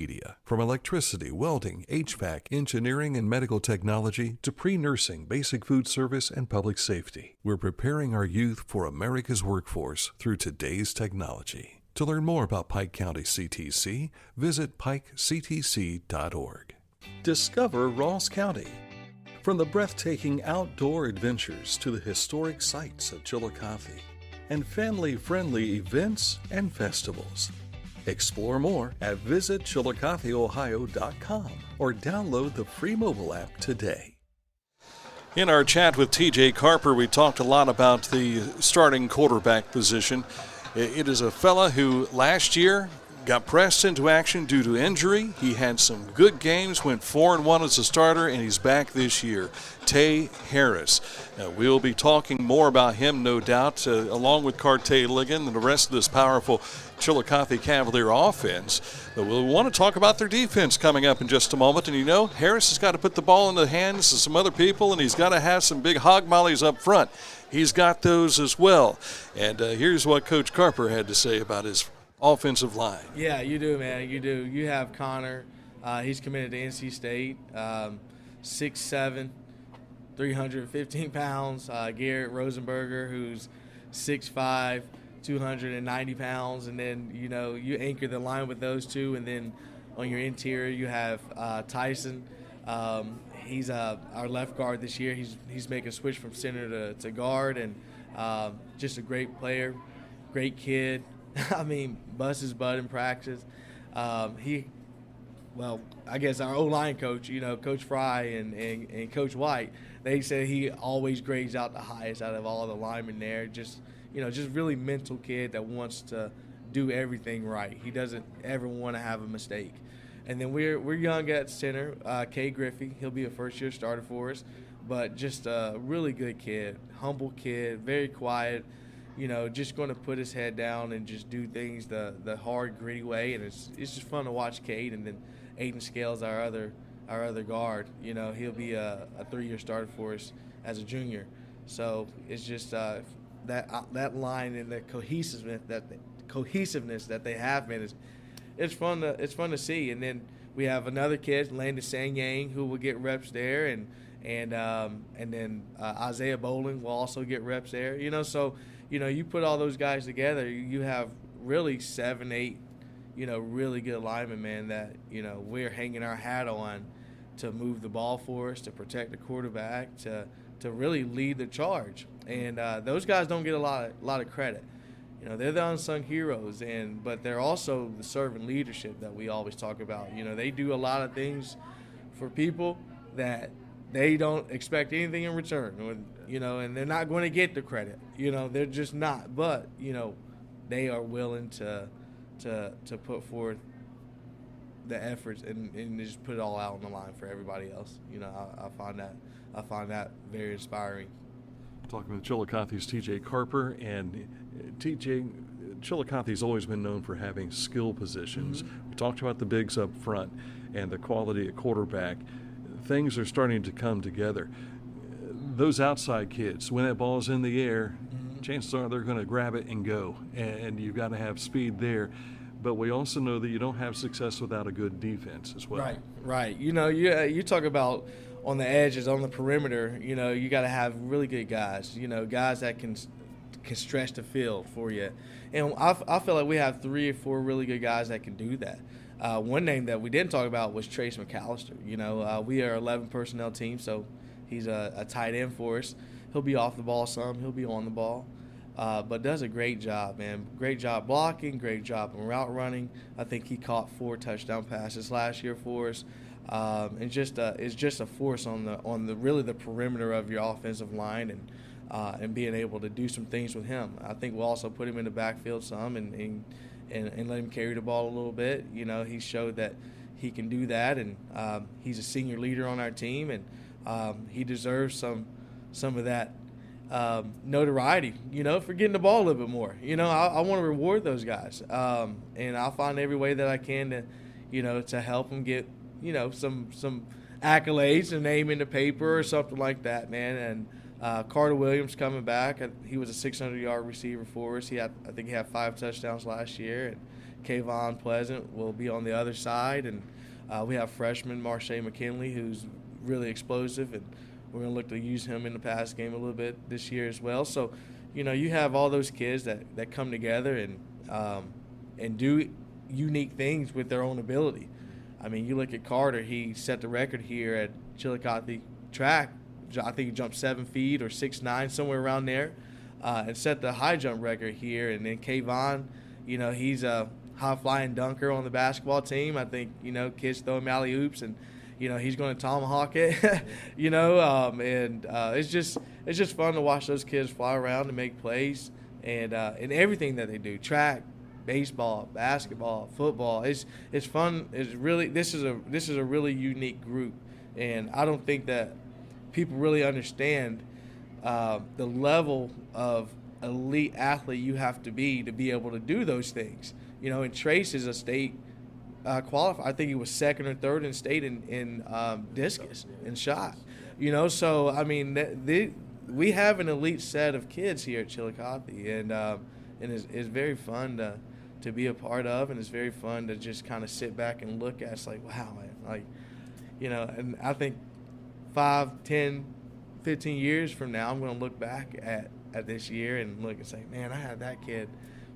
Media. From electricity, welding, HVAC, engineering, and medical technology to pre-nursing, basic food service, and public safety, we're preparing our youth for America's workforce through today's technology. To learn more about Pike County CTC, visit pikectc.org. Discover Ross County. From the breathtaking outdoor adventures to the historic sights of Chillicothe and family-friendly events and festivals. Explore more at visitchillicotheohio.com or download the free mobile app today. In our chat with TJ Carper, we talked a lot about the starting quarterback position. It is a fella who last year got pressed into action due to injury. He had some good games, went 4-1 as a starter, and he's back this year. Tay Harris. We'll be talking more about him, no doubt, along with Cartay Ligon and the rest of this powerful Chillicothe Cavalier offense. But we'll want to talk about their defense coming up in just a moment. And, you know, Harris has got to put the ball in the hands of some other people, and he's got to have some big hog mollies up front. He's got those as well. And here's what Coach Carper had to say about his offensive line. Yeah, you do, man. You do. You have Connor. He's committed to NC State. 6'7", 315 pounds. Garrett Rosenberger, who's 6'5", 290 pounds. And then, you know, you anchor the line with those two. And then on your interior, you have Tyson. He's our left guard this year. He's making a switch from center to guard. And just a great player, great kid. I mean, busts his butt in practice. I guess our O-line coach, you know, Coach Fry and Coach White, they said he always grades out the highest out of all the linemen there. Just really mental kid that wants to do everything right. He doesn't ever want to have a mistake. And then we're young at center. Kay Griffey, he'll be a first-year starter for us, but just a really good kid, humble kid, very quiet. You know, just going to put his head down and just do things the hard, gritty way, and it's just fun to watch Cade. And then Aiden Scales, our other guard. You know, he'll be a 3-year starter for us as a junior. So it's just that line and the cohesiveness that they have, man, it's fun to see. And then we have another kid, Landon Sang-Yang, who will get reps there, and then Isaiah Bowling will also get reps there. You know, so. You know, you put all those guys together, you have really 7, 8, you know, really good linemen, man, that, you know, we're hanging our hat on to move the ball for us, to protect the quarterback, to really lead the charge. And those guys don't get a lot of credit. You know, they're the unsung heroes, but they're also the servant leadership that we always talk about. You know, they do a lot of things for people that they don't expect anything in return, you know, and they're not going to get the credit. You know, they're just not. But, you know, they are willing to put forth the efforts and just put it all out on the line for everybody else. You know, I find that very inspiring. Talking with Chillicothe's TJ Carper, and TJ, Chillicothe's always been known for having skill positions. Mm-hmm. We talked about the bigs up front and the quality at quarterback. Things are starting to come together. Those outside kids, when that ball is in the air, chances are they're going to grab it and go, and you've got to have speed there. But we also know that you don't have success without a good defense as well. Right. You know, you talk about on the edges, on the perimeter, you know, you got to have really good guys, you know, guys that can stretch the field for you. And I feel like we have 3 or 4 really good guys that can do that. One name that we didn't talk about was Trace McAllister. You know, we are 11 personnel team, so he's a tight end for us. He'll be off the ball some. He'll be on the ball. But does a great job, man. Great job blocking, great job in route running. I think he caught 4 touchdown passes last year for us. And is just a force on the really the perimeter of your offensive line, and being able to do some things with him. I think we'll also put him in the backfield some and let him carry the ball a little bit. You know, he showed that he can do that, and he's a senior leader on our team, and he deserves some of that notoriety, you know, for getting the ball a little bit more. You know, I want to reward those guys, and I'll find every way that I can to, you know, to help them get, you know, some accolades, a name in the paper or something like that, man. And Carter Williams coming back. He was a 600-yard receiver for us. I think he had 5 touchdowns last year, and Kayvon Pleasant will be on the other side, and we have freshman Marshae McKinley, who's really explosive, and we're going to look to use him in the pass game a little bit this year as well. So, you have all those kids that come together and do unique things with their own ability. I mean, you look at Carter, he set the record here at Chillicothe track. I think he jumped 7 feet or 6'9", somewhere around there, and set the high jump record here. And then Kayvon, he's a high-flying dunker on the basketball team. I think, kids throw him alley-oops, and, he's going to tomahawk it, it's just fun to watch those kids fly around and make plays and everything that they do, track, baseball, basketball, football. It's fun. It's really, this is a really unique group, and I don't think that people really understand the level of elite athlete you have to be able to do those things. And Trace is a state qualifier. I think he was second or third in state in discus and shot. So I mean, we have an elite set of kids here at Chillicothe, and it's very fun to be a part of, and it's very fun to just kind of sit back and look at. It's like, wow, man, and I think 5, 10, 15 years from now, I'm going to look back at this year and look and say, man, I had that kid.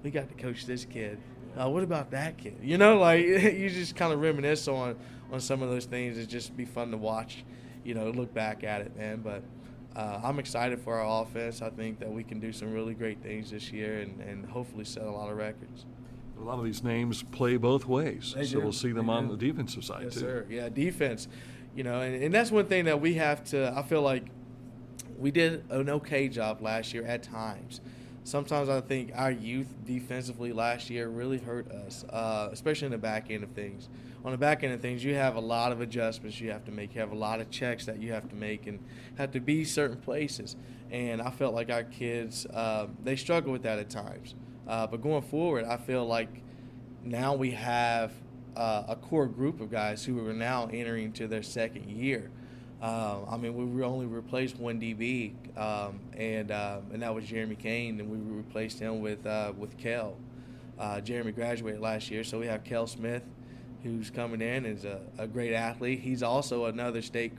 We got to coach this kid. What about that kid? You just kind of reminisce on some of those things. It'd just be fun to watch, look back at it, man. But I'm excited for our offense. I think that we can do some really great things this year and hopefully set a lot of records. A lot of these names play both ways, so we'll see them on the defensive side, yes, too. Sir. Yeah, defense. And that's one thing that we have to – I feel like we did an okay job last year at times. Sometimes I think our youth defensively last year really hurt us, especially in the back end of things. On the back end of things, you have a lot of adjustments you have to make. You have a lot of checks that you have to make and have to be certain places. And I felt like our kids, they struggle with that at times. But going forward, I feel like now we have a core group of guys who are now entering to their second year. We only replaced one DB, and that was Jeremy Kane, and we replaced him with Kel. Jeremy graduated last year, so we have Kel Smith, who's coming in, is a great athlete. He's also another state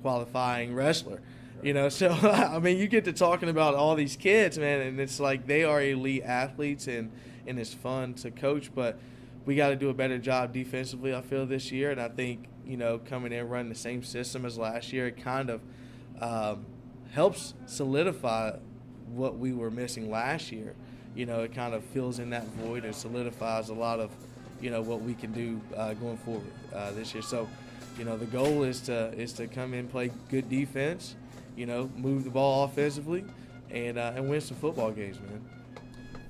qualifying wrestler. So you get to talking about all these kids, man, and it's like they are elite athletes, and it's fun to coach, but we got to do a better job defensively, I feel, this year. And I think, coming in running the same system as last year, it kind of helps solidify what we were missing last year. It kind of fills in that void and solidifies a lot of, what we can do going forward this year. So, the goal is to come in, play good defense, move the ball offensively, and win some football games, man.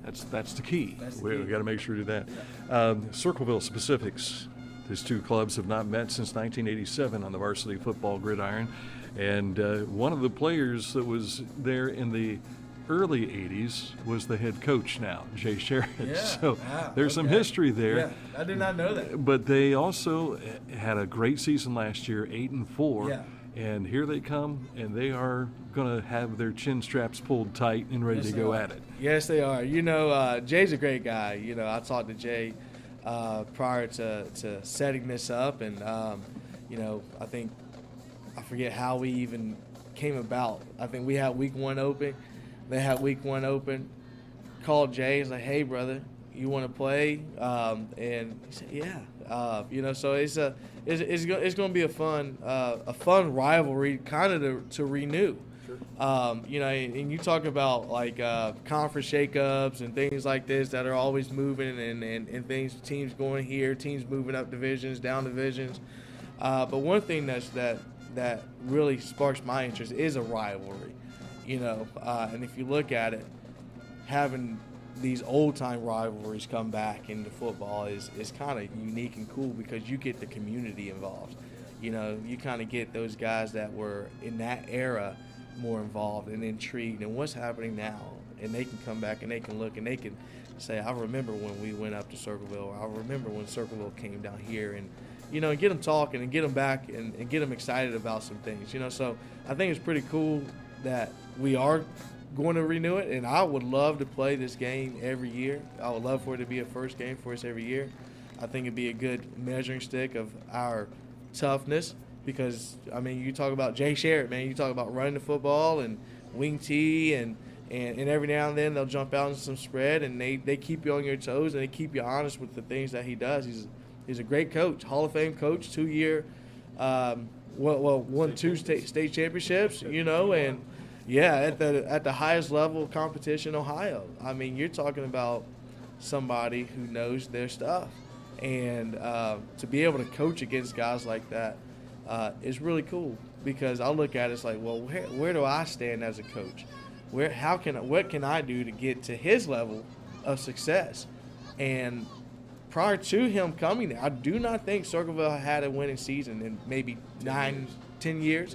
That's the key. We've got to make sure to do that. Circleville specifics. These two clubs have not met since 1987 on the varsity football gridiron. And one of the players that was there in the early 80s was the head coach now, Jay Sheridan. Yeah, so there's some history there. Yeah, I did not know that. But they also had a great season last year, 8-4. Yeah. And here they come, and they are going to have their chin straps pulled tight and ready to go at it. Yes, they are. Jay's a great guy. I talked to Jay prior to setting this up, and I think I forget how we even came about. I think we had week 1 open. They had week 1 open. Called Jay. He's like, "Hey, brother, you want to play?" And he said, "Yeah." So it's going to be a fun rivalry, kind of to renew. Sure. And you talk about like conference shakeups and things like this that are always moving and things, teams going here, teams moving up divisions, down divisions. But one thing that really sparks my interest is a rivalry. And if you look at it, having these old-time rivalries come back into football is kind of unique and cool because you get the community involved. You kind of get those guys that were in that era more involved and intrigued in what's happening now. And they can come back and they can look and they can say, I remember when we went up to Circleville, or I remember when Circleville came down here, and get them talking and get them back and get them excited about some things. So I think it's pretty cool that we are going to renew it, and I would love to play this game every year. I would love for it to be a first game for us every year. I think it'd be a good measuring stick of our toughness because, I mean, you talk about Jay Sherritt, man. You talk about running the football and wing tee, and every now and then they'll jump out in some spread, and they keep you on your toes, and they keep you honest with the things that he does. He's a great coach, Hall of Fame coach, 2-year, won 2 state championships, and – yeah, at the highest level of competition in Ohio. I mean, you're talking about somebody who knows their stuff. And to be able to coach against guys like that is really cool because I look at it as like, well, where do I stand as a coach? What can I do to get to his level of success? And prior to him coming there, I do not think Circleville had a winning season in maybe 9-10 years.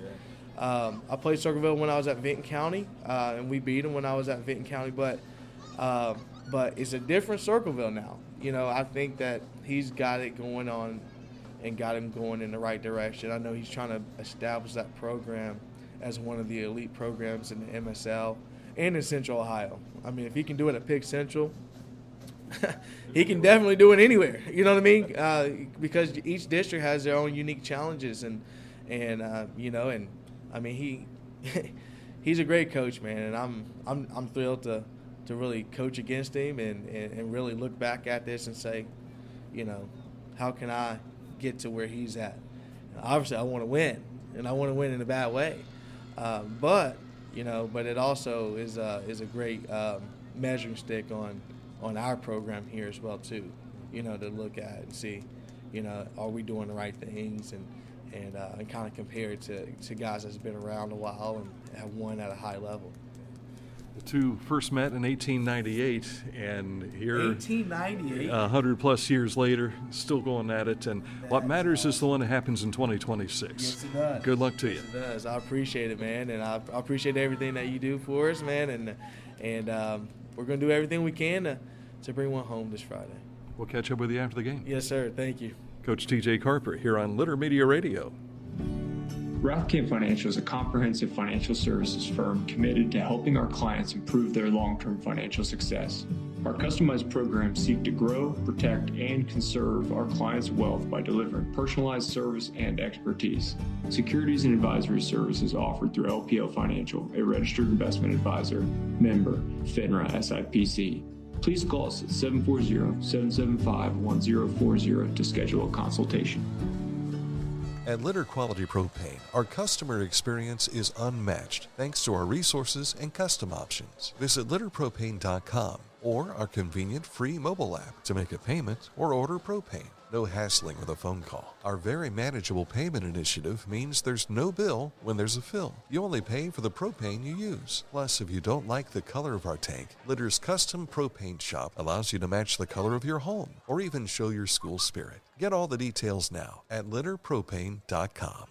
I played Circleville when I was at Vinton County, and we beat them when I was at Vinton County. But it's a different Circleville now. I think that he's got it going on and got him going in the right direction. I know he's trying to establish that program as one of the elite programs in the MSL and in Central Ohio. I mean, if he can do it at Pick Central, he can definitely do it anywhere. You know what I mean? Because each district has their own unique challenges, and I mean, he's a great coach, man, and I'm thrilled to really coach against him and really look back at this and say, how can I get to where he's at? Obviously, I want to win, and I want to win in a bad way, but it also is a great measuring stick on our program here as well too, to look at and see, are we doing the right things and kind of compare it to guys that's been around a while and have won at a high level. The two first met in 1898, and here 1898, 100-plus years later, still going at it. And what matters is the one that happens in 2026. Yes, it does. Good luck to you. Yes, it does. I appreciate it, man, and I appreciate everything that you do for us, man. And we're going to do everything we can to bring one home this Friday. We'll catch up with you after the game. Yes, sir. Thank you. Coach TJ Carper here on Litter Media Radio. Rathkamp Financial is a comprehensive financial services firm committed to helping our clients improve their long-term financial success. Our customized programs seek to grow, protect, and conserve our clients' wealth by delivering personalized service and expertise. Securities and advisory services offered through LPL Financial, a registered investment advisor, member, FINRA SIPC. Please call us at 740-775-1040 to schedule a consultation. At Litter Quality Propane, our customer experience is unmatched thanks to our resources and custom options. Visit litterpropane.com or our convenient free mobile app to make a payment or order propane. No hassling with a phone call. Our very manageable payment initiative means there's no bill when there's a fill. You only pay for the propane you use. Plus, if you don't like the color of our tank, Litter's custom propane shop allows you to match the color of your home or even show your school spirit. Get all the details now at litterpropane.com.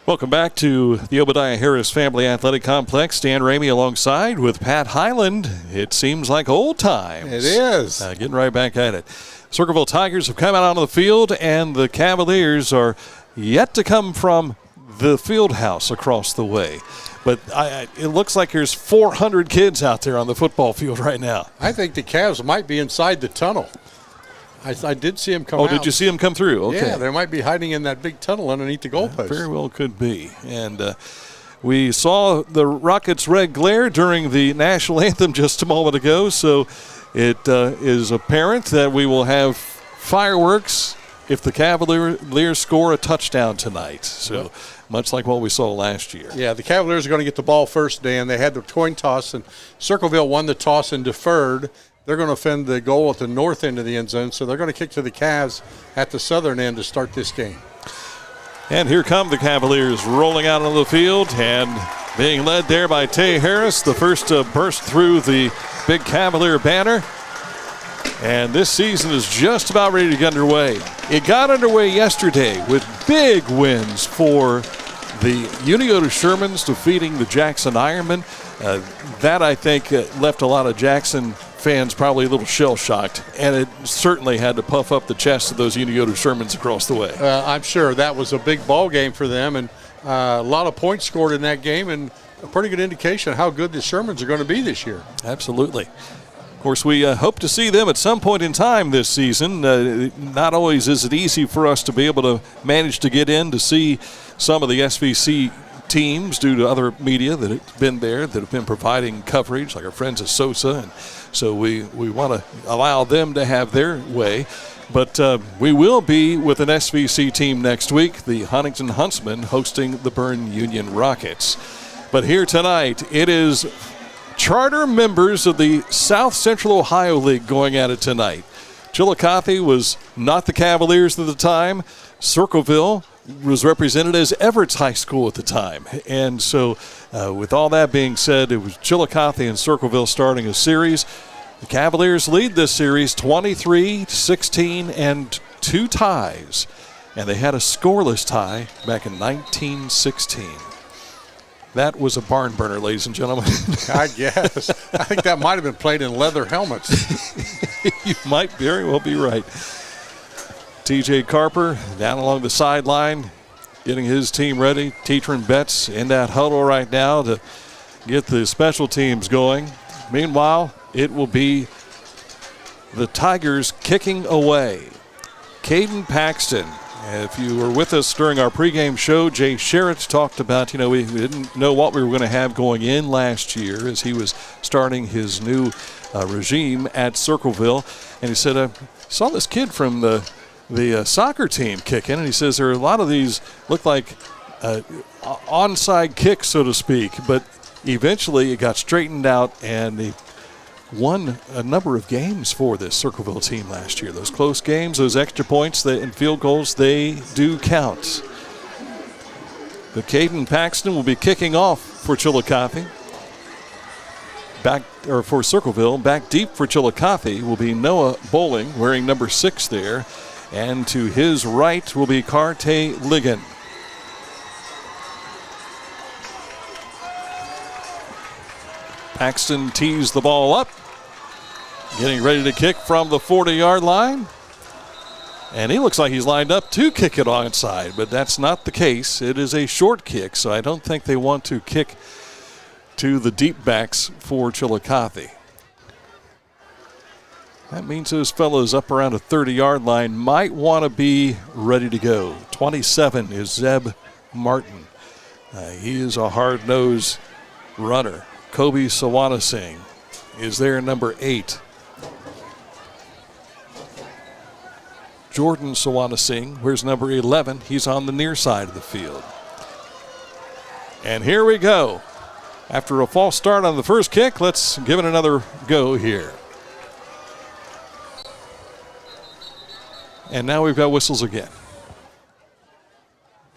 Welcome back to the Obadiah Harris Family Athletic Complex. Dan Ramey alongside with Pat Highland. It seems like old times. It is. Getting right back at it. Circleville Tigers have come out onto the field, and the Cavaliers are yet to come from the field house across the way. But it looks like there's 400 kids out there on the football field right now. I think the Cavs might be inside the tunnel. I did see him come out. Oh, did you see him come through? Okay. Yeah, they might be hiding in that big tunnel underneath the goalpost. Very well could be. And we saw the Rockets' red glare during the national anthem just a moment ago, so it is apparent that we will have fireworks if the Cavaliers score a touchdown tonight. So much like what we saw last year. Yeah, the Cavaliers are going to get the ball first, Dan. They had the coin toss, and Circleville won the toss and deferred. They're going to defend the goal at the north end of the end zone, so they're going to kick to the Cavs at the southern end to start this game. And here come the Cavaliers rolling out onto the field and being led there by Tay Harris, the first to burst through the big Cavalier banner. And this season is just about ready to get underway. It got underway yesterday with big wins for the Unioto Shermans defeating the Jackson Ironmen. That, I think, left a lot of Jackson fans probably a little shell-shocked, and it certainly had to puff up the chest of those Unioto Shermans across the way. I'm sure that was a big ball game for them, and a lot of points scored in that game, and a pretty good indication of how good the Shermans are going to be this year. Absolutely. Of course, we hope to see them at some point in time this season. Not always is it easy for us to be able to manage to get in to see some of the SVC teams due to other media that have been there, that have been providing coverage, like our friends at Sosa. And so we want to allow them to have their way. But we will be with an SVC team next week, the Huntington Huntsmen hosting the Bern Union Rockets. But here tonight, it is charter members of the South Central Ohio League going at it tonight. Chillicothe was not the Cavaliers at the time. Circleville was represented as Everett's High School at the time. And so with all that being said, it was Chillicothe and Circleville starting a series. The Cavaliers lead this series 23-16 and 2 ties. And they had a scoreless tie back in 1916. That was a barn burner, ladies and gentlemen. I guess. I think that might have been played in leather helmets. You might very well be right. TJ Carper down along the sideline, getting his team ready. Teacher and Betts in that huddle right now to get the special teams going. Meanwhile, it will be the Tigers kicking away. Caden Paxton. If you were with us during our pregame show, Jay Sherritt talked about, we didn't know what we were going to have going in last year as he was starting his new regime at Circleville. And he said, I saw this kid from the soccer team kicking, and he says there are a lot of these look like onside kicks, so to speak, but eventually it got straightened out, and they won a number of games for this Circleville team last year. Those close games, those extra points and field goals, they do count. But Caden Paxton will be kicking off for Chillicothe. For Circleville, back deep for Chillicothe will be Noah Bowling, wearing number 6 there. And to his right will be Carte Ligon. Paxton tees the ball up, getting ready to kick from the 40-yard line. And he looks like he's lined up to kick it onside, but that's not the case. It is a short kick, so I don't think they want to kick to the deep backs for Chillicothe. That means those fellows up around a 30-yard line might want to be ready to go. 27 is Zeb Martin. He is a hard-nosed runner. Kobe Sawanasingh is there, number 8. Jordan Sawanasingh, where's number 11? He's on the near side of the field. And here we go. After a false start on the first kick, let's give it another go here. And now we've got whistles again.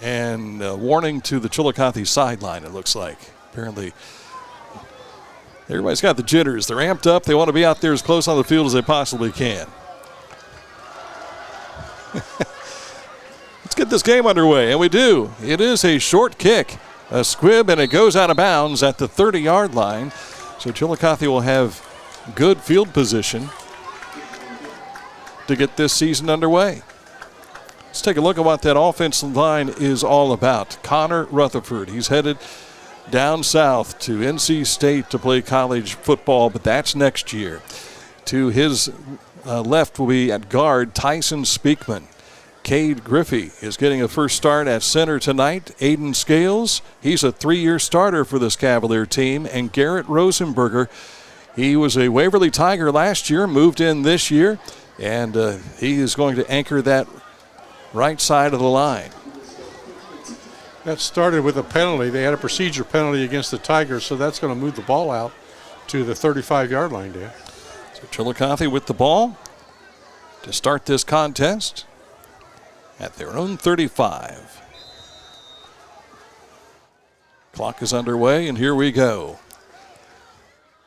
And a warning to the Chillicothe sideline, it looks like. Apparently, everybody's got the jitters. They're amped up. They want to be out there as close on the field as they possibly can. Let's get this game underway, and we do. It is a short kick, a squib, and it goes out of bounds at the 30-yard line. So Chillicothe will have good field position to get this season underway. Let's take a look at what that offensive line is all about. Connor Rutherford, he's headed down south to NC State to play college football, but that's next year. To his left will be at guard Tyson Speakman. Cade Griffey is getting a first start at center tonight. Aiden Scales, he's a 3-year starter for this Cavalier team. And Garrett Rosenberger, he was a Waverly Tiger last year, moved in this year, and he is going to anchor that right side of the line. That started with a penalty. They had a procedure penalty against the Tigers, so that's going to move the ball out to the 35-yard line, Dan. So Chillicothe with the ball to start this contest at their own 35. Clock is underway, and here we go.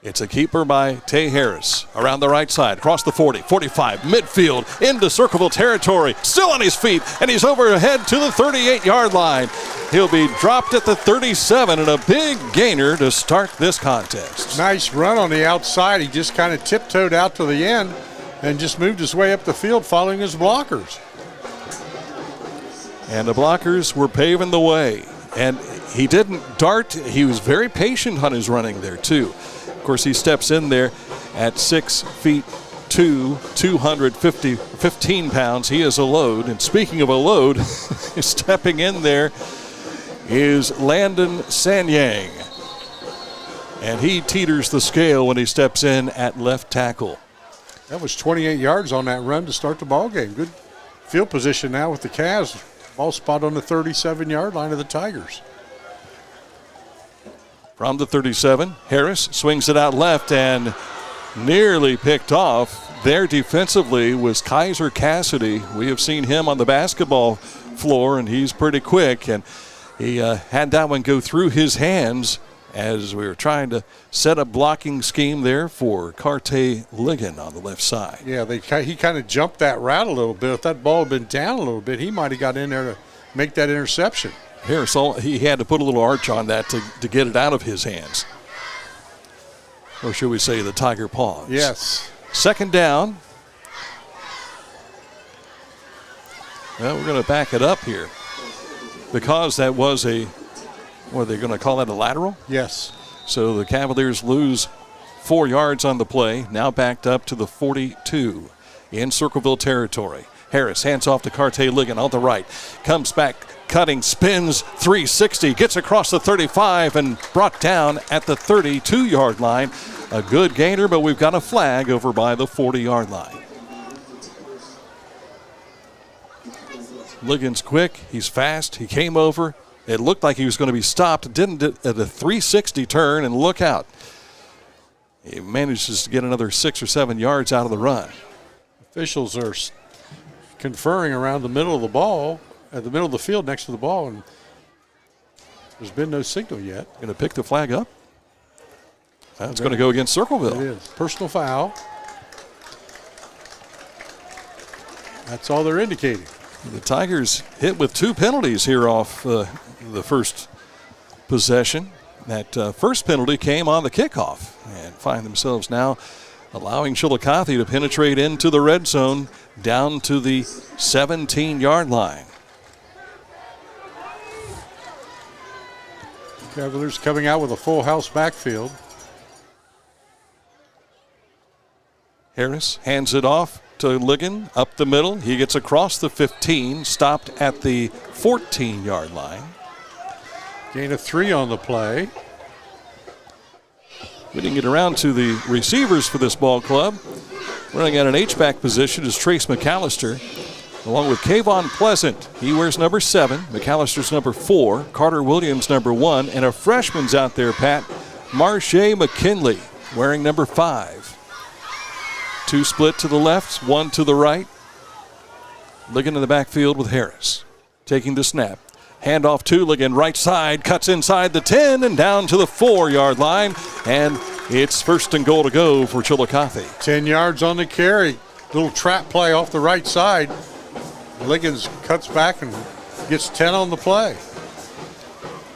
It's a keeper by Tay Harris. Around the right side, across the 40, 45, midfield, into Circleville territory. Still on his feet, and he's overhead to the 38-yard line. He'll be dropped at the 37, and a big gainer to start this contest. Nice run on the outside. He just kind of tiptoed out to the end and just moved his way up the field following his blockers. And the blockers were paving the way. And he didn't dart. He was very patient on his running there, too. Of course, he steps in there at 6'2", 215 pounds. He is a load. And speaking of a load, stepping in there is Landon Sanyang. And he teeters the scale when he steps in at left tackle. That was 28 yards on that run to start the ball game. Good field position now with the Cavs. Ball spot on the 37-yard line of the Tigers. From the 37, Harris swings it out left and nearly picked off. There defensively was Kaiser Cassidy. We have seen him on the basketball floor, and he's pretty quick. And he had that one go through his hands as we were trying to set a blocking scheme there for Carte Ligon on the left side. Yeah, he kind of jumped that route a little bit. If that ball had been down a little bit, he might have got in there to make that interception. Harris, he had to put a little arch on that to get it out of his hands. Or should we say the Tiger paws? Yes. Second down. Well, we're going to back it up here because that was what are they going to call that, a lateral? Yes. So the Cavaliers lose 4 yards on the play, now backed up to the 42 in Circleville territory. Harris hands off to Carte Ligon on the right, comes back, cutting, spins, 360, gets across the 35 and brought down at the 32-yard line. A good gainer, but we've got a flag over by the 40-yard line. Ligon's quick, he's fast, he came over. It looked like he was going to be stopped, didn't at a 360 turn, and look out. He manages to get another 6 or 7 yards out of the run. Officials are conferring around the middle of the ball, at the middle of the field next to the ball, and there's been no signal yet. Going to pick the flag up. That's going to go against Circleville. It is. Personal foul. That's all they're indicating. The Tigers hit with 2 penalties here off the first possession. That first penalty came on the kickoff and find themselves now allowing Chillicothe to penetrate into the red zone down to the 17-yard line. Cavaliers coming out with a full house backfield. Harris hands it off to Ligon up the middle. He gets across the 15, stopped at the 14-yard line. Gain of 3 on the play. We didn't get around to the receivers for this ball club. Running at an H-back position is Trace McAllister, along with Kayvon Pleasant. He wears number 7. McAllister's number 4. Carter Williams number 1. And a freshman's out there, Pat. Marsha McKinley wearing number 5. 2 split to the left, 1 to the right. Ligon in the backfield with Harris. Taking the snap. Handoff to Ligon, right side, cuts inside the 10 and down to the 4-yard line. And it's first and goal to go for Chillicothe. 10 yards on the carry. Little trap play off the right side. Liggins cuts back and gets 10 on the play.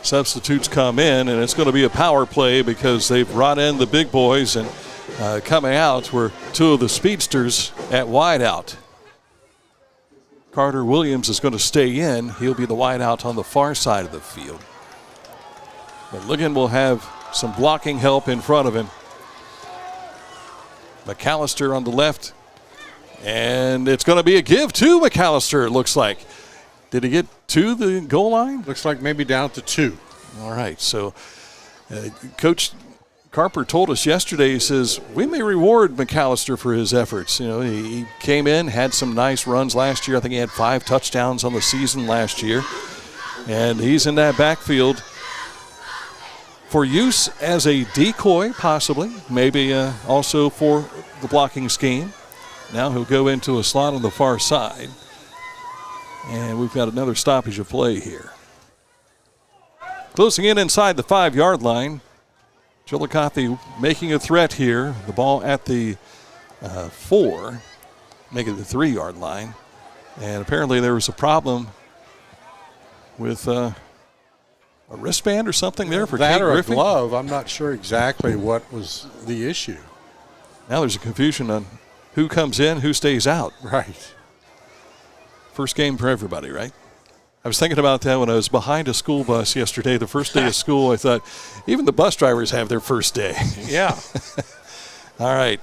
Substitutes come in, and it's going to be a power play because they've brought in the big boys, and coming out were 2 of the speedsters at wideout. Carter Williams is going to stay in. He'll be the wideout on the far side of the field. But Ligon will have some blocking help in front of him. McAllister on the left. And it's going to be a give to McAllister, it looks like. Did he get to the goal line? Looks like maybe down to 2. All right, so Coach Carper told us yesterday, he says, we may reward McAllister for his efforts. You know, he came in, had some nice runs last year. I think he had 5 touchdowns on the season last year. And he's in that backfield for use as a decoy, possibly, maybe also for the blocking scheme. Now he'll go into a slot on the far side. And we've got another stoppage of play here. Closing in inside the 5-yard line. Chillicothe making a threat here. The ball at the 4, making the 3-yard line. And apparently there was a problem with a wristband or something there for that Kate or Griffey. A glove. I'm not sure exactly what was the issue. Now there's a confusion on who comes in, who stays out. Right. First game for everybody, right? I was thinking about that when I was behind a school bus yesterday, the first day of school. I thought, even the bus drivers have their first day. Yeah. All right.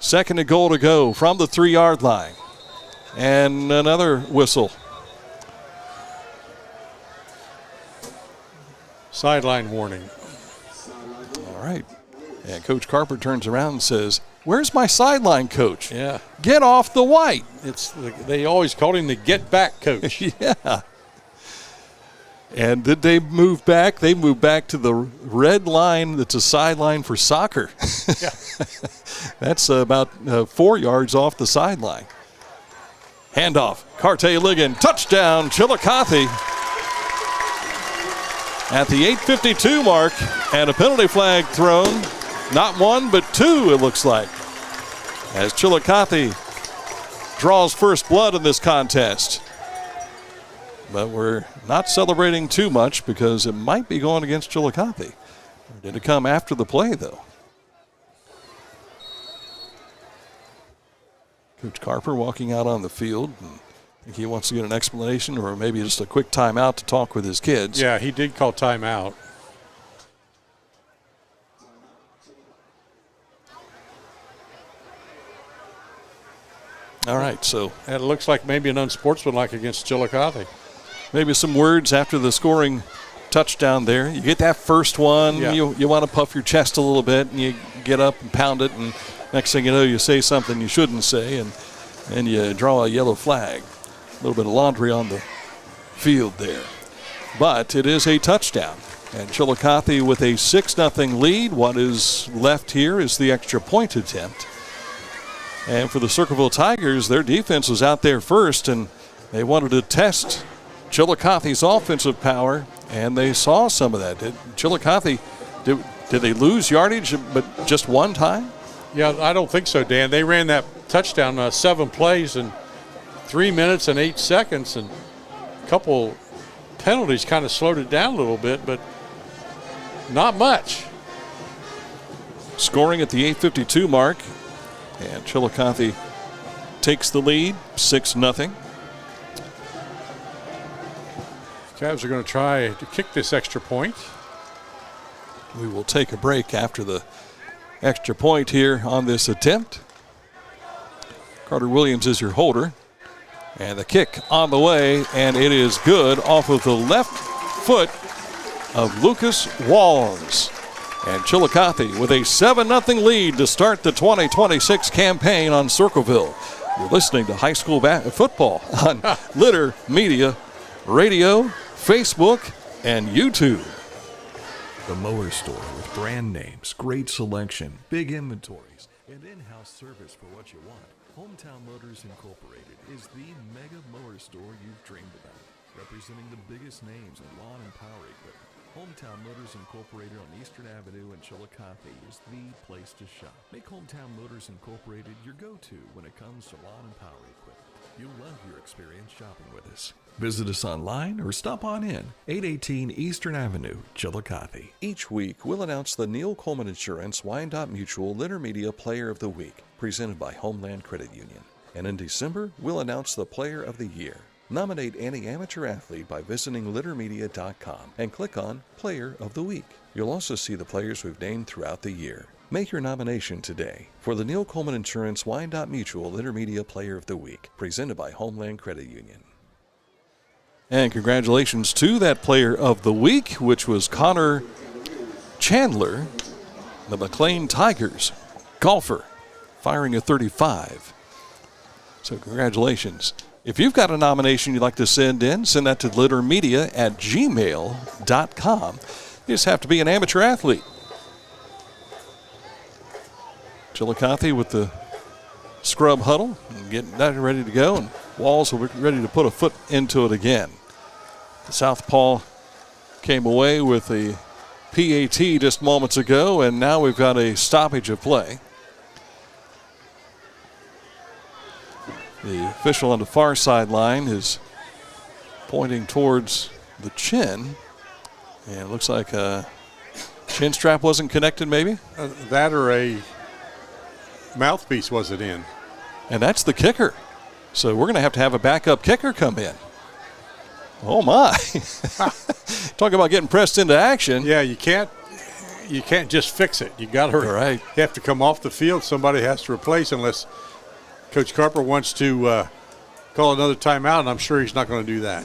2nd and goal to go from the 3-yard line. And another whistle. Sideline warning. All right. And Coach Carper turns around and says, "Where's my sideline coach? Yeah. Get off the white." They always called him the get back coach. Yeah. And did they move back? They moved back to the red line that's a sideline for soccer. Yeah. That's about 4 yards off the sideline. Handoff. Carte Ligon. Touchdown, Chillicothe. At the 8:52 mark, and a penalty flag thrown. Not one, but two, it looks like, as Chillicothe draws first blood in this contest. But we're not celebrating too much because it might be going against Chillicothe. Or did it come after the play, though? Coach Carper walking out on the field. I think he wants to get an explanation or maybe just a quick timeout to talk with his kids. Yeah, he did call timeout. All right, so. And it looks like maybe an unsportsmanlike against Chillicothe. Maybe some words after the scoring touchdown there. You get that first one, yeah. you want to puff your chest a little bit, and you get up and pound it, and next thing you know, you say something you shouldn't say, and you draw a yellow flag. A little bit of laundry on the field there. But it is a touchdown. And Chillicothe with a 6-0 lead. What is left here is the extra point attempt. And for the Circleville Tigers, their defense was out there first, and they wanted to test Chillicothe's offensive power, and they saw some of that. Did Chillicothe, did they lose yardage but just one time? Yeah, I don't think so, Dan. They ran that touchdown 7 plays in 3 minutes and 8 seconds, and a couple penalties kind of slowed it down a little bit, but not much. Scoring at the 8:52 mark, and Chillicothe takes the lead, 6-0. Cavs are going to try to kick this extra point. We will take a break after the extra point here on this attempt. Carter Williams is your holder. And the kick on the way, and it is good off of the left foot of Lucas Walls. And Chillicothe with a 7-0 lead to start the 2026 campaign on Circleville. You're listening to high school football on Litter Media Radio, Facebook, and YouTube. The Mower Store with brand names, great selection, big inventories, and in-house service for what you want. Hometown Motors Incorporated is the mega mower store you've dreamed about, representing the biggest names in lawn and power equipment. Hometown Motors Incorporated on Eastern Avenue in Chillicothe is the place to shop. Make Hometown Motors Incorporated your go-to when it comes to lawn and power equipment. You'll love your experience shopping with us. Visit us online or stop on in. 818 Eastern Avenue, Chillicothe. Each week, we'll announce the Neil Coleman Insurance Wyandotte Mutual Litter Media Player of the Week, presented by Homeland Credit Union. And in December, we'll announce the Player of the Year. Nominate any amateur athlete by visiting littermedia.com and click on Player of the Week. You'll also see the players we've named throughout the year. Make your nomination today for the Neil Coleman Insurance Wyandotte Mutual Litter Media Player of the Week, presented by Homeland Credit Union. And congratulations to that Player of the Week, which was Connor Chandler, the McLean Tigers golfer, firing a 35. So congratulations. If you've got a nomination you'd like to send in, send that to littermedia@gmail.com. You just have to be an amateur athlete. Chillicothe with the scrub huddle and getting that ready to go, and Walls will be ready to put a foot into it again. The Southpaw came away with a PAT just moments ago, and now we've got a stoppage of play. The official on the far sideline is pointing towards the chin, and it looks like a chin strap wasn't connected maybe? That or a mouthpiece wasn't in. And that's the kicker. So we're going to have a backup kicker come in. Oh, my. Talk about getting pressed into action. Yeah, you can't just fix it. You got to Right. You have to come off the field. Somebody has to replace, unless Coach Carper wants to call another timeout, and I'm sure he's not going to do that.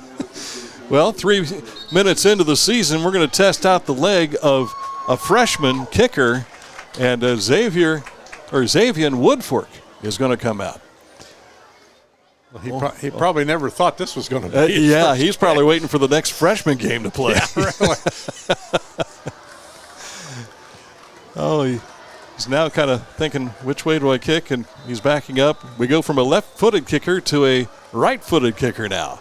Well, 3 minutes into the season, we're going to test out the leg of a freshman kicker, and Xavier Woodfork is going to come out. Well, he probably never thought this was going to be. Yeah, he's probably waiting for the next freshman game to play. Yeah, really. Oh, he's now kind of thinking, which way do I kick? And he's backing up. We go from a left-footed kicker to a right-footed kicker now.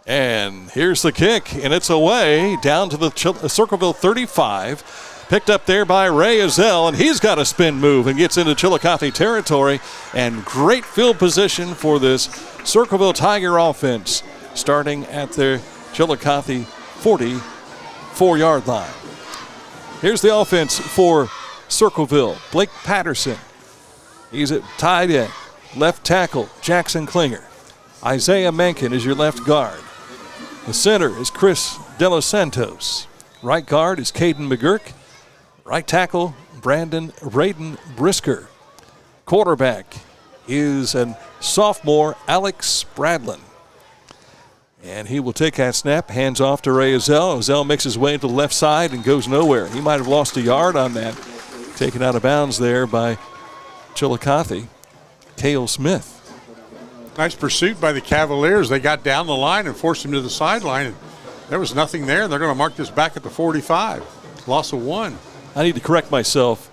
And here's the kick, and it's away down to the Circleville 35. Picked up there by Ray Azell, and he's got a spin move and gets into Chillicothe territory. And great field position for this Circleville Tiger offense, starting at their Chillicothe 44-yard line. Here's the offense for Circleville. Blake Patterson. He's at tight end. Left tackle, Jackson Klinger. Isaiah Menken is your left guard. The center is Chris De Los Santos. Right guard is Caden McGurk. Right tackle, Braden Brisker. Quarterback is a sophomore, Alex Spradlin. And he will take that snap, hands off to Ray Azell. Azell makes his way to the left side and goes nowhere. He might have lost a yard on that. Taken out of bounds there by Chillicothe. Cale Smith. Nice pursuit by the Cavaliers. They got down the line and forced him to the sideline. And there was nothing there. They're going to mark this back at the 45. Loss of 1. I need to correct myself.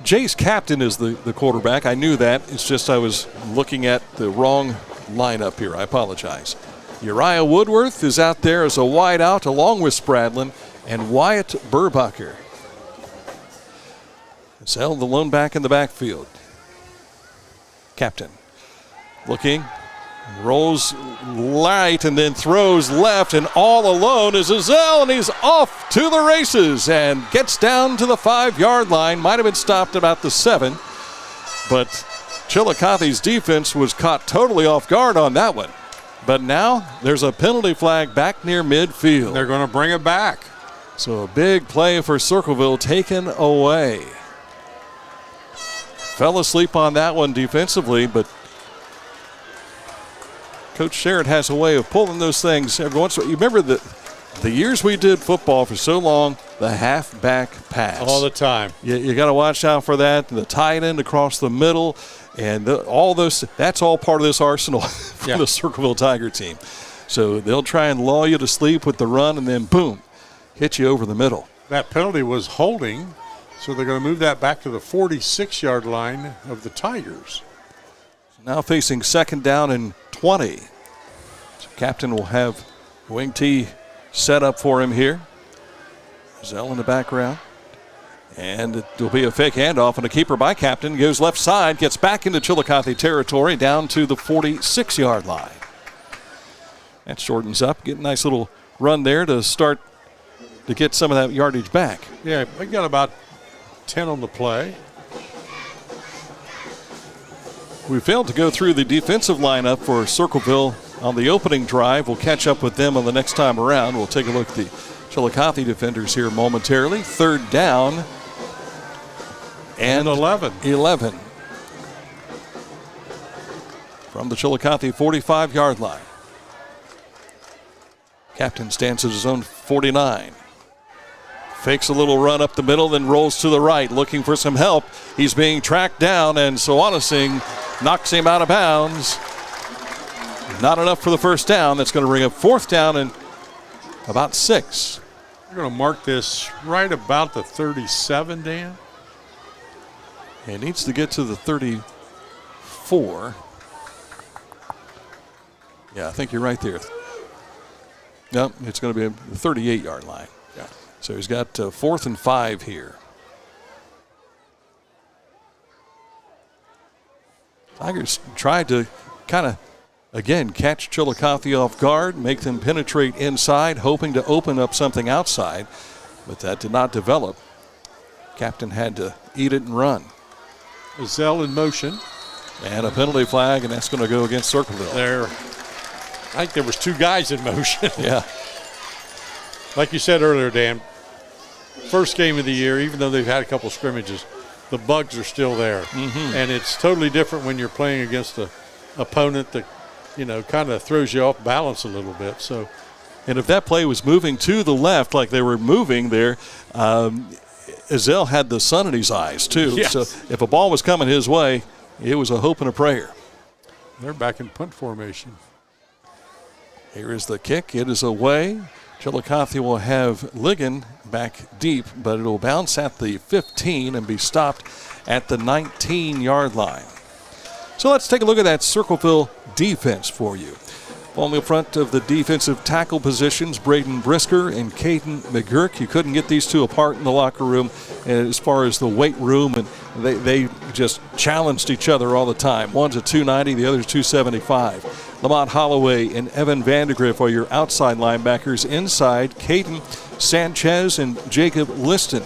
Jace Captain is the quarterback. I knew that. It's just I was looking at the wrong lineup here. I apologize. Uriah Woodworth is out there as a wideout along with Spradlin and Wyatt Burbacher. Azell, the lone back in the backfield. Captain looking, rolls right and then throws left, and all alone is Azell, and he's off to the races and gets down to the 5-yard line. Might have been stopped about the 7, but Chillicothe's defense was caught totally off guard on that one. But now there's a penalty flag back near midfield. They're going to bring it back. So a big play for Circleville taken away. Fell asleep on that one defensively, but Coach Sherritt has a way of pulling those things every once in a while. You remember the years we did football for so long, the halfback pass. All the time. You got to watch out for that. The tight end across the middle. And all those, that's all part of this arsenal for the Circleville Tiger team. So they'll try and lull you to sleep with the run and then, boom, hit you over the middle. That penalty was holding, so they're going to move that back to the 46-yard line of the Tigers. Now facing second down and 20. So Captain will have wing T set up for him here. Zell in the background. And it will be a fake handoff, and a keeper by Captain goes left side, gets back into Chillicothe territory down to the 46-yard line. That shortens up. Get a nice little run there to start to get some of that yardage back. Yeah, we got about 10 on the play. We failed to go through the defensive lineup for Circleville on the opening drive. We'll catch up with them on the next time around. We'll take a look at the Chillicothe defenders here momentarily. Third down and 11 from the Chillicothe 45-yard line. Captain stands at his own 49. Fakes a little run up the middle, then rolls to the right, looking for some help. He's being tracked down, and Sawanasing knocks him out of bounds. Not enough for the first down. That's going to bring up fourth down and about 6. We're going to mark this right about the 37, Dan. It needs to get to the 34. Yeah, I think you're right there. No, it's going to be the 38-yard line. Yeah. So he's got 4th and 5 here. Tigers tried to kind of, again, catch Chillicothe off guard, make them penetrate inside, hoping to open up something outside, but that did not develop. Captain had to eat it and run. Azell in motion. And a penalty flag, and that's going to go against Circleville. They're I think there was 2 guys in motion. Yeah. Like you said earlier, Dan, first game of the year, even though they've had a couple scrimmages, the bugs are still there. Mm-hmm. And it's totally different when you're playing against an opponent that, kind of throws you off balance a little bit. So, and if that play was moving to the left like they were moving there, Ezell had the sun in his eyes too. Yes. So if a ball was coming his way, it was a hope and a prayer. They're back in punt formation. Here is the kick. It is away. Chillicothe will have Ligon back deep, but it will bounce at the 15 and be stopped at the 19-yard line. So let's take a look at that Circleville defense for you. On the front of the defensive tackle positions, Braden Brisker and Caden McGurk. You couldn't get these two apart in the locker room as far as the weight room, and they just challenged each other all the time. One's a 290, the other's 275. Lamont Holloway and Evan Vandegrift are your outside linebackers. Inside, Caden Sanchez and Jacob Liston.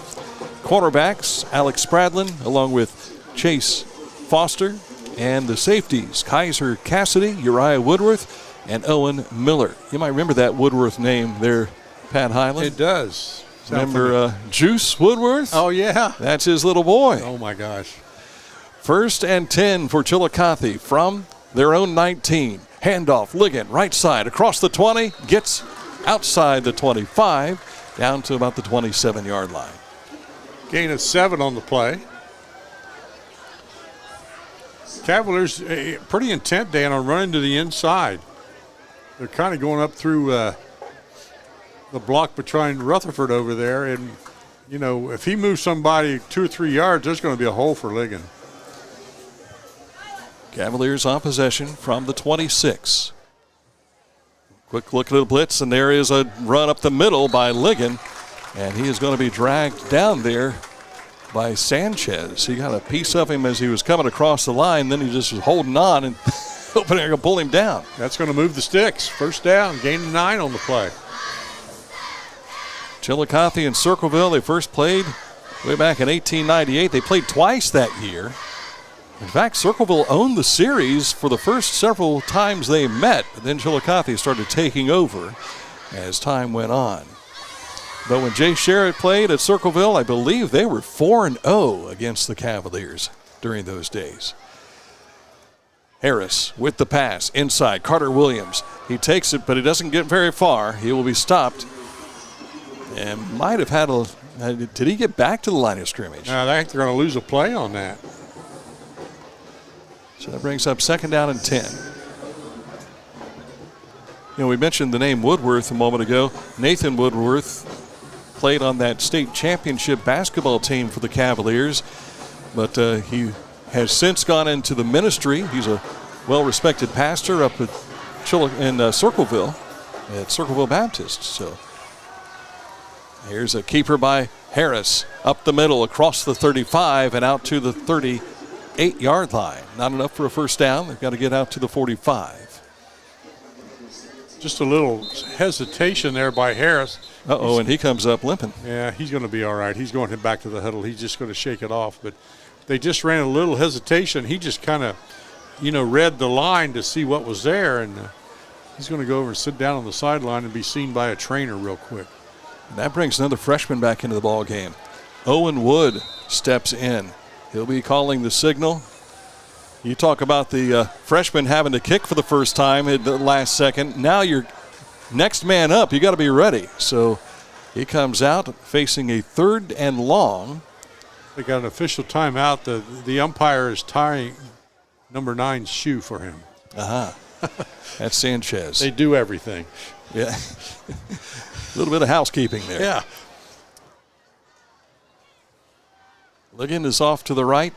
Cornerbacks, Alex Spradlin along with Chase Foster. And the safeties, Kaiser Cassidy, Uriah Woodworth, and Owen Miller. You might remember that Woodworth name there, Pat Highland. It does. Remember Juice Woodworth? Oh, yeah. That's his little boy. Oh, my gosh. 1st and 10 for Chillicothe from their own 19. Handoff, Ligon, right side, across the 20, gets outside the 25, down to about the 27-yard line. Gain of 7 on the play. Cavaliers pretty intent, Dan, on running to the inside. They're kind of going up through the block behind Rutherford over there. And, if he moves somebody 2 or 3 yards, there's going to be a hole for Ligon. Cavaliers on possession from the 26. Quick look at the blitz, and there is a run up the middle by Ligon. And he is going to be dragged down there by Sanchez. He got a piece of him as he was coming across the line, then he just was holding on and hoping they could pull him down. That's going to move the sticks. First down, gain of 9 on the play. Chillicothe and Circleville, they first played way back in 1898. They played twice that year. In fact, Circleville owned the series for the first several times they met, but then Chillicothe started taking over as time went on. But when Jay Sherritt played at Circleville, I believe they were 4-0 against the Cavaliers during those days. Harris with the pass inside. Carter Williams. He takes it, but he doesn't get very far. He will be stopped. And might have had a. Did he get back to the line of scrimmage? I think they're going to lose a play on that. So that brings up 2nd down and 10. We mentioned the name Woodworth a moment ago. Nathan Woodworth played on that state championship basketball team for the Cavaliers, but he has since gone into the ministry. He's a well-respected pastor up at Circleville, at Circleville Baptist. So here's a keeper by Harris, up the middle, across the 35 and out to the 38-yard line. Not enough for a first down. They've got to get out to the 45. Just a little hesitation there by Harris. And he comes up limping. Yeah, he's going to be all right. He's going back to the huddle. He's just going to shake it off. But they just ran a little hesitation. He just kind of, read the line to see what was there. And he's going to go over and sit down on the sideline and be seen by a trainer real quick. And that brings another freshman back into the ball game. Owen Wood steps in. He'll be calling the signal. You talk about the freshman having to kick for the first time at the last second. Now you're next man up. You got to be ready. So he comes out facing a 3rd and long. They got an official timeout. The umpire is tying number 9's shoe for him. That's Sanchez. They do everything. Yeah. A little bit of housekeeping there. Yeah. Ligon is off to the right.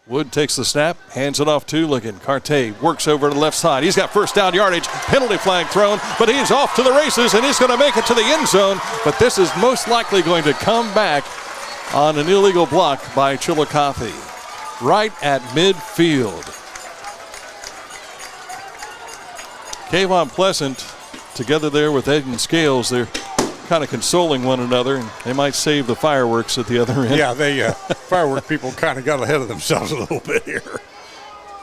Wood takes the snap, hands it off to Ligon. Carte works over to the left side. He's got first down yardage, penalty flag thrown, but he's off to the races, and he's going to make it to the end zone. But this is most likely going to come back on an illegal block by Chillicothe, right at midfield. Kayvon Pleasant together there with Edmund Scales. They're kind of consoling one another, and they might save the fireworks at the other end. Yeah, firework people kind of got ahead of themselves a little bit here.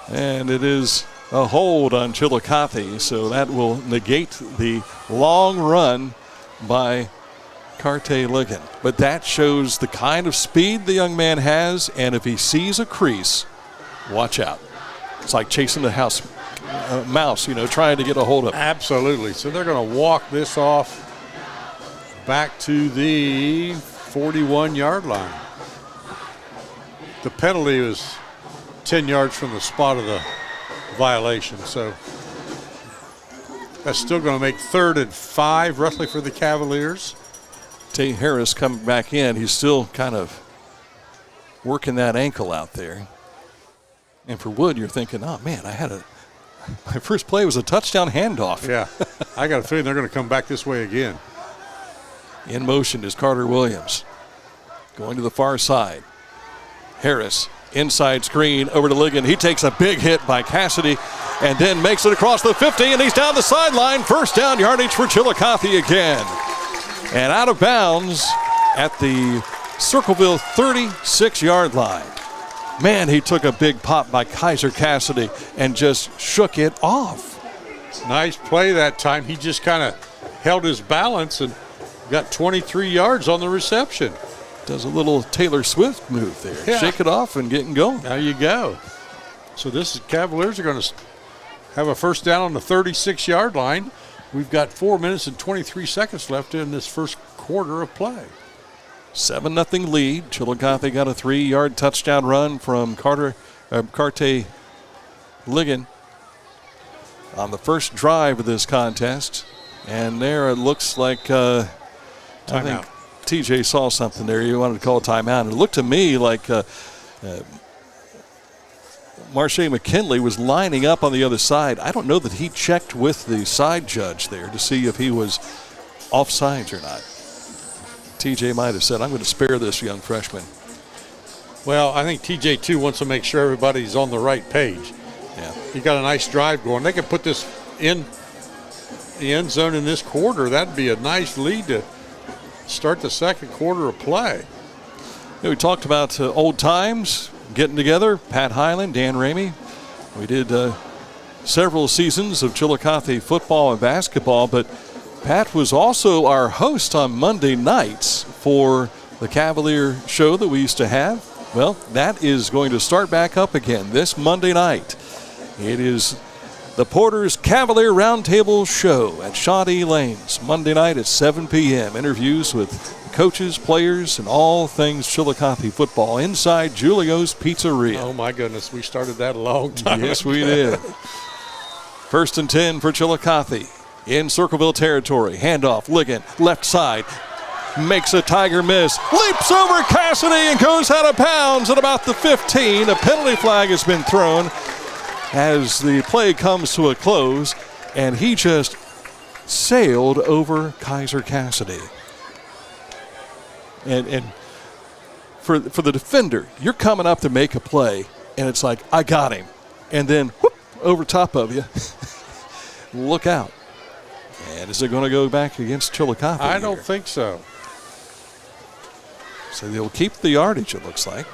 And it is a hold on Chillicothe, so that will negate the long run by Carte Ligon. But that shows the kind of speed the young man has, and if he sees a crease, watch out. It's like chasing the mouse, trying to get a hold of it. Absolutely. So they're going to walk this off back to the 41-yard line. The penalty was 10 yards from the spot of the violation, so that's still going to make 3rd and 5 roughly for the Cavaliers. Tay Harris coming back in. He's still kind of working that ankle out there. And for Wood, you're thinking, oh, man, my first play was a touchdown handoff. Yeah, I got a feeling they're going to come back this way again. In motion is Carter Williams. Going to the far side. Harris, inside screen over to Ligon. He takes a big hit by Cassidy and then makes it across the 50, and he's down the sideline. First down yardage for Chillicothe again. And out of bounds at the Circleville 36-yard line. Man, he took a big pop by Kaiser Cassidy and just shook it off. Nice play that time. He just kind of held his balance and got 23 yards on the reception. Does a little Taylor Swift move there. Yeah. Shake it off and getting going. There you go. So this is Cavaliers are going to have a first down on the 36-yard line. We've got 4 minutes and 23 seconds left in this first quarter of play. 7-0 lead. Chillicothe got a 3-yard touchdown run from Carte Ligon on the first drive of this contest. And there it looks like I think TJ saw something there. He wanted to call a timeout. It looked to me like Marshae McKinley was lining up on the other side. I don't know that he checked with the side judge there to see if he was offsides or not. TJ might have said, I'm going to spare this young freshman. Well, I think TJ, too, wants to make sure everybody's on the right page. Yeah. He got a nice drive going. They could put this in the end zone in this quarter. That'd be a nice lead to start the second quarter of play. Yeah, we talked about old times, getting together. Pat Highland, Dan Ramey. We did several seasons of Chillicothe football and basketball, but Pat was also our host on Monday nights for the Cavalier show that we used to have. Well, that is going to start back up again this Monday night. It is the Porter's Cavalier Roundtable Show at Shawnee Lanes, Monday night at 7 p.m. Interviews with coaches, players, and all things Chillicothe football inside Julio's Pizzeria. Oh, my goodness. We started that a long time Yes, we did. 1st and 10 for Chillicothe in Circleville territory. Handoff, Ligon, left side. Makes a Tiger miss. Leaps over Cassidy and goes out of bounds at about the 15. A penalty flag has been thrown as the play comes to a close, and he just sailed over Kaiser Cassidy. And for the defender, you're coming up to make a play, and it's like, I got him. And then, whoop, over top of you. Look out. And is it going to go back against Chillicothe? I don't think so. So they'll keep the yardage, it looks like.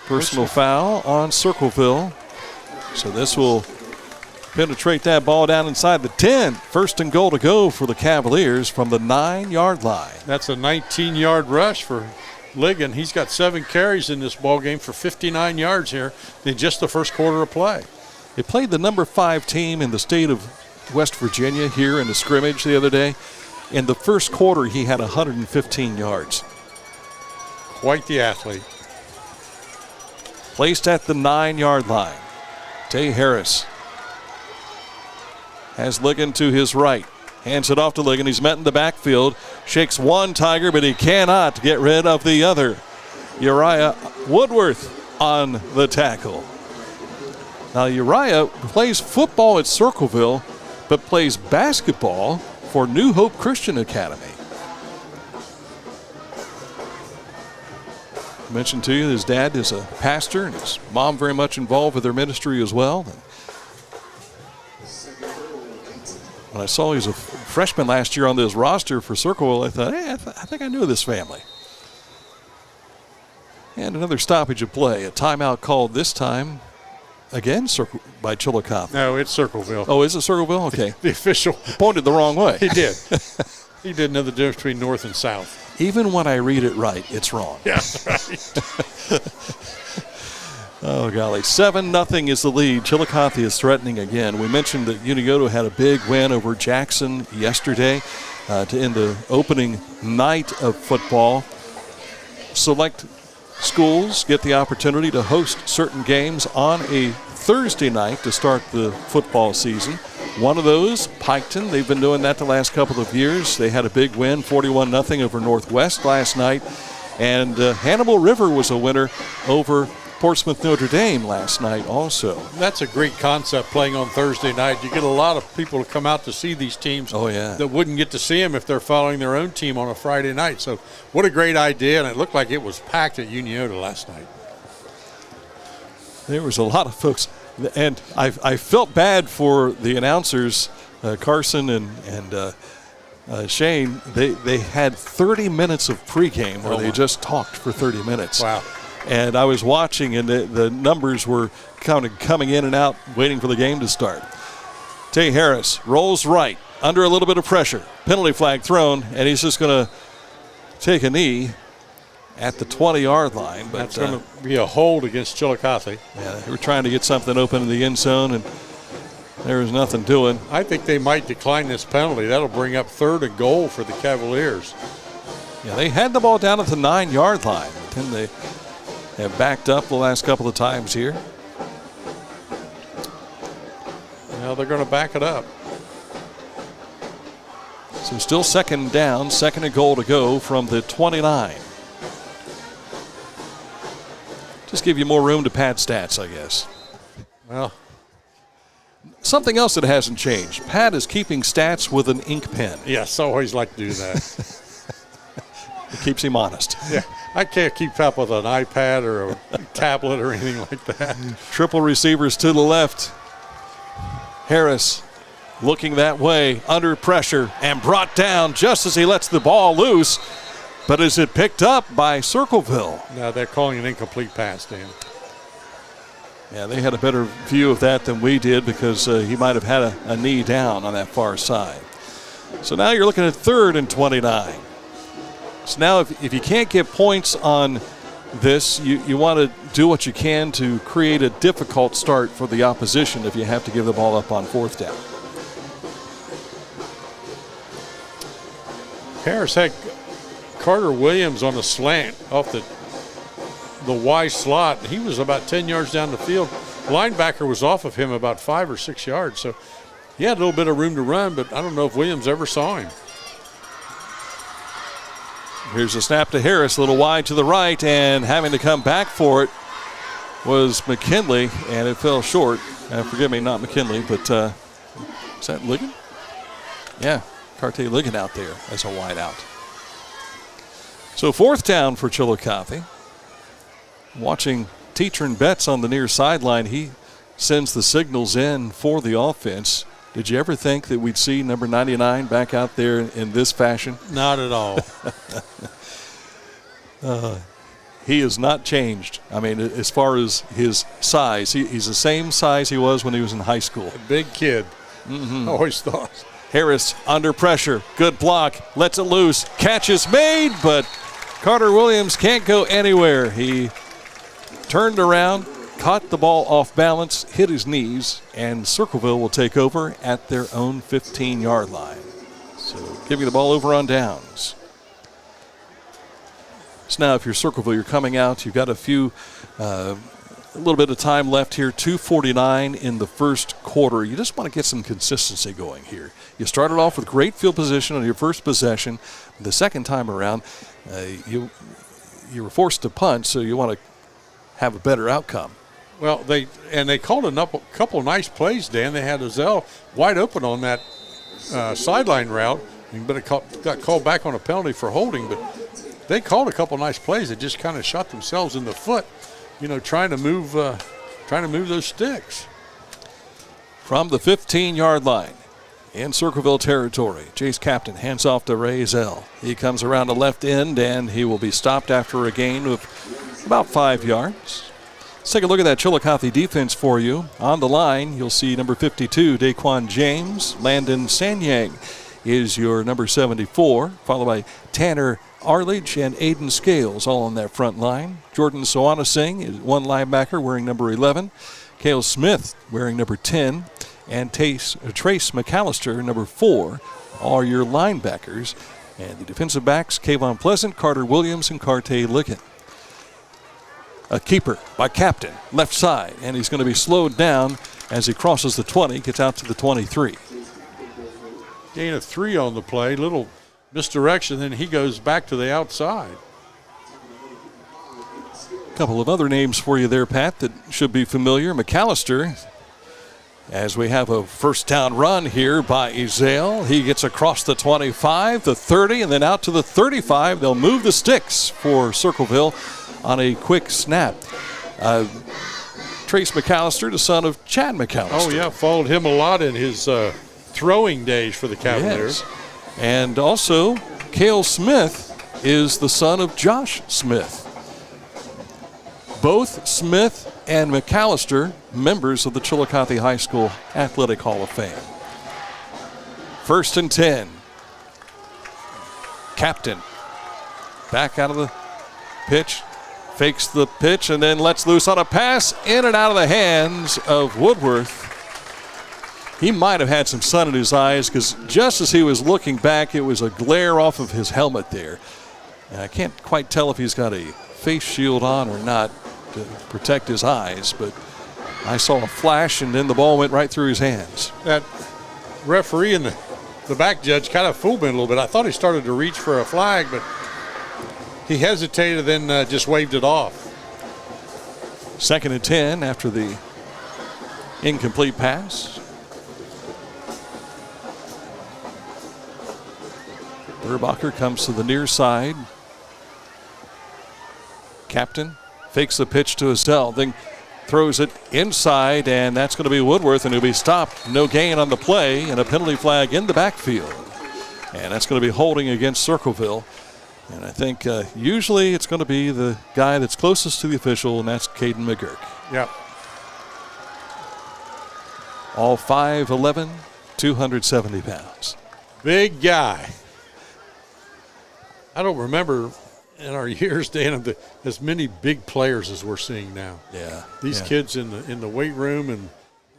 Personal foul on Circleville. So this will penetrate that ball down inside the 10. 1st and goal to go for the Cavaliers from the 9-yard line. That's a 19-yard rush for Ligon. He's got 7 carries in this ball game for 59 yards here in just the first quarter of play. They played the number 5 team in the state of West Virginia here in the scrimmage the other day. In the first quarter, he had 115 yards. Quite the athlete. Placed at the 9-yard line. Tay Harris has Ligon to his right. Hands it off to Ligon. He's met in the backfield. Shakes one Tiger, but he cannot get rid of the other. Uriah Woodworth on the tackle. Now, Uriah plays football at Circleville, but plays basketball for New Hope Christian Academy. I mentioned to you his dad is a pastor and his mom very much involved with their ministry as well. And when I saw he was a freshman last year on this roster for Circleville, I thought, hey, I think I knew this family. And another stoppage of play, a timeout called this time again by Chillicothe. No, it's Circleville. Oh, is it Circleville? Okay. The official Pointed the wrong way. He did. He didn't know the difference between north and south. Even when I read it right, it's wrong. Yeah, right. Oh, golly. 7-0 is the lead. Chillicothe is threatening again. We mentioned that Unioto had a big win over Jackson yesterday to end the opening night of football. Select schools get the opportunity to host certain games on a Thursday night to start the football season. One of those, Piketon, they've been doing that the last couple of years. They had a big win, 41-0 over Northwest last night. And Hannibal River was a winner over Portsmouth Notre Dame last night also. That's a great concept, playing on Thursday night. You get a lot of people to come out to see these teams that wouldn't get to see them if they're following their own team on a Friday night. So what a great idea, and it looked like it was packed at Unioto last night. There was a lot of folks, and I felt bad for the announcers, Carson and Shane. They had 30 minutes of pregame where they just talked for 30 minutes. Wow. And I was watching, and the numbers were kind of coming in and out, waiting for the game to start. Tay Harris rolls right, under a little bit of pressure. Penalty flag thrown, and he's just going to take a knee at the 20-yard line. But that's going to be a hold against Chillicothe. Yeah, they were trying to get something open in the end zone, and there was nothing doing. I think they might decline this penalty. That'll bring up 3rd and goal for the Cavaliers. Yeah, they had the ball down at the 9-yard line. Then they have backed up the last couple of times here. Now they're going to back it up. So still 2nd down, 2nd and goal to go from the 29. Just give you more room to pad stats, I guess. Well, something else that hasn't changed. Pat is keeping stats with an ink pen. Yes, I always like to do that. It keeps him honest. Yeah, I can't keep up with an iPad or a tablet or anything like that. Triple receivers to the left. Harris looking that way, under pressure, and brought down just as he lets the ball loose. But is it picked up by Circleville? No, they're calling an incomplete pass, Dan. Yeah, they had a better view of that than we did because he might have had a knee down on that far side. So now you're looking at 3rd and 29. So now if you can't get points on this, you want to do what you can to create a difficult start for the opposition if you have to give the ball up on 4th down. Harris had Carter Williams on a slant off the Y slot. He was about 10 yards down the field. Linebacker was off of him about 5 or 6 yards. So he had a little bit of room to run, but I don't know if Williams ever saw him. Here's a snap to Harris, a little wide to the right, and having to come back for it was McKinley, and it fell short. Forgive me, not McKinley, but is that Ligon? Yeah, Cartier Ligon out there as a wide out. So 4th down for Chillicothe. Watching Teacher Betts on the near sideline, he sends the signals in for the offense. Did you ever think that we'd see number 99 back out there in this fashion? Not at all. He has not changed. I mean, as far as his size, he's the same size he was when he was in high school. A big kid. Always thought. Harris under pressure. Good block. Lets it loose. Catch is made, but Carter Williams can't go anywhere. He turned around, caught the ball off balance, hit his knees, and Circleville will take over at their own 15-yard line. So giving the ball over on downs. So now if you're Circleville, you're coming out. You've got a little bit of time left here, 2:49 in the first quarter. You just want to get some consistency going here. You started off with great field position on your first possession. The second time around, you were forced to punt, so you want to have a better outcome. Well, they called a couple nice plays, Dan. They had Ozell wide open on that sideline route, but it got called back on a penalty for holding. But they called a couple nice plays. They just kind of shot themselves in the foot, trying to move those sticks. From the 15-yard line in Circleville territory, Chase Captain hands off to Ray Zell. He comes around the left end, and he will be stopped after a gain of about 5 yards. Let's take a look at that Chillicothe defense for you. On the line, you'll see number 52, Daquan James. Landon Sanyang is your number 74, followed by Tanner Arledge and Aiden Scales, all on that front line. Jordan Sawana Singh is one linebacker wearing number 11. Cale Smith wearing number 10. And Trace McAllister, number 4, are your linebackers. And the defensive backs, Kayvon Pleasant, Carter Williams, and Carte Licken. A keeper by Captain, left side, and he's going to be slowed down as he crosses the 20, gets out to the 23. Gain of 3 on the play, little misdirection, then he goes back to the outside. A couple of other names for you there, Pat, that should be familiar. McAllister, as we have a first down run here by Ezell. He gets across the 25, the 30, and then out to the 35. They'll move the sticks for Circleville on a quick snap. Trace McAllister, the son of Chad McAllister. Oh, yeah, followed him a lot in his throwing days for the Cavaliers. Yes. And also, Cale Smith is the son of Josh Smith. Both Smith and McAllister, members of the Chillicothe High School Athletic Hall of Fame. 1st and 10. Captain back out of the pitch, fakes the pitch, and then lets loose on a pass in and out of the hands of Woodworth. He might have had some sun in his eyes because just as he was looking back, it was a glare off of his helmet there. And I can't quite tell if he's got a face shield on or not to protect his eyes, but I saw a flash and then the ball went right through his hands. That referee and the back judge kind of fooled me a little bit. I thought he started to reach for a flag, but he hesitated and then just waved it off. 2nd and 10 after the incomplete pass. Burbacher comes to the near side. Captain fakes the pitch to Ezell, then throws it inside, and that's going to be Woodworth, and he'll be stopped. No gain on the play, and a penalty flag in the backfield. And that's going to be holding against Circleville. And I think usually it's going to be the guy that's closest to the official, and that's Caden McGurk. Yep. All 5'11", 270 pounds. Big guy. I don't remember in our years, Dan, as many big players as we're seeing now. Yeah. These kids in the weight room and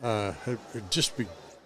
have just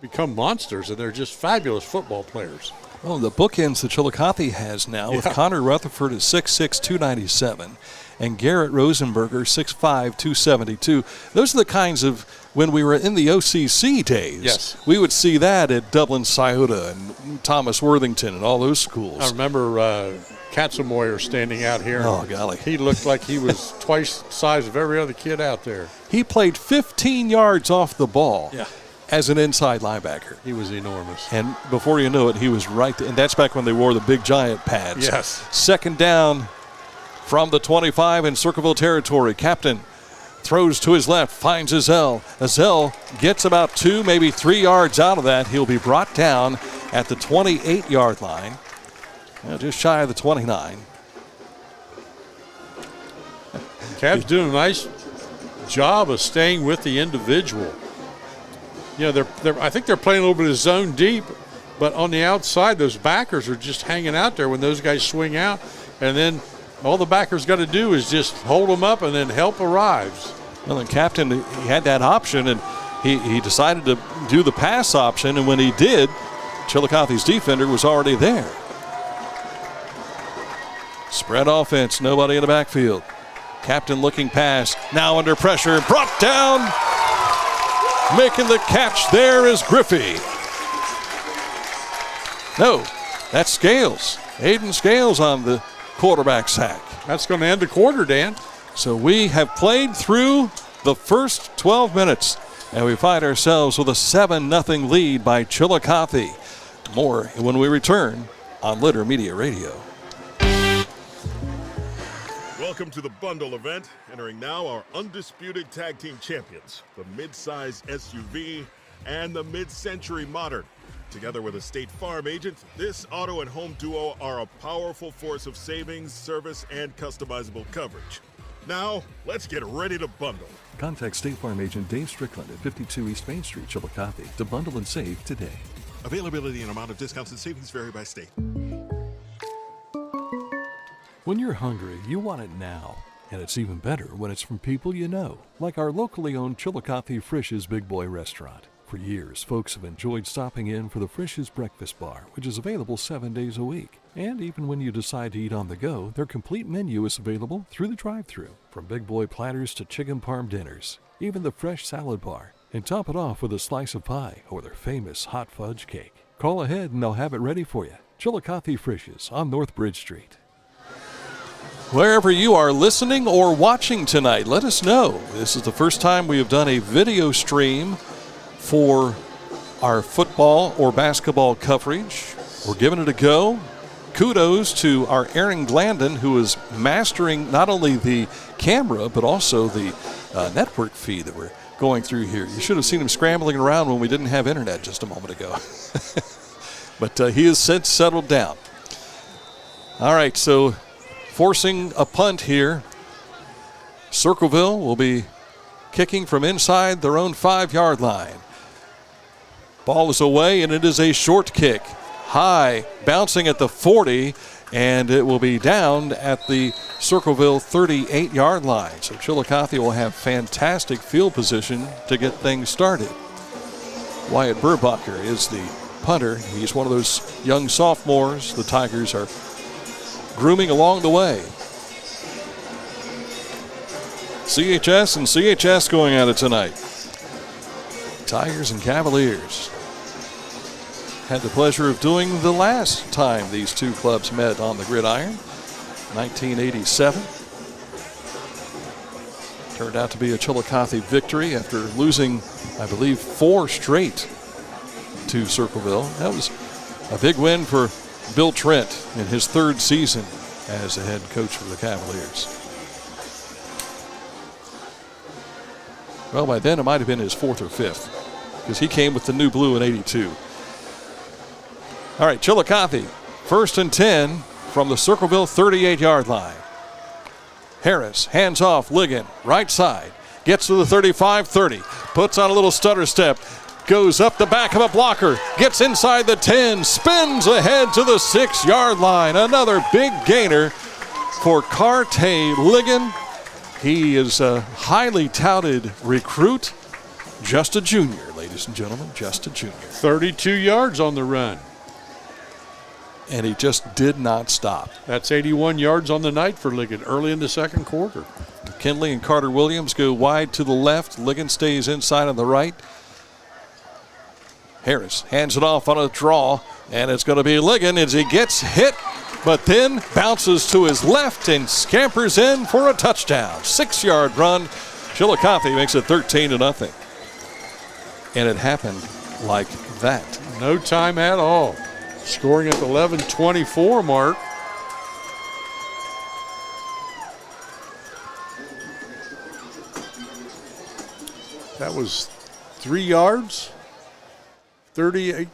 become monsters, and they're just fabulous football players. Well, the bookends that Chillicothe has now with Connor Rutherford at 6'6", 297, and Garrett Rosenberger, 6'5", 272. Those are the kinds of, when we were in the OCC days, yes, we would see that at Dublin Scioto and Thomas Worthington and all those schools. I remember Katzenmoyer standing out here. Oh, golly. He looked like he was twice the size of every other kid out there. He played 15 yards off the ball. Yeah. As an inside linebacker. He was enormous. And before you know it, he was right there. And that's back when they wore the big giant pads. Yes. 2nd down from the 25 in Circleville territory. Captain throws to his left, finds Ezell. Ezell gets about 2, maybe 3 yards out of that. He'll be brought down at the 28-yard line. Just shy of the 29. Cavs doing a nice job of staying with the individual. You know, I think they're playing a little bit of zone deep, but on the outside, those backers are just hanging out there when those guys swing out. And then all the backers got to do is just hold them up, and then help arrives. Well, and Captain, he had that option, and he decided to do the pass option, and when he did, Chillicothe's defender was already there. Spread offense, nobody in the backfield. Captain looking pass, now under pressure, brought down. Making the catch there is Griffey. No, that's Scales. Aiden Scales on the quarterback sack. That's going to end the quarter, Dan. So we have played through the first 12 minutes, and we find ourselves with a 7-0 lead by Chillicothe. More when we return on Litter Media Radio. Welcome to the bundle event. Entering now our undisputed tag team champions, the mid-size SUV and the mid-century modern. Together with a State Farm agent, this auto and home duo are a powerful force of savings, service, and customizable coverage. Now, let's get ready to bundle. Contact State Farm agent Dave Strickland at 52 East Main Street, Chillicothe to bundle and save today. Availability and amount of discounts and savings vary by state. When you're hungry, you want it now. And it's even better when it's from people you know, like our locally owned Chillicothe Frisch's Big Boy Restaurant. For years, folks have enjoyed stopping in for the Frisch's Breakfast Bar, which is available 7 days a week. And even when you decide to eat on the go, their complete menu is available through the drive-thru. From Big Boy platters to chicken parm dinners, even the fresh salad bar. And top it off with a slice of pie or their famous hot fudge cake. Call ahead and they'll have it ready for you. Chillicothe Frisch's on North Bridge Street. Wherever you are listening or watching tonight, let us know. This is the first time we have done a video stream for our football or basketball coverage. We're giving it a go. Kudos to our Aaron Glandon, who is mastering not only the camera, but also the network feed that we're going through here. You should have seen him scrambling around when we didn't have internet just a moment ago. But he has since settled down. All right, so forcing a punt here. Circleville will be kicking from inside their own 5-yard line. Ball is away, and it is a short kick. High, bouncing at the 40, and it will be down at the Circleville 38-yard line. So Chillicothe will have fantastic field position to get things started. Wyatt Burbacher is the punter. He's one of those young sophomores the Tigers are grooming along the way. CHS and CHS going at it tonight. Tigers and Cavaliers. Had the pleasure of doing the last time these two clubs met on the gridiron, 1987. Turned out to be a Chillicothe victory after losing, I believe, 4 straight to Circleville. That was a big win for Bill Trent in his 3rd season as the head coach for the Cavaliers. Well, by then it might have been his 4th or 5th because he came with the new blue in '82. All right, Chillicothe, 1st and 10 from the Circleville 38-yard line. Harris hands off Ligon, right side, gets to the 35-30, puts on a little stutter step, goes up the back of a blocker, gets inside the 10, spins ahead to the 6-yard line. Another big gainer for Carte Ligon. He is a highly touted recruit, just a junior, ladies and gentlemen, just a junior. 32 yards on the run. And he just did not stop. That's 81 yards on the night for Ligon early in the 2nd quarter. McKinley and Carter Williams go wide to the left. Ligon stays inside on the right. Harris hands it off on a draw, and it's going to be Ligon as he gets hit, but then bounces to his left and scampers in for a touchdown. 6-yard run. Chillicothe makes it 13-0. And it happened like that. No time at all. Scoring at the 11:24 mark. That was 3 yards. 38,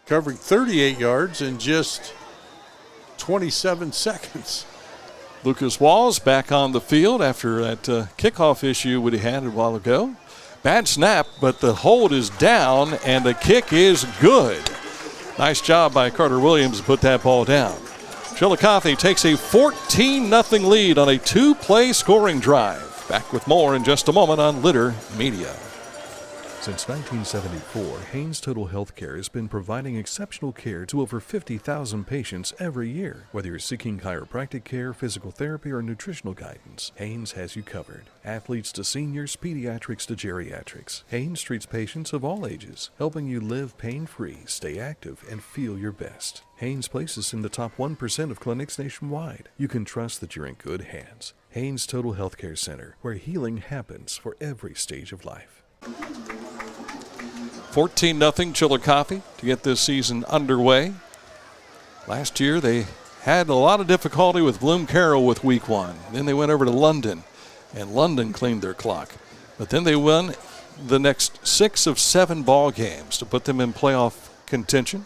covering 38 yards in just 27 seconds. Lucas Walls back on the field after that kickoff issue that he had a while ago. Bad snap, but the hold is down, and the kick is good. Nice job by Carter Williams to put that ball down. Chillicothe takes a 14-0 lead on a 2-play scoring drive. Back with more in just a moment on Litter Media. Since 1974, Haynes Total Healthcare has been providing exceptional care to over 50,000 patients every year. Whether you're seeking chiropractic care, physical therapy, or nutritional guidance, Haynes has you covered. Athletes to seniors, pediatrics to geriatrics, Haynes treats patients of all ages, helping you live pain-free, stay active, and feel your best. Haynes places in the top 1% of clinics nationwide. You can trust that you're in good hands. Haynes Total Healthcare Center, where healing happens for every stage of life. 14-0 Chillicothe to get this season underway. Last year they had a lot of difficulty with Bloom Carroll with week 1. Then they went over to London, and London cleaned their clock. But then they won the next 6 of 7 ball games to put them in playoff contention.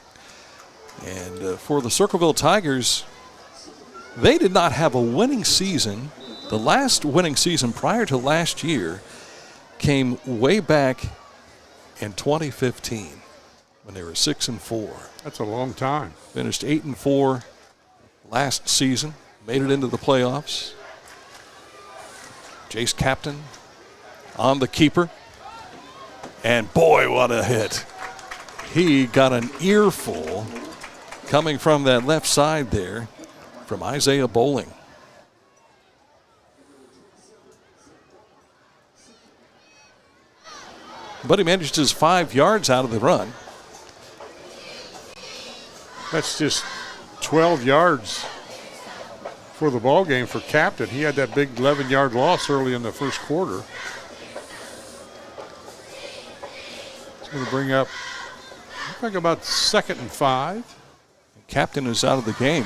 And for the Circleville Tigers, they did not have a winning season The last winning season prior to last year came way back in 2015 when they were 6-4. That's a long time. Finished 8-4 last season. Made it into the playoffs. Jace Captain on the keeper. And boy, what a hit. He got an earful coming from that left side there from Isaiah Bowling. But he managed his 5 yards out of the run. That's just 12 yards for the ball game for Captain. He had that big 11-yard loss early in the first quarter. It's going to bring up, I think, about 2nd and 5. Captain is out of the game.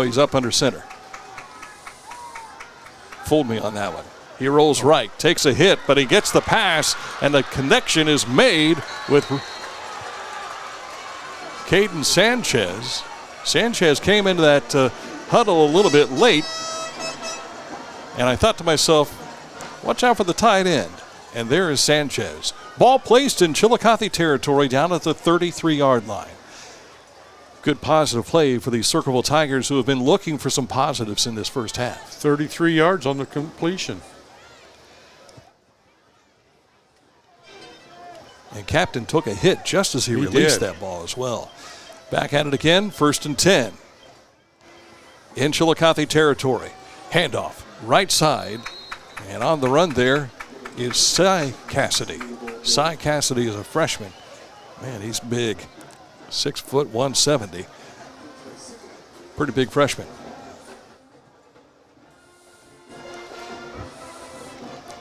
He's up under center. Fooled me on that one. He rolls right, takes a hit, but he gets the pass, and the connection is made with Caden Sanchez. Sanchez came into that huddle a little bit late, and I thought to myself, watch out for the tight end. And there is Sanchez. Ball placed in Chillicothe territory down at the 33-yard line. Good positive play for the Circleville Tigers, who have been looking for some positives in this first half. 33 yards on the completion. And Captain took a hit just as he released that ball as well. Back at it again, 1st and 10. In Chillicothe territory. Handoff, right side. And on the run there is Cy Cassidy. Cy Cassidy is a freshman. Man, he's big. 6 foot 170. Pretty big freshman.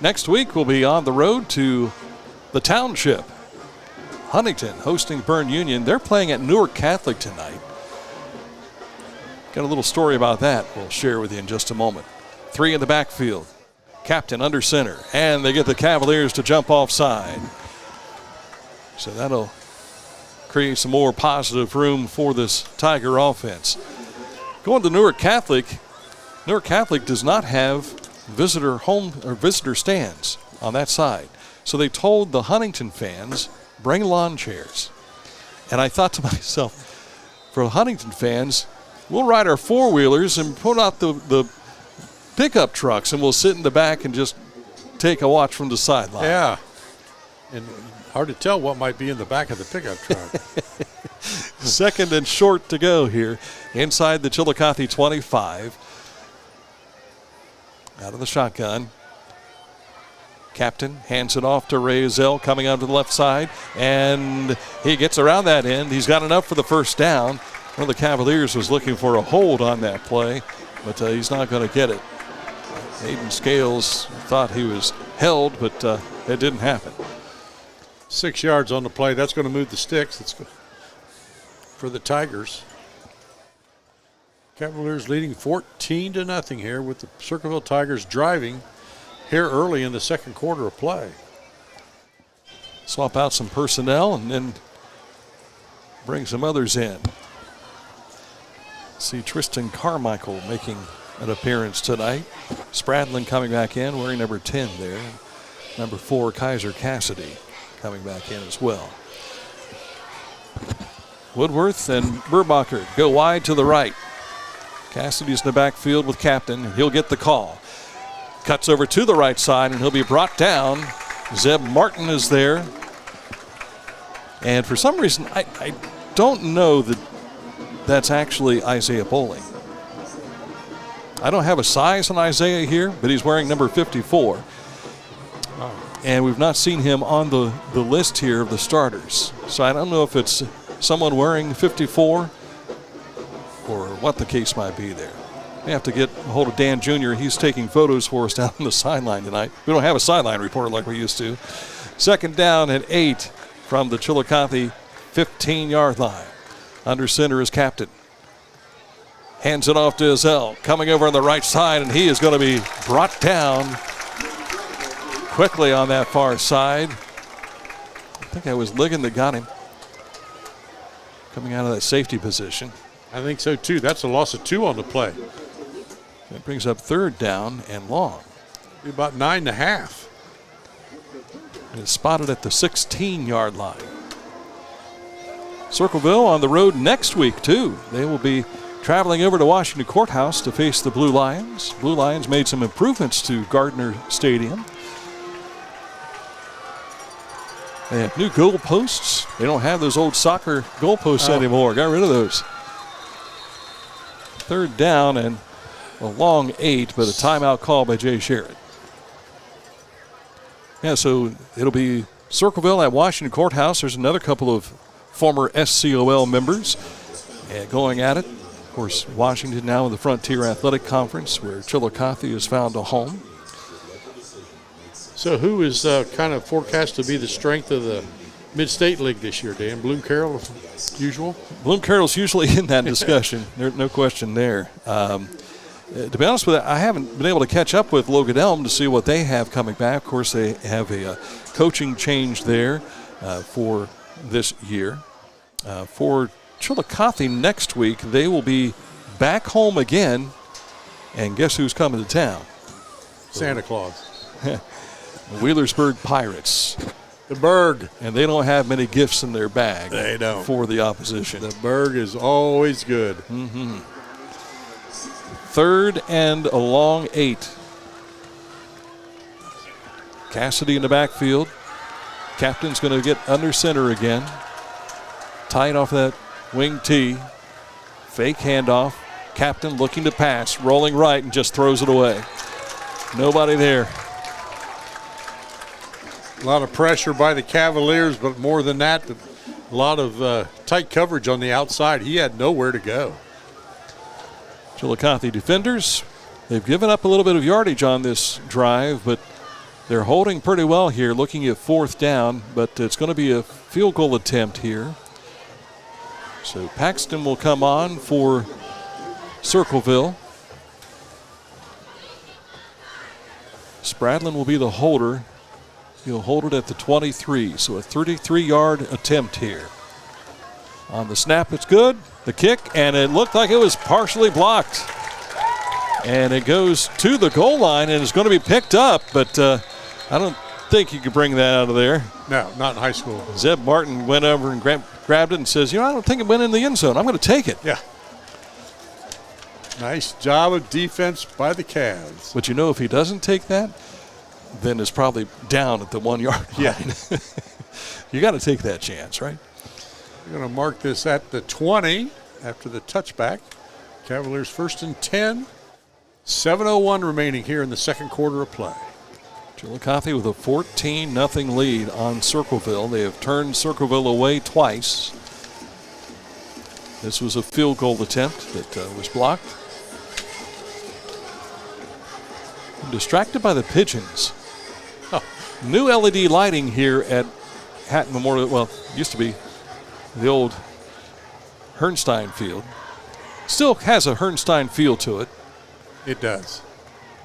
Next week we'll be on the road to the Township. Huntington hosting Bern Union. They're playing at Newark Catholic tonight. Got a little story about that we'll share with you in just a moment. 3 in the backfield. Captain under center. And they get the Cavaliers to jump offside. So that'll create some more positive room for this Tiger offense. Going to Newark Catholic does not have visitor stands on that side. So they told the Huntington fans, bring lawn chairs. And I thought to myself, for Huntington fans, we'll ride our four-wheelers and put out the pickup trucks, and we'll sit in the back and just take a watch from the sideline. Yeah. And hard to tell what might be in the back of the pickup truck. 2nd and short to go here inside the Chillicothe 25. Out of the shotgun. Captain hands it off to Ray Zell coming out to the left side, and he gets around that end. He's got enough for the first down. One of the Cavaliers was looking for a hold on that play, but he's not going to get it. Aiden Scales thought he was held, but it didn't happen. 6 yards on the play. That's going to move the sticks. It's for the Tigers. Cavaliers leading 14-0 here with the Circleville Tigers driving here early in the second quarter of play. Swap out some personnel and then bring some others in. See Tristan Carmichael making an appearance tonight. Spradlin coming back in, wearing number 10 there. Number 4, Kaiser Cassidy, coming back in as well. Woodworth and Burbacher go wide to the right. Cassidy's in the backfield with Captain, and he'll get the call. Cuts over to the right side, and he'll be brought down. Zeb Martin is there. And for some reason, I don't know that that's actually Isaiah Bowling. I don't have a size on Isaiah here, but he's wearing number 54. And we've not seen him on the list here of the starters. So I don't know if it's someone wearing 54 or what the case might be there. We have to get a hold of Dan Jr. He's taking photos for us down on the sideline tonight. We don't have a sideline reporter like we used to. 2nd down and 8 from the Chillicothe 15-yard line. Under center is Captain. Hands it off to Izell. Coming over on the right side, and he is going to be brought down quickly on that far side. I think it was Ligon that got him. Coming out of that safety position. I think so, too. That's a loss of 2 on the play. That brings up 3rd down and long. Be about 9.5. And it's spotted at the 16-yard line. Circleville on the road next week, too. They will be traveling over to Washington Courthouse to face the Blue Lions. Blue Lions made some improvements to Gardner Stadium. They have new goalposts. They don't have those old soccer goalposts anymore. Got rid of those. 3rd down and a long 8, but a timeout call by Jay Sherritt. Yeah, so it'll be Circleville at Washington Courthouse. There's another couple of former SCOL members going at it. Of course, Washington now in the Frontier Athletic Conference, where Chillicothe has found a home. So who is kind of forecast to be the strength of the Mid-State League this year, Dan? Bloom Carroll, usual? Bloom Carroll's usually in that discussion. There's no question there. To be honest with you, I haven't been able to catch up with Logan Elm to see what they have coming back. Of course, they have a coaching change there for this year. For Chillicothe next week, they will be back home again. And guess who's coming to town? Santa Claus. Wheelersburg Pirates. The Berg. And they don't have many gifts in their bag. They don't. For the opposition. The Berg is always good. Mm-hmm. 3rd and a long 8. Cassidy in the backfield. Captain's going to get under center again. Tight off that wing tee. Fake handoff. Captain looking to pass. Rolling right and just throws it away. Nobody there. A lot of pressure by the Cavaliers, but more than that, a lot of tight coverage on the outside. He had nowhere to go. Chillicothe defenders, they've given up a little bit of yardage on this drive, but they're holding pretty well here, looking at 4th down, but it's going to be a field goal attempt here. So Paxton will come on for Circleville. Spradlin will be the holder. He'll hold it at the 23, so a 33-yard attempt here. On the snap, it's good. The kick, and it looked like it was partially blocked. And it goes to the goal line, and it's going to be picked up, but I don't think you could bring that out of there. No, not in high school. Zeb Martin went over and grabbed it and says, I don't think it went in the end zone. I'm going to take it. Yeah. Nice job of defense by the Cavs. But if he doesn't take that, then it's probably down at the 1 yard line. Yeah. You got to take that chance, right? We're going to mark this at the 20 after the touchback. Cavaliers 1st and 10. 7:01 remaining here in the second quarter of play. Chillicothe with a 14-0 lead on Circleville. They have turned Circleville away twice. This was a field goal attempt that was blocked. I'm distracted by the pigeons. New LED lighting here at Hatton Memorial. Well, used to be the old Hernstein Field. Still has a Hernstein feel to it. It does.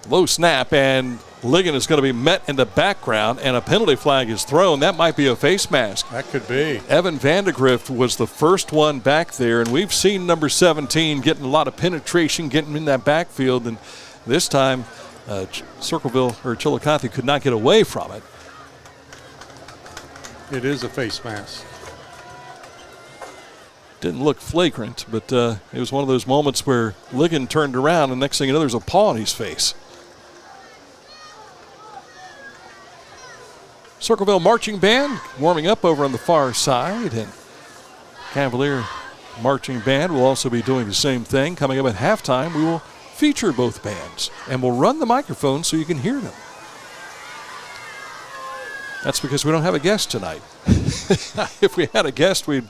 Low snap, and Ligon is going to be met in the background, and a penalty flag is thrown. That might be a face mask. That could be. Evan Vandegrift was the first one back there, and we've seen number 17 getting a lot of penetration, getting in that backfield, and this time Circleville or Chillicothe could not get away from it. It is a face mask. Didn't look flagrant, but it was one of those moments where Ligon turned around, and next thing you know, there's a paw on his face. Circleville Marching Band warming up over on the far side, and Cavalier Marching Band will also be doing the same thing. Coming up at halftime, we will feature both bands, and we'll run the microphone so you can hear them. That's because we don't have a guest tonight. If we had a guest, we'd...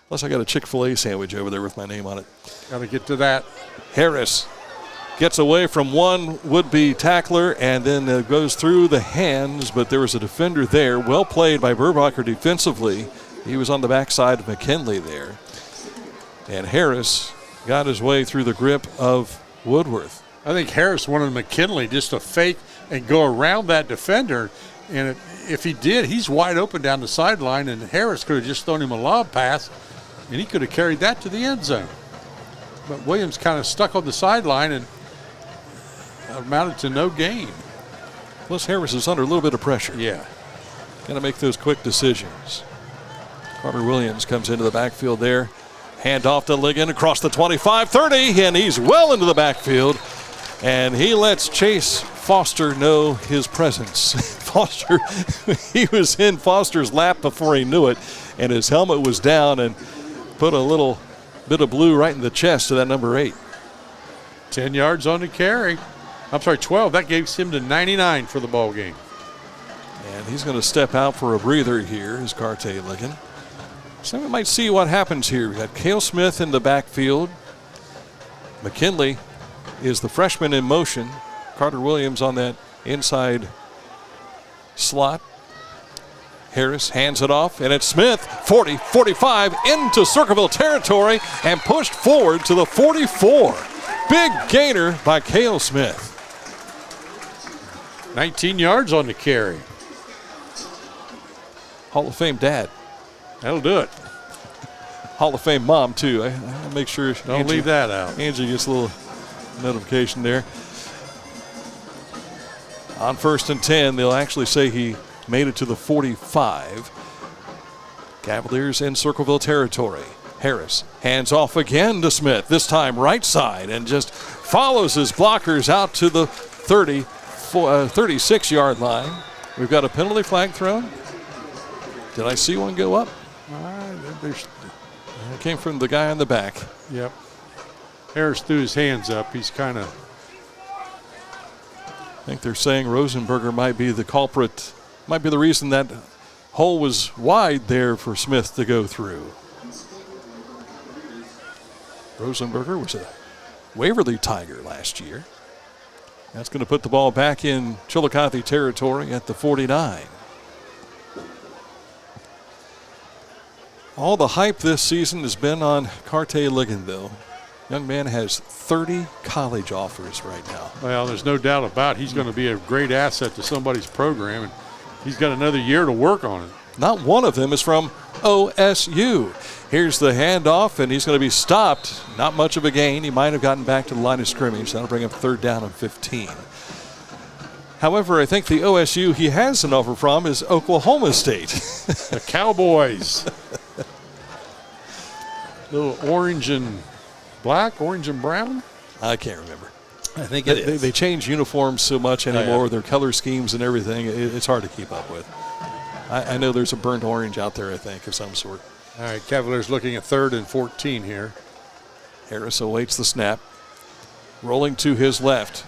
Plus, I got a Chick-fil-A sandwich over there with my name on it. Got to get to that. Harris gets away from one would-be tackler and then goes through the hands, but there was a defender there. Well played by Burbacher defensively. He was on the backside of McKinley there. And Harris got his way through the grip of Woodworth. I think Harris wanted McKinley just to fake and go around that defender. And if he did, he's wide open down the sideline, and Harris could have just thrown him a lob pass, and he could have carried that to the end zone. But Williams kind of stuck on the sideline, and amounted to no gain. Plus, Harris is under a little bit of pressure. Yeah. Got to make those quick decisions. Carter Williams comes into the backfield there. Hand off to Ligon across the 25-30, and he's well into the backfield. And he lets Chase Foster know his presence. Foster, he was in Foster's lap before he knew it, and his helmet was down and put a little bit of blue right in the chest of that number 8. 10 yards on the carry. I'm sorry, 12. That gives him to 99 for the ball game. And he's going to step out for a breather here, is Carte Ligon. So we might see what happens here. We got Cale Smith in the backfield. McKinley is the freshman in motion. Carter Williams on that inside slot. Harris hands it off, and it's Smith, 40, 45, into Circleville territory and pushed forward to the 44. Big gainer by Cale Smith. 19 yards on the carry. Hall of Fame dad. That'll do it. Hall of Fame mom, too. I'll make sure. Don't leave that out. Angie gets a little notification there. On 1st and 10, they'll actually say he made it to the 45. Cavaliers in Circleville territory. Harris hands off again to Smith, this time right side, and just follows his blockers out to the 36-yard line. We've got a penalty flag thrown. Did I see one go up? It came from the guy in the back. Yep. Harris threw his hands up. He's kind of. I think they're saying Rosenberger might be the culprit, might be the reason that hole was wide there for Smith to go through. Rosenberger was a Waverly Tiger last year. That's going to put the ball back in Chillicothe territory at the 49. All the hype this season has been on Carte Ligon, though. Young man has 30 college offers right now. Well, there's no doubt about it. He's going to be a great asset to somebody's program, and he's got another year to work on it. Not one of them is from OSU. Here's the handoff, and he's going to be stopped. Not much of a gain. He might have gotten back to the line of scrimmage. That'll bring him 3rd down and 15. However, I think the OSU he has an offer from is Oklahoma State. The Cowboys. Little orange and black, orange and brown? I can't remember. I think it is. They change uniforms so much anymore, their color schemes and everything. It's hard to keep up with. I know there's a burnt orange out there, I think, of some sort. All right, Cavaliers looking at 3rd and 14 here. Harris awaits the snap. Rolling to his left.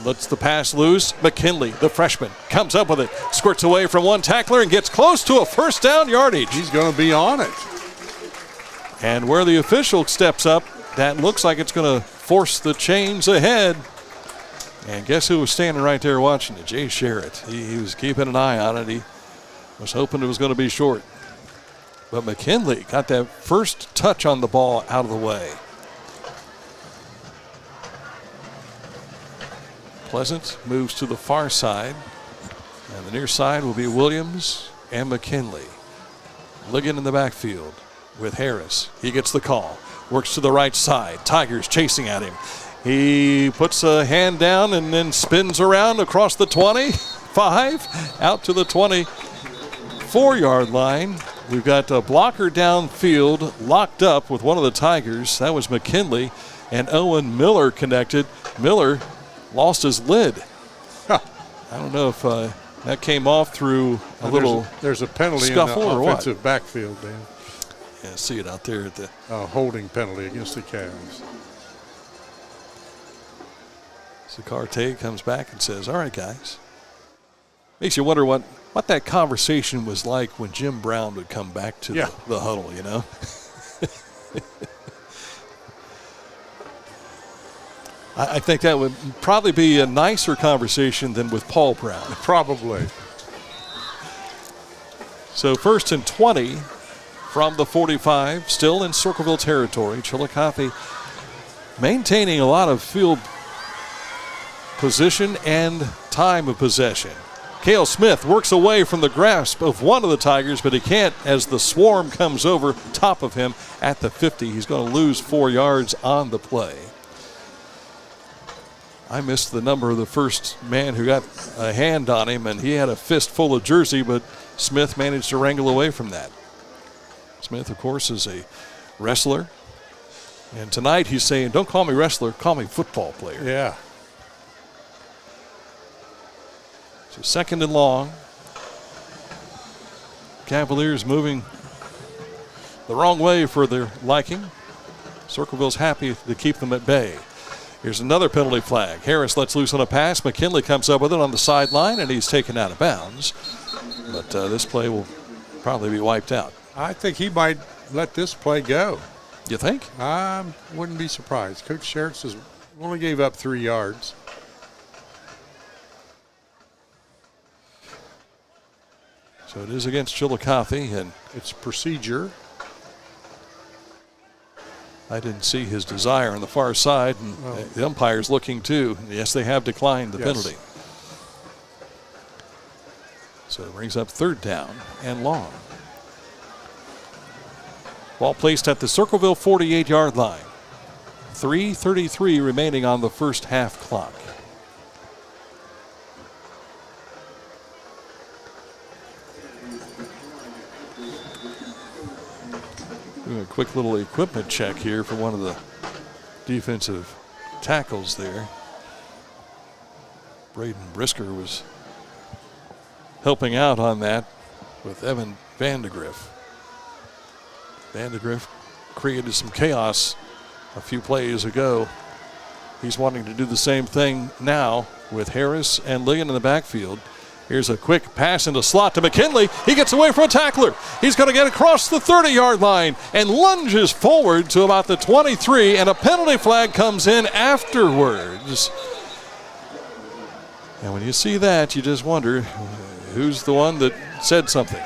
Lets the pass loose. McKinley, the freshman, comes up with it. Squirts away from one tackler and gets close to a 1st down yardage. He's going to be on it. And where the official steps up, that looks like it's going to force the chains ahead. And guess who was standing right there watching it? Jay Sherritt. He was keeping an eye on it. He was hoping it was going to be short. But McKinley got that first touch on the ball out of the way. Pleasant moves to the far side. And the near side will be Williams and McKinley. Ligon in the backfield with Harris. He gets the call. Works to the right side. Tigers chasing at him. He puts a hand down and then spins around across the 25 out to the 24-yard line. We've got a blocker downfield locked up with one of the Tigers. That was McKinley, and Owen Miller connected. Miller lost his lid. I don't know if that came off through there's a penalty in the offensive backfield, Dan. Yeah, see it out there at the holding penalty against the Cavs. So Carte comes back and says, all right, guys. Makes you wonder what that conversation was like when Jim Brown would come back to the huddle, you know? I think that would probably be a nicer conversation than with Paul Brown. Probably. So 1st and 20 from the 45, still in Circleville territory. Chillicothe maintaining a lot of field position and time of possession. Cale Smith works away from the grasp of one of the Tigers, but he can't as the swarm comes over top of him at the 50. He's going to lose 4 yards on the play. I missed the number of the first man who got a hand on him, and he had a fist full of jersey, but Smith managed to wrangle away from that. Smith, of course, is a wrestler. And tonight he's saying, don't call me wrestler, call me football player. Yeah. So 2nd and long. Cavaliers moving the wrong way for their liking. Circleville's happy to keep them at bay. Here's another penalty flag. Harris lets loose on a pass. McKinley comes up with it on the sideline, and he's taken out of bounds. But this play will probably be wiped out. I think he might let this play go. You think? I wouldn't be surprised. Coach Schertz has only gave up 3 yards. So it is against Chillicothe, and it's procedure. I didn't see his desire on the far side, and the umpire's looking too. Yes, they have declined the penalty. So it brings up 3rd down and long. Ball placed at the Circleville 48-yard line. 3:33 remaining on the first half clock. Doing a quick little equipment check here for one of the defensive tackles there. Braden Brisker was helping out on that with Evan Vandegrift. Vandegrift created some chaos a few plays ago. He's wanting to do the same thing now with Harris and Ligon in the backfield. Here's a quick pass in the slot to McKinley. He gets away from a tackler. He's going to get across the 30-yard line and lunges forward to about the 23, and a penalty flag comes in afterwards. And when you see that, you just wonder who's the one that said something.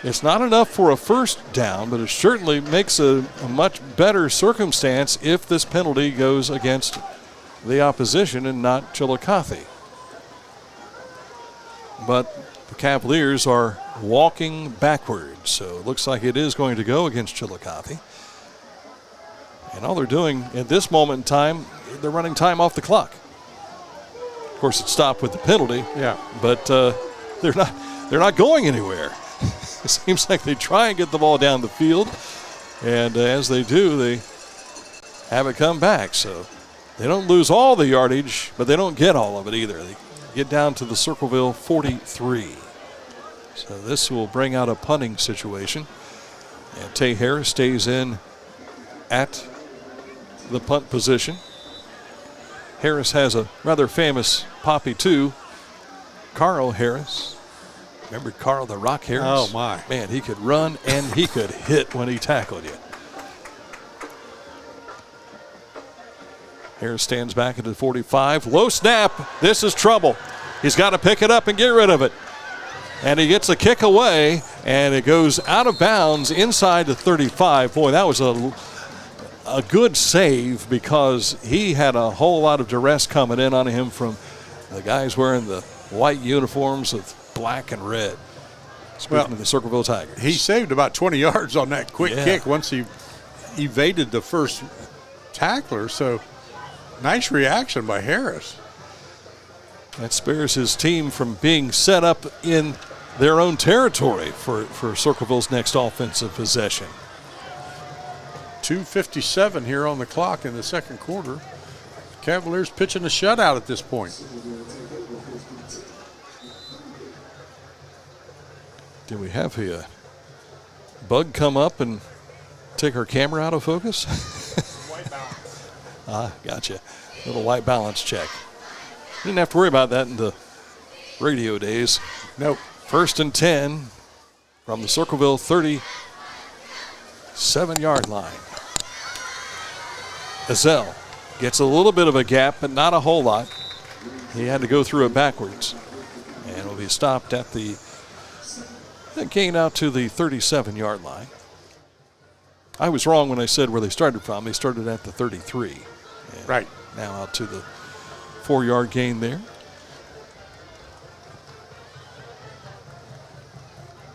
It's not enough for a first down, but it certainly makes a much better circumstance if this penalty goes against the opposition and not Chillicothe. But the Cavaliers are walking backwards, so it looks like it is going to go against Chillicothe. And all they're doing at this moment in time, they're running time off the clock. Of course, it stopped with the penalty. Yeah. But they're not going anywhere. It seems like they try and get the ball down the field, and as they do, they have it come back. So they don't lose all the yardage, but they don't get all of it either. They get down to the Circleville 43. So this will bring out a punting situation. And Tay Harris stays in at the punt position. Harris has a rather famous poppy too. Carl Harris. Remember Carl the Rock Harris? Oh, my. Man, he could run and he could hit when he tackled you. Harris stands back at the 45. Low snap. This is trouble. He's got to pick it up and get rid of it. And he gets a kick away, and it goes out of bounds inside the 35. Boy, that was a good save because he had a whole lot of duress coming in on him from the guys wearing the white uniforms with black and red. Speaking of the Circleville Tigers. He saved about 20 yards on that quick kick once he evaded the first tackler, so nice reaction by Harris. That spares his team from being set up in their own territory for Circleville's next offensive possession. 2:57 here on the clock in the second quarter. Cavaliers pitching a shutout at this point. Did we have a bug come up and take our camera out of focus? White balance. Gotcha. Little white balance check. Didn't have to worry about that in the radio days. Nope. 1st and 10 from the Circleville 37-yard line. Ezell gets a little bit of a gap, but not a whole lot. He had to go through it backwards. And will be stopped at the gain out to the 37-yard line. I was wrong when I said where they started from. They started at the 33. Right. Now out to the 4-yard gain there.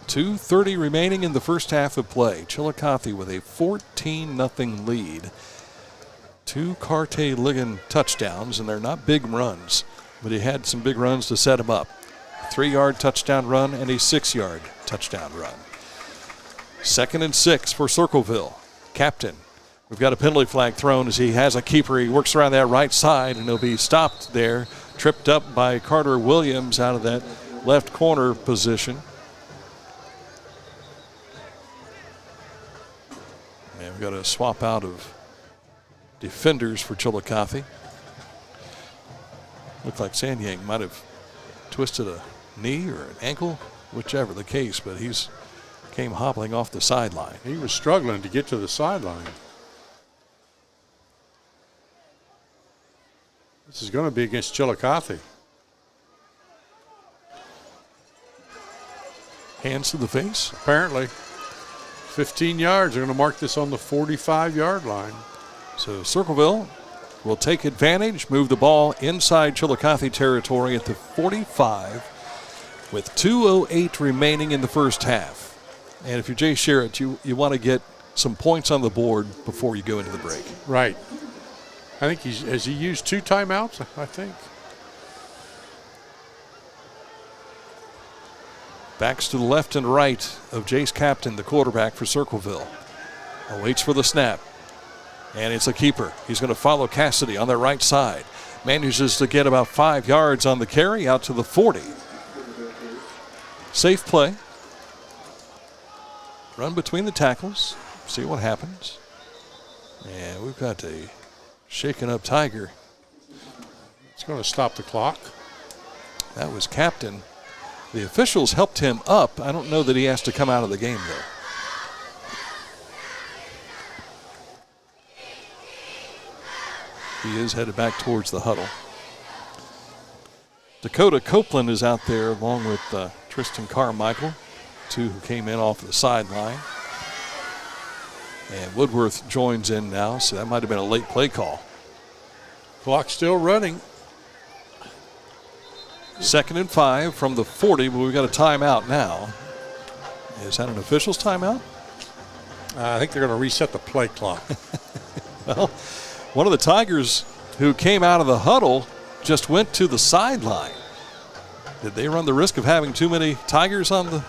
2:30 remaining in the first half of play. Chillicothe with a 14-0 lead. 2 Carte-Ligon touchdowns, and they're not big runs, but he had some big runs to set him up. 3-yard touchdown run and a 6-yard touchdown run. 2nd and 6 for Circleville. Captain. We've got a penalty flag thrown as he has a keeper. He works around that right side, and he'll be stopped there, tripped up by Carter Williams out of that left corner position. And we've got a swap out of defenders for Chillicothe. Looked like Sanyang might have twisted a knee or an ankle, whichever the case, but he's came hobbling off the sideline. He was struggling to get to the sideline. This is going to be against Chillicothe. Hands to the face. Apparently. 15 yards. They're going to mark this on the 45-yard line. So Circleville will take advantage, move the ball inside Chillicothe territory at the 45 with 2:08 remaining in the first half. And if you're Jay Sherritt, you want to get some points on the board before you go into the break. Right. I think has he used 2 timeouts, I think. Backs to the left and right of Jace Captain, the quarterback for Circleville. Awaits for the snap. And it's a keeper. He's going to follow Cassidy on the right side. Manages to get about 5 yards on the carry out to the 40. Safe play. Run between the tackles. See what happens. And we've got a shaken up Tiger. It's going to stop the clock. That was Captain. The officials helped him up. I don't know that he has to come out of the game, though. He is headed back towards the huddle. Dakota Copeland is out there along with Tristan Carmichael, 2 who came in off the sideline. And Woodworth joins in now, so that might have been a late play call. Clock still running. 2nd and 5 from the 40, but we've got a timeout now. Is that an official's timeout? I think they're going to reset the play clock. Well, one of the Tigers who came out of the huddle just went to the sideline. Did they run the risk of having too many Tigers on the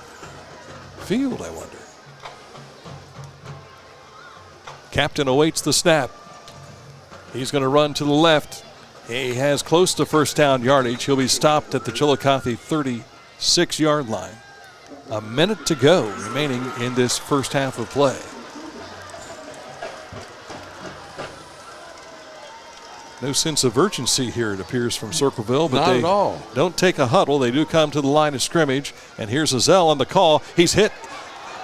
field, I wonder? Captain awaits the snap. He's going to run to the left. He has close to first down yardage. He'll be stopped at the Chillicothe 36-yard line. A minute to go remaining in this first half of play. No sense of urgency here, it appears, from Circleville. But Not they at all. Don't take a huddle. They do come to the line of scrimmage. And here's Azell on the call. He's hit,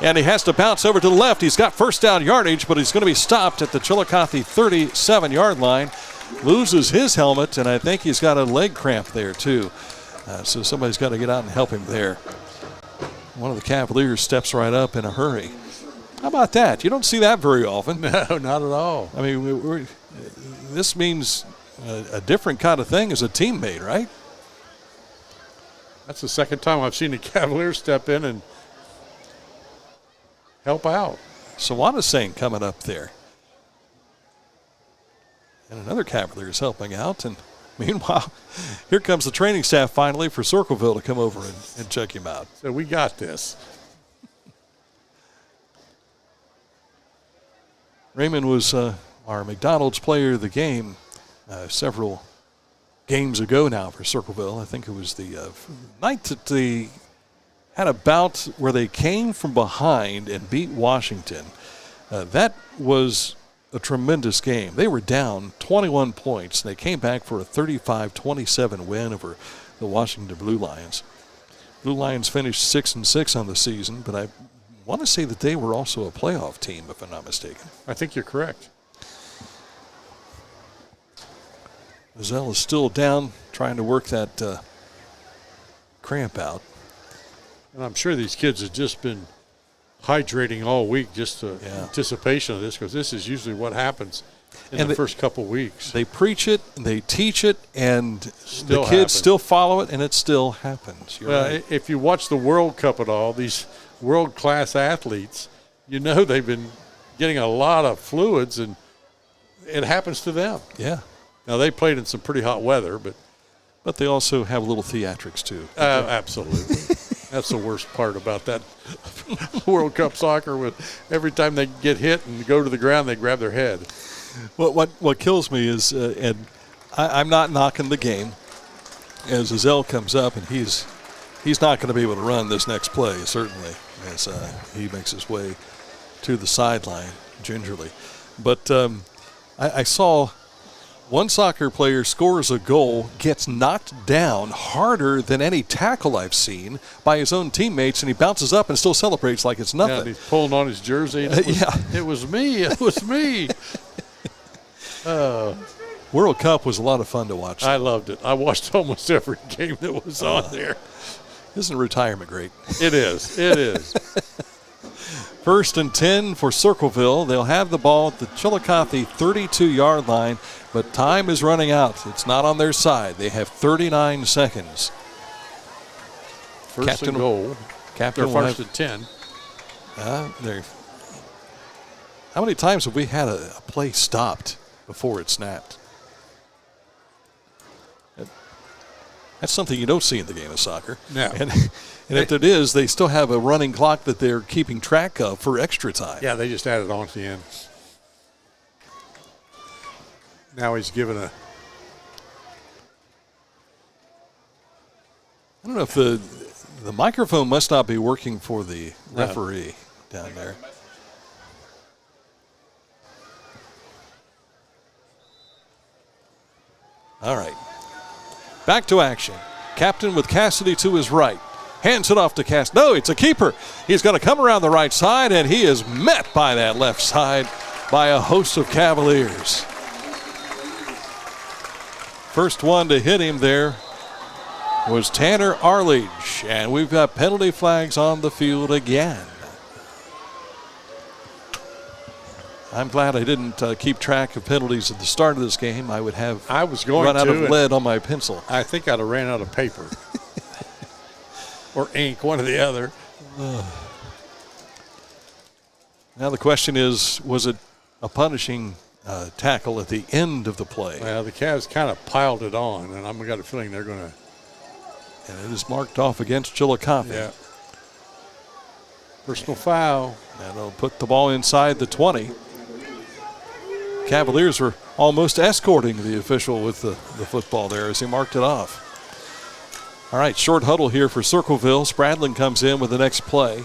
and he has to bounce over to the left. He's got first down yardage, but he's going to be stopped at the Chillicothe 37-yard line. Loses his helmet, and I think he's got a leg cramp there, too. So somebody's got to get out and help him there. One of the Cavaliers steps right up in a hurry. How about that? You don't see that very often. No, not at all. I mean, this means a different kind of thing as a teammate, right? That's the second time I've seen the Cavaliers step in and help out. Sawanasane coming up there. And another Cavalier is helping out. And meanwhile, here comes the training staff finally for Circleville to come over and check him out. So we got this. Raymond was our McDonald's player of the game several games ago now for Circleville. I think it was the night that they had a bout where they came from behind and beat Washington. That was a tremendous game. They were down 21 points, and they came back for a 35-27 win over the Washington Blue Lions. Blue Lions finished 6-6 on the season, but I want to say that they were also a playoff team, if I'm not mistaken. I think you're correct. Azell is still down, trying to work that cramp out. And I'm sure these kids have just been hydrating all week, just to anticipation of this, because this is usually what happens in the first couple weeks. They preach it, and they teach it, and the kids still follow it, and it still happens. You're right. If you watch the World Cup at all, these world-class athletes, you know they've been getting a lot of fluids, and it happens to them. Yeah. Now, they played in some pretty hot weather, But they also have a little theatrics, too. Absolutely. That's the worst part about that World Cup soccer. With every time they get hit and go to the ground, they grab their head. What kills me is, and I'm not knocking the game, as Azell comes up, and he's not going to be able to run this next play, certainly, as he makes his way to the sideline gingerly. But I saw one soccer player scores a goal, gets knocked down harder than any tackle I've seen by his own teammates, and he bounces up and still celebrates like it's nothing. Yeah, and he's pulling on his jersey. It was me. It was me. World Cup was a lot of fun to watch. I loved it. I watched almost every game that was on there. Isn't retirement great? It is. It is. 1st and 10 for Circleville. They'll have the ball at the Chillicothe 32-yard line, but time is running out. It's not on their side. They have 39 seconds. First and goal. Captain They're first and 10. How many times have we had a play stopped before it snapped? That's something you don't see in the game of soccer. No. And if it is, they still have a running clock that they're keeping track of for extra time. Yeah, they just added on to the end. Now he's given a... I don't know if the microphone must not be working for the referee down there. All right. Back to action. Captain with Cassidy to his right. Hands it off to Cassidy. No, it's a keeper. He's going to come around the right side, and he is met by that left side by a host of Cavaliers. First one to hit him there was Tanner Arledge, and we've got penalty flags on the field again. I'm glad I didn't keep track of penalties at the start of this game. I would have run out of lead on my pencil. I think I'd have ran out of paper. Or ink, one or the other. Now the question is, was it a punishing tackle at the end of the play? Well, the Cavs kind of piled it on, and I've got a feeling they're going to. And it is marked off against Chillicothe. Yeah. Personal foul. And it'll put the ball inside the 20. Cavaliers were almost escorting the official with the football there as he marked it off. All right, short huddle here for Circleville. Spradlin comes in with the next play.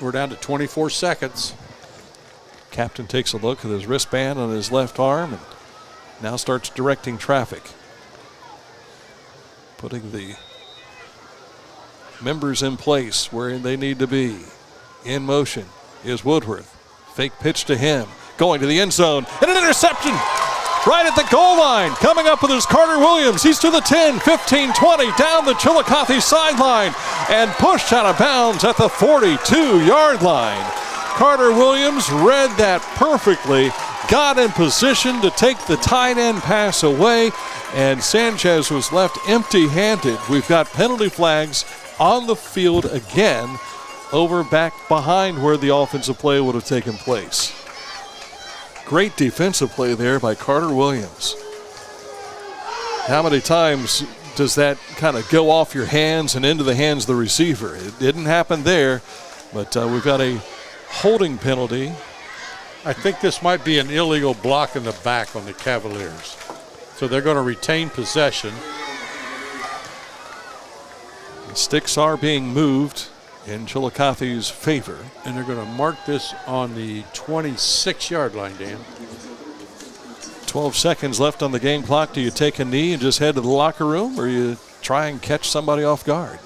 We're down to 24 seconds. Captain takes a look at his wristband on his left arm and now starts directing traffic. Putting the members in place where they need to be. In motion is Woodworth. Fake pitch to him. Going to the end zone. And an interception right at the goal line. Coming up with his Carter Williams. He's to the 10, 15, 20. Down the Chillicothe sideline. And pushed out of bounds at the 42-yard line. Carter Williams read that perfectly. Got in position to take the tight end pass away. And Sanchez was left empty-handed. We've got penalty flags on the field again, over back behind where the offensive play would have taken place. Great defensive play there by Carter Williams. How many times does that kind of go off your hands and into the hands of the receiver? It didn't happen there, but we've got a holding penalty. I think this might be an illegal block in the back on the Cavaliers. So they're going to retain possession. Sticks are being moved in Chillicothe's favor. And they're going to mark this on the 26-yard line, Dan. 12 seconds left on the game clock. Do you take a knee and just head to the locker room, or you try and catch somebody off guard?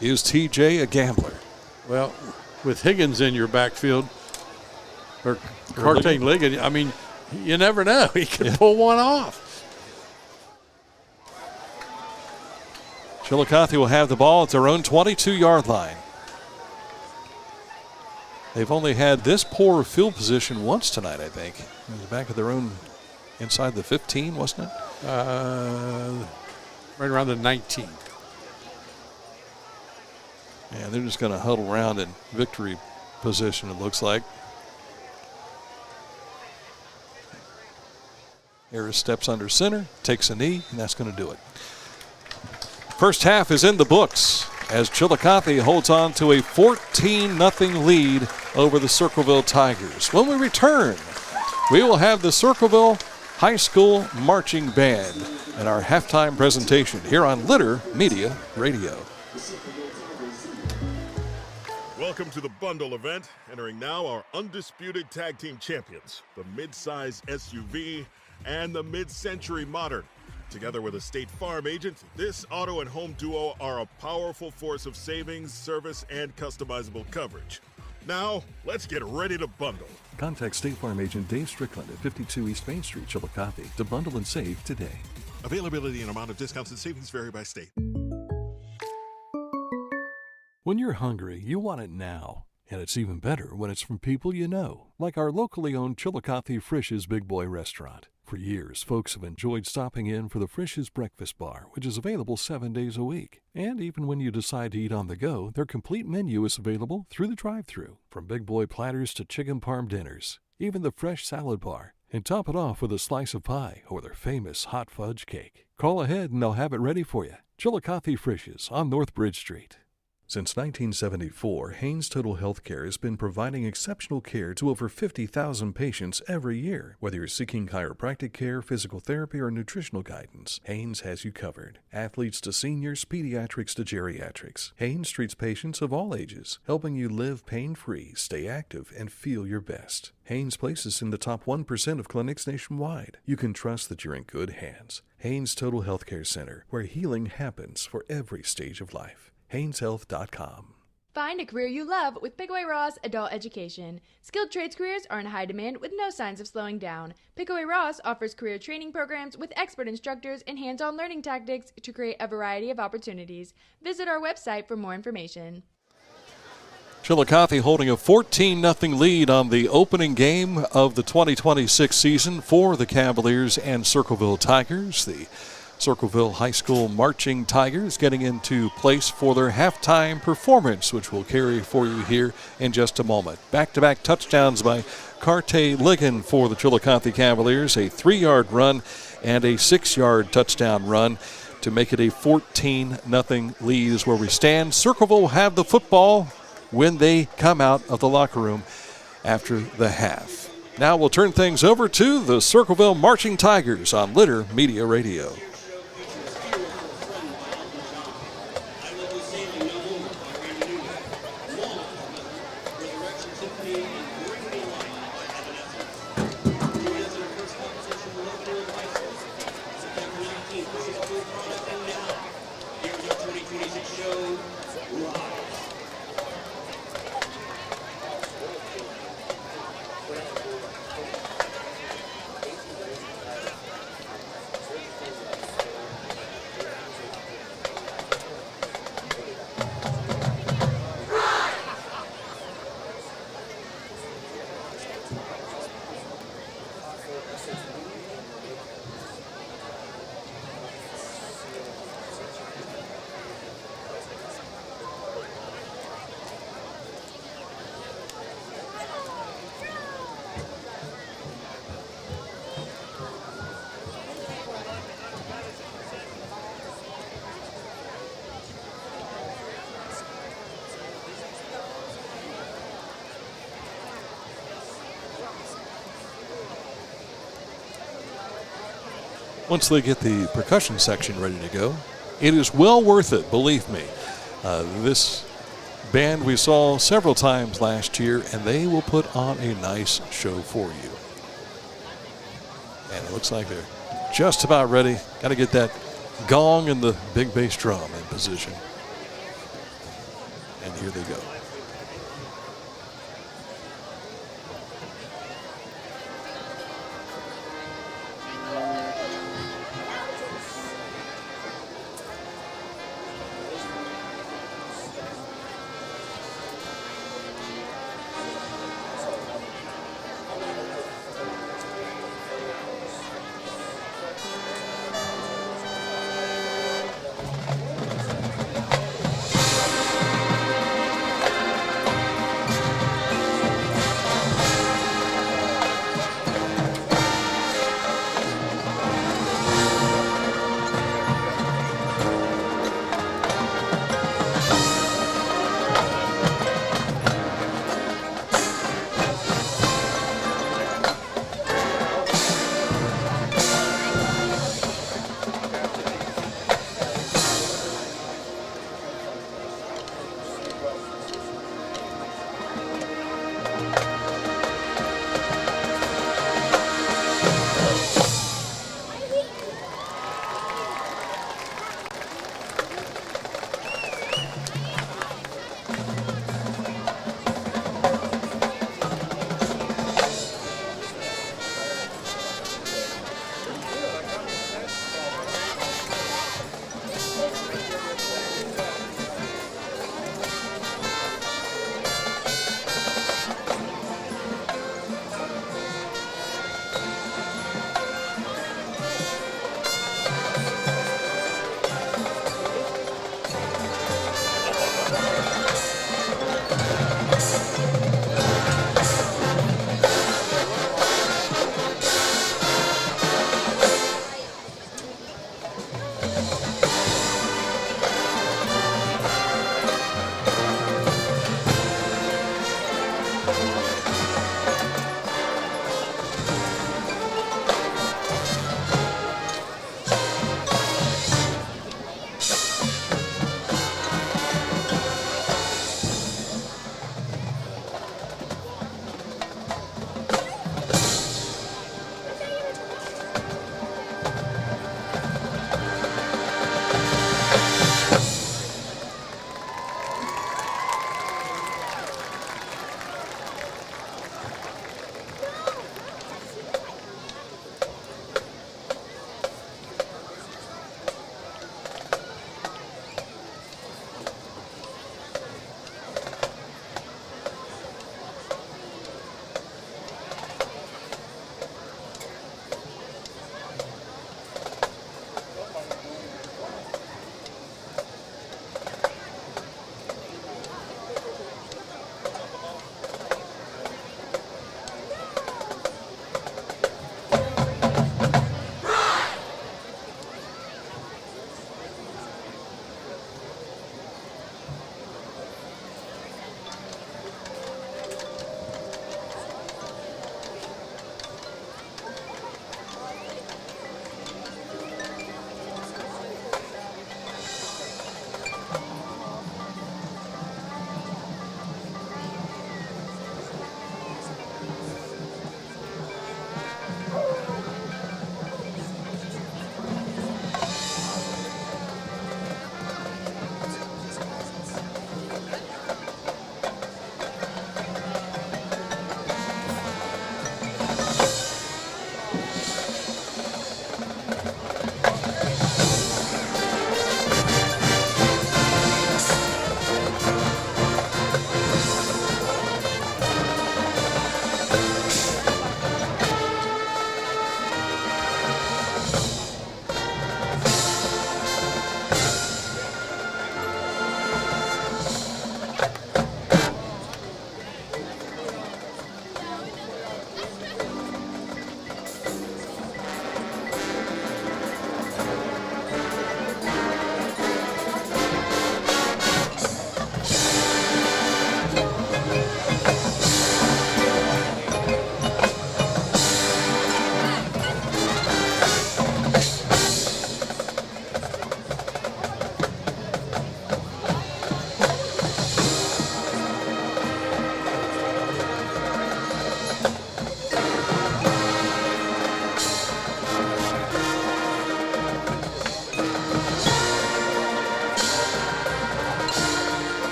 Is TJ a gambler? Well, with Higgins in your backfield, or Cartain Liggett, I mean, you never know. He could pull one off. Chillicothe will have the ball at their own 22-yard line. They've only had this poor field position once tonight, I think. It was back at their own inside the 15, wasn't it? Right around the 19. Yeah, they're just going to huddle around in victory position, it looks like. Harris steps under center, takes a knee, and that's going to do it. First half is in the books as Chillicothe holds on to a 14-0 lead over the Circleville Tigers. When we return, we will have the Circleville High School Marching Band in our halftime presentation here on Litter Media Radio. Welcome to the bundle event. Entering now our undisputed tag team champions, the mid-size SUV and the mid-century modern. Together with a State Farm agent, this auto and home duo are a powerful force of savings, service, and customizable coverage. Now, let's get ready to bundle. Contact State Farm agent Dave Strickland at 52 East Main Street, Chillicothe to bundle and save today. Availability and amount of discounts and savings vary by state. When you're hungry, you want it now. And it's even better when it's from people you know, like our locally owned Chillicothe Frisch's Big Boy Restaurant. For years, folks have enjoyed stopping in for the Frisch's Breakfast Bar, which is available 7 days a week. And even when you decide to eat on the go, their complete menu is available through the drive-thru, from Big Boy platters to chicken parm dinners, even the fresh salad bar. And top it off with a slice of pie or their famous hot fudge cake. Call ahead and they'll have it ready for you. Chillicothe Frisch's on North Bridge Street. Since 1974, Haynes Total Healthcare has been providing exceptional care to over 50,000 patients every year. Whether you're seeking chiropractic care, physical therapy, or nutritional guidance, Haynes has you covered. Athletes to seniors, pediatrics to geriatrics, Haynes treats patients of all ages, helping you live pain-free, stay active, and feel your best. Haynes places in the top 1% of clinics nationwide. You can trust that you're in good hands. Haynes Total Healthcare Center, where healing happens for every stage of life. HaynesHealth.com. Find a career you love with Pickaway Ross Adult Education. Skilled trades careers are in high demand with no signs of slowing down. Pickaway Ross offers career training programs with expert instructors and hands-on learning tactics to create a variety of opportunities. Visit our website for more information. Chillicothe holding a 14-0 lead on the opening game of the 2026 season for the Cavaliers and Circleville Tigers. The Circleville High School Marching Tigers getting into place for their halftime performance, which we'll carry for you here in just a moment. Back-to-back touchdowns by Carte Ligon for the Chillicothe Cavaliers, a 3-yard run and a 6-yard touchdown run to make it a 14-0 lead is where we stand. Circleville will have the football when they come out of the locker room after the half. Now we'll turn things over to the Circleville Marching Tigers on Litter Media Radio. Once they get the percussion section ready to go, it is well worth it, believe me. This band we saw several times last year, and they will put on a nice show for you. And it looks like they're just about ready. Got to get that gong and the big bass drum in position. And here they go.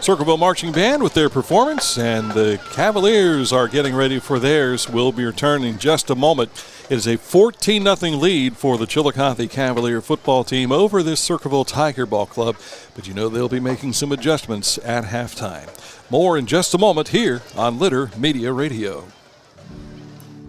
Circleville Marching Band with their performance, and the Cavaliers are getting ready for theirs. We'll be returning in just a moment. It is a 14-0 lead for the Chillicothe Cavalier football team over this Circleville Tiger Ball Club, but you know they'll be making some adjustments at halftime. More in just a moment here on Litter Media Radio.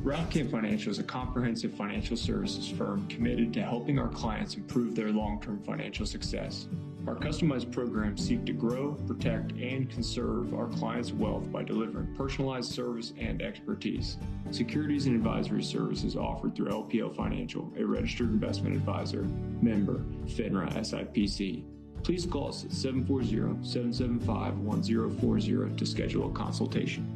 Ramey Financial is a comprehensive financial services firm committed to helping our clients improve their long-term financial success. Our customized programs seek to grow, protect, and conserve our clients' wealth by delivering personalized service and expertise. Securities and advisory services offered through LPL Financial, a registered investment advisor, member, FINRA SIPC. Please call us at 740-775-1040 to schedule a consultation.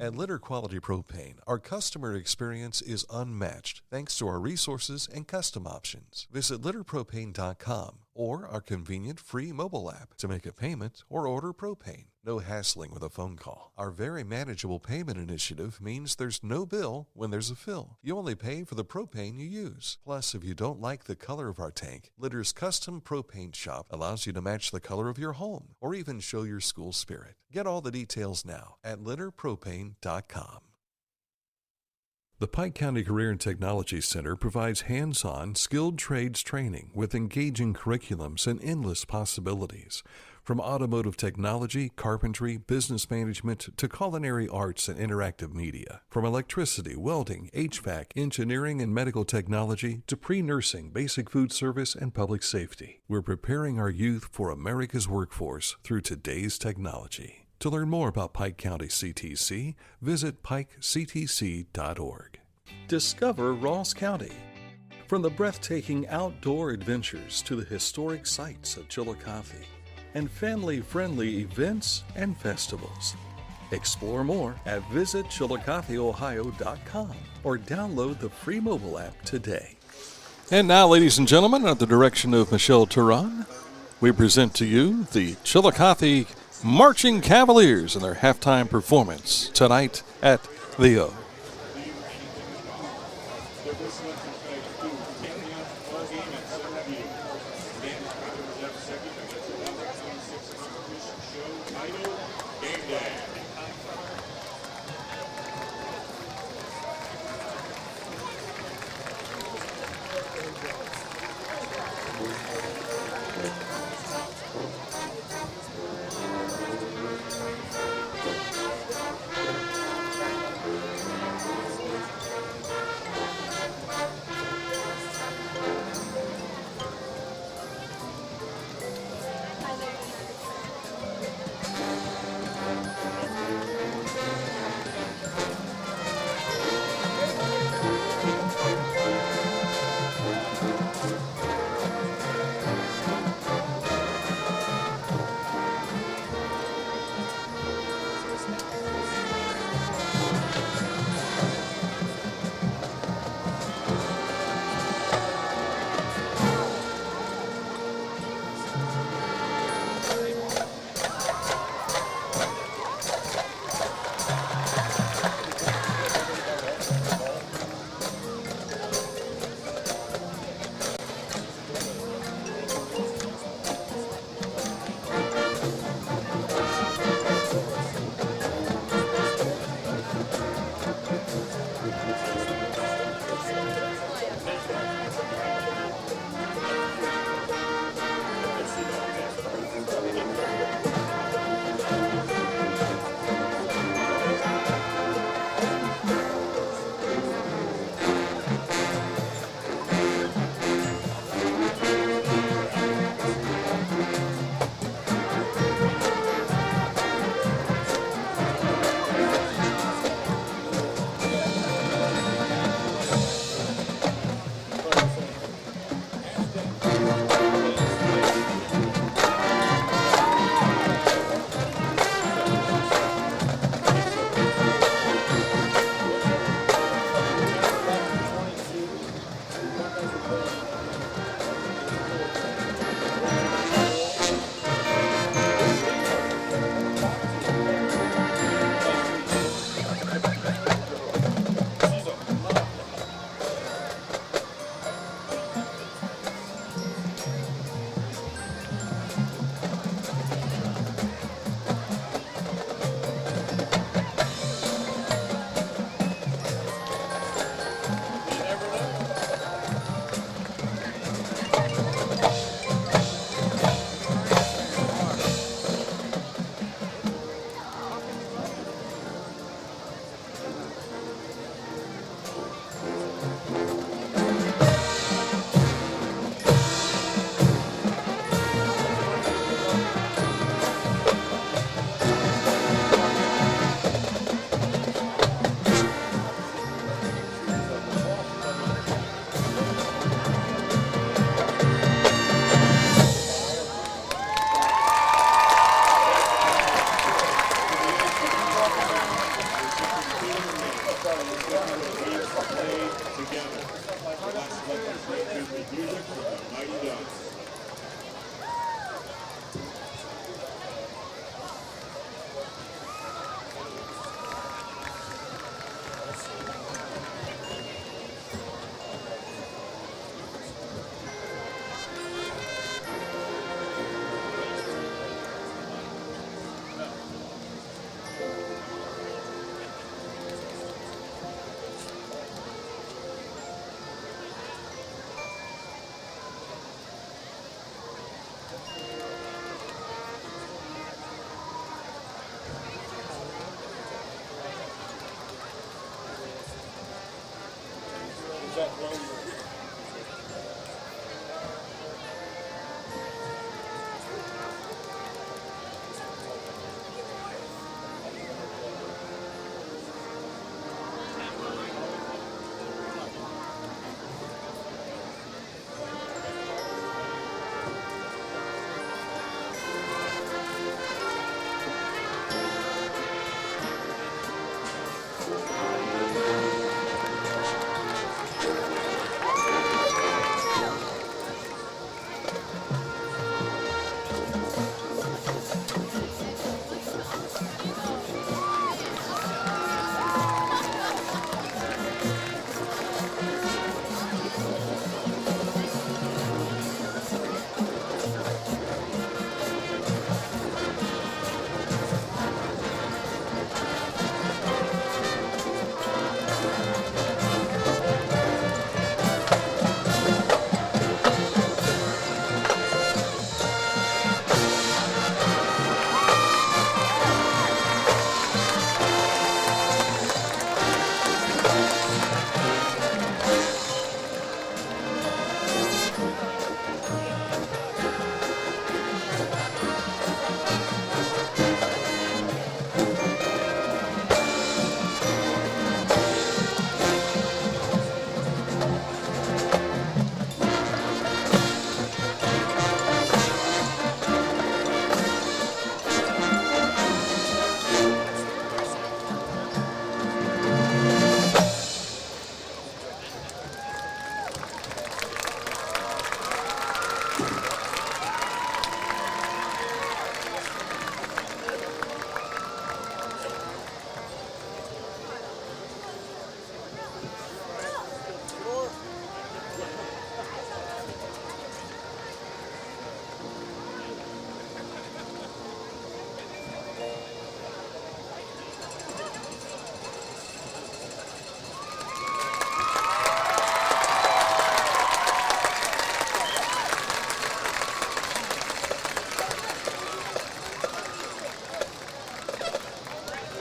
At Litter Quality Propane, our customer experience is unmatched thanks to our resources and custom options. Visit litterpropane.com or our convenient free mobile app to make a payment or order propane. No hassling with a phone call. Our very manageable payment initiative means there's no bill when there's a fill. You only pay for the propane you use. Plus, if you don't like the color of our tank, Litter's custom propane shop allows you to match the color of your home or even show your school spirit. Get all the details now at litterpropane.com. The Pike County Career and Technology Center provides hands-on, skilled trades training with engaging curriculums and endless possibilities. From automotive technology, carpentry, business management, to culinary arts and interactive media. From electricity, welding, HVAC, engineering, and medical technology, to pre-nursing, basic food service, and public safety. We're preparing our youth for America's workforce through today's technology. To learn more about Pike County CTC, visit pikectc.org. Discover Ross County. From the breathtaking outdoor adventures to the historic sights of Chillicothe and family-friendly events and festivals. Explore more at visitchillicotheohio.com or download the free mobile app today. And now, ladies and gentlemen, under the direction of Michelle Turan, we present to you the Chillicothe Marching Cavaliers and their halftime performance tonight at the O.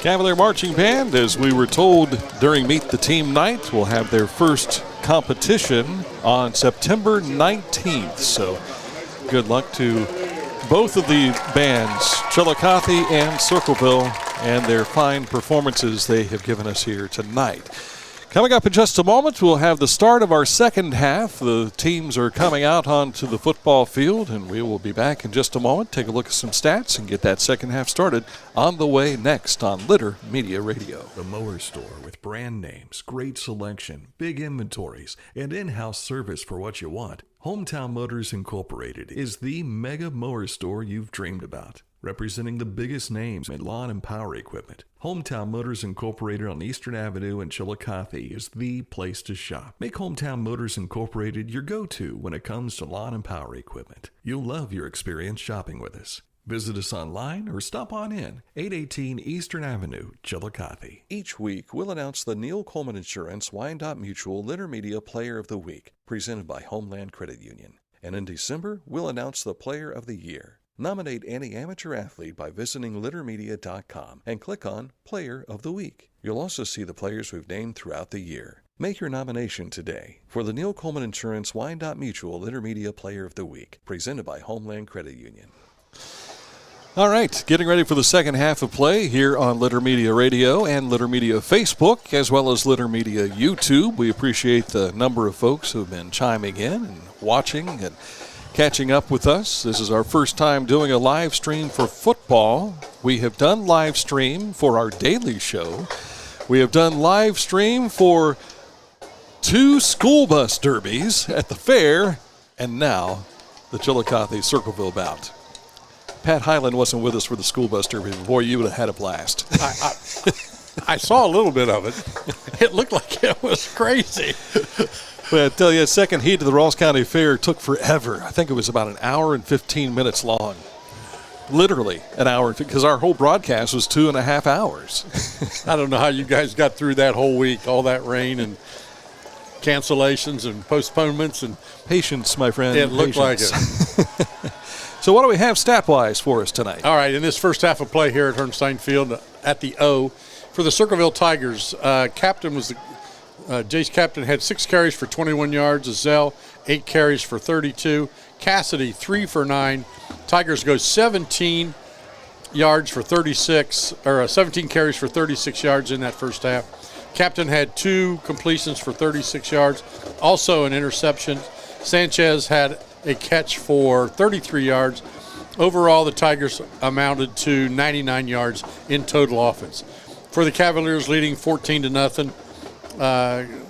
Cavalier Marching Band, as we were told during Meet the Team night, will have their first competition on September 19th. So good luck to both of the bands, Chillicothe and Circleville, and their fine performances they have given us here tonight. Coming up in just a moment, we'll have the start of our second half. The teams are coming out onto the football field, and we will be back in just a moment. Take a look at some stats and get that second half started on the way next on Litter Media Radio. The Mower Store with brand names, great selection, big inventories, and in-house service for what you want. Hometown Motors Incorporated is the mega mower store you've dreamed about, representing the biggest names in lawn and power equipment. Hometown Motors Incorporated on Eastern Avenue in Chillicothe is the place to shop. Make Hometown Motors Incorporated your go-to when it comes to lawn and power equipment. You'll love your experience shopping with us. Visit us online or stop on in, 818 Eastern Avenue, Chillicothe. Each week, we'll announce the Neil Coleman Insurance Wyandotte Mutual Litter Media Player of the Week, presented by Homeland Credit Union. And in December, we'll announce the Player of the Year. Nominate any amateur athlete by visiting littermedia.com and click on Player of the Week. You'll also see the players we've named throughout the year. Make your nomination today for the Neil Coleman Insurance Wyandotte Mutual Litter Media Player of the Week, presented by Homeland Credit Union. All right, getting ready for the second half of play here on Litter Media Radio and Litter Media Facebook, as well as Litter Media YouTube. We appreciate the number of folks who have been chiming in and watching and catching up with us. This is our first time doing a live stream for football. We have done live stream for our daily show. We have done live stream for 2 school bus derbies at the fair, and now the Chillicothe Circleville bout. Pat Highland wasn't with us for the school bus derby. Boy, you would have had a blast. I saw a little bit of it. It looked like it was crazy. But I tell you, second heat of the Ross County Fair took forever. I think it was about an hour and 15 minutes long. Literally an hour, because our whole broadcast was 2.5 hours. I don't know how you guys got through that whole week, all that rain and cancellations and postponements. And patience, my friend. It looked like it. So what do we have stat-wise for us tonight? All right, in this first half of play here at Herrnstein Field at the O, for the Circleville Tigers, Jace Captain had 6 carries for 21 yards. Azell, 8 carries for 32. Cassidy, 3 for 9. Tigers go 17 yards for 36, or 17 carries for 36 yards in that first half. Captain had 2 completions for 36 yards, also an interception. Sanchez had a catch for 33 yards. Overall, the Tigers amounted to 99 yards in total offense. For the Cavaliers, leading 14-0.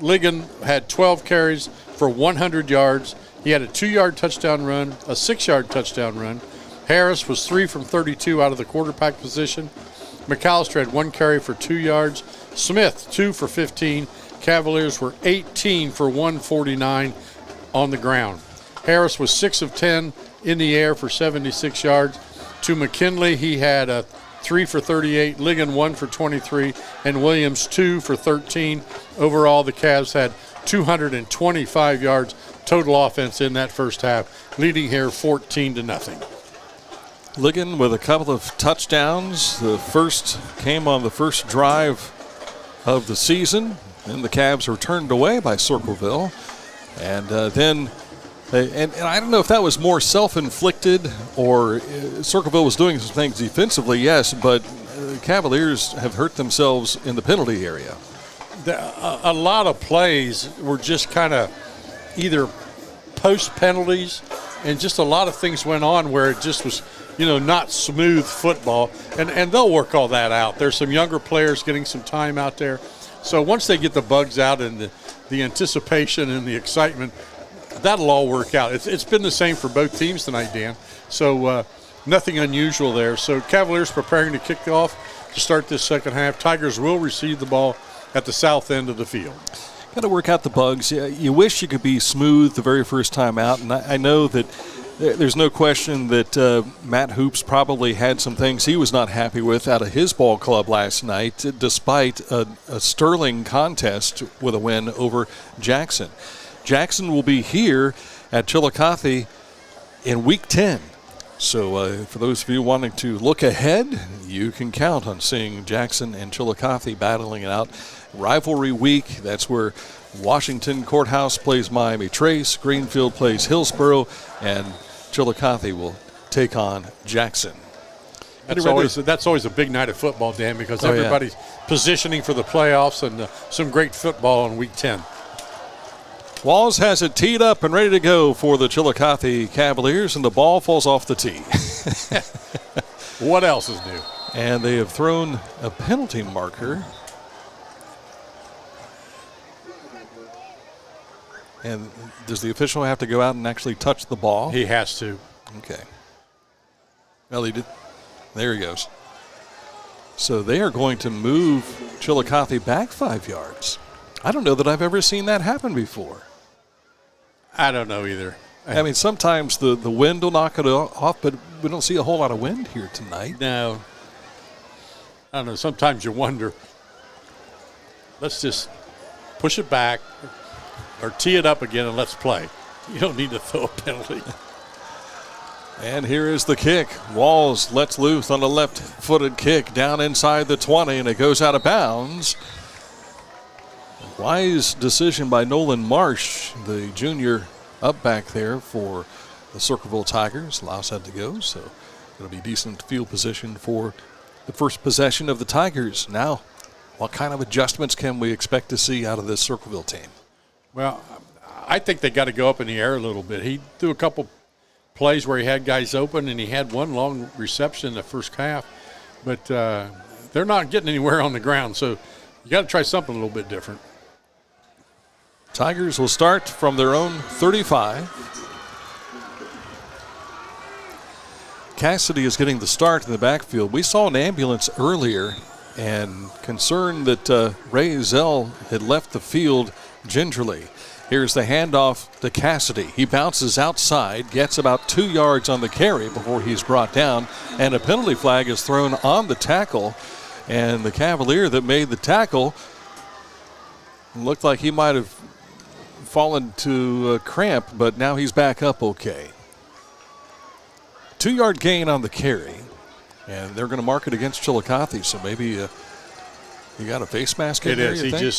Ligon had 12 carries for 100 yards. He had a 2-yard touchdown run, a 6-yard touchdown run. Harris was 3 from 32 out of the quarterback position. McAllister had 1 carry for 2 yards. Smith, 2 for 15. Cavaliers were 18 for 149 on the ground. Harris was 6 of 10 in the air for 76 yards. To McKinley, he had a 3 for 38, Ligon 1 for 23, and Williams 2 for 13. Overall, the Cavs had 225 yards total offense in that first half, leading here 14-0. Ligon with a couple of touchdowns. The first came on the first drive of the season. Then the Cavs were turned away by Circleville. And then And I don't know if that was more self-inflicted or Circleville was doing some things defensively, yes, but Cavaliers have hurt themselves in the penalty area. A lot of plays were just kind of either post-penalties, and just a lot of things went on where it just was, not smooth football. And they'll work all that out. There's some younger players getting some time out there. So once they get the bugs out and the anticipation and the excitement, that'll all work out. It's been the same for both teams tonight, Dan. So nothing unusual there. So Cavaliers preparing to kick off to start this second half. Tigers will receive the ball at the south end of the field. Got to work out the bugs. You wish you could be smooth the very first time out, and I know that there's no question that Matt Hoops probably had some things he was not happy with out of his ball club last night, despite a sterling contest with a win over Jackson. Jackson will be here at Chillicothe in Week 10. So for those of you wanting to look ahead, you can count on seeing Jackson and Chillicothe battling it out. Rivalry week, that's where Washington Courthouse plays Miami Trace, Greenfield plays Hillsborough, and Chillicothe will take on Jackson. That's always a big night of football, Dan, because everybody's positioning for the playoffs and some great football in Week 10. Walls has it teed up and ready to go for the Chillicothe Cavaliers, and the ball falls off the tee. What else is new? And they have thrown a penalty marker. And does the official have to go out and actually touch the ball? He has to. Okay. Well, he did. There he goes. So they are going to move Chillicothe back 5 yards. I don't know that I've ever seen that happen before. I don't know either. I mean, sometimes the wind will knock it off, but we don't see a whole lot of wind here tonight. No. I don't know. Sometimes you wonder, let's just push it back or tee it up again and let's play. You don't need to throw a penalty. And here is the kick. Walls lets loose on a left-footed kick down inside the 20, and it goes out of bounds. Wise decision by Nolan Marsh, the junior up back there for the Circleville Tigers. Allows that to go, so it'll be decent field position for the first possession of the Tigers. Now, what kind of adjustments can we expect to see out of this Circleville team? Well, I think they got to go up in the air a little bit. He threw a couple plays where he had guys open, and he had one long reception in the first half. But they're not getting anywhere on the ground, so you got to try something a little bit different. Tigers will start from their own 35. Cassidy is getting the start in the backfield. We saw an ambulance earlier and concerned that Ray Zell had left the field gingerly. Here's the handoff to Cassidy. He bounces outside, gets about 2 yards on the carry before he's brought down, and a penalty flag is thrown on the tackle. And the Cavalier that made the tackle looked like he might have fallen to a cramp, but now he's back up okay. 2-yard gain on the carry, and they're going to mark it against Chillicothe, so maybe you got a face mask in there, you think?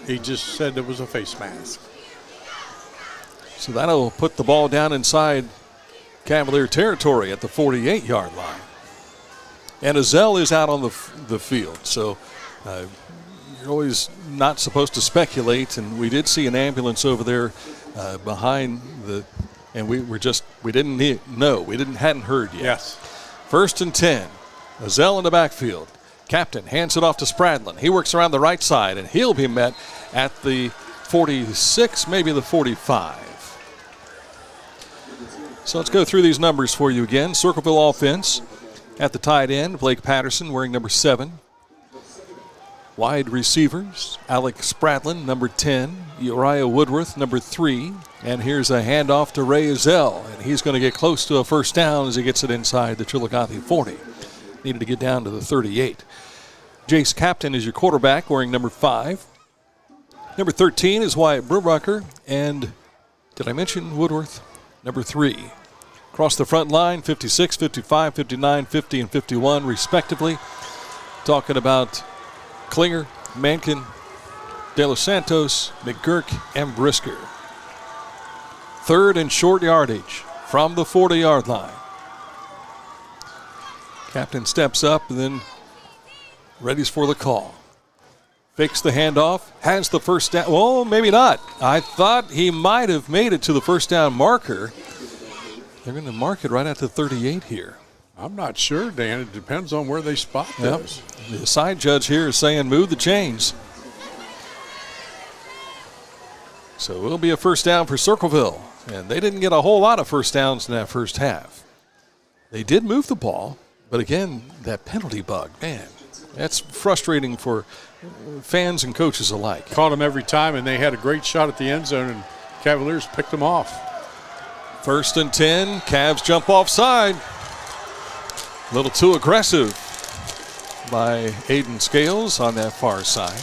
He just said it was a face mask. So that'll put the ball down inside Cavalier territory at the 48-yard line. And Azell is out on the field, so you're always not supposed to speculate, and we did see an ambulance over there behind the, and we hadn't heard yet. Yes. 1st and 10. Azell in the backfield. Captain hands it off to Spradlin. He works around the right side, and he'll be met at the 46, maybe the 45. So let's go through these numbers for you again. Circleville offense at the tight end, Blake Patterson wearing number 7. Wide receivers, Alex Spradlin, number 10. Uriah Woodworth, number 3. And here's a handoff to Ray Azell, and he's going to get close to a first down as he gets it inside the Chillicothe 40. Needed to get down to the 38. Jace Captain is your quarterback, wearing number 5. Number 13 is Wyatt Brubacher, and did I mention Woodworth? Number 3. Across the front line, 56, 55, 59, 50, and 51, respectively. Talking about Klinger, Mankin, De Los Santos, McGurk, and Brisker. 3rd and short yardage from the 40-yard line. Captain steps up and then readies for the call. Fakes the handoff, has the first down. Oh, maybe not. I thought he might have made it to the first down marker. They're going to mark it right at the 38 here. I'm not sure, Dan. It depends on where they spot those. The side judge here is saying move the chains. So it'll be a first down for Circleville. And they didn't get a whole lot of first downs in that first half. They did move the ball, but again, that penalty bug, man, that's frustrating for fans and coaches alike. Caught them every time, and they had a great shot at the end zone, and Cavaliers picked them off. 1st and 10, Cavs jump offside. A little too aggressive by Aiden Scales on that far side.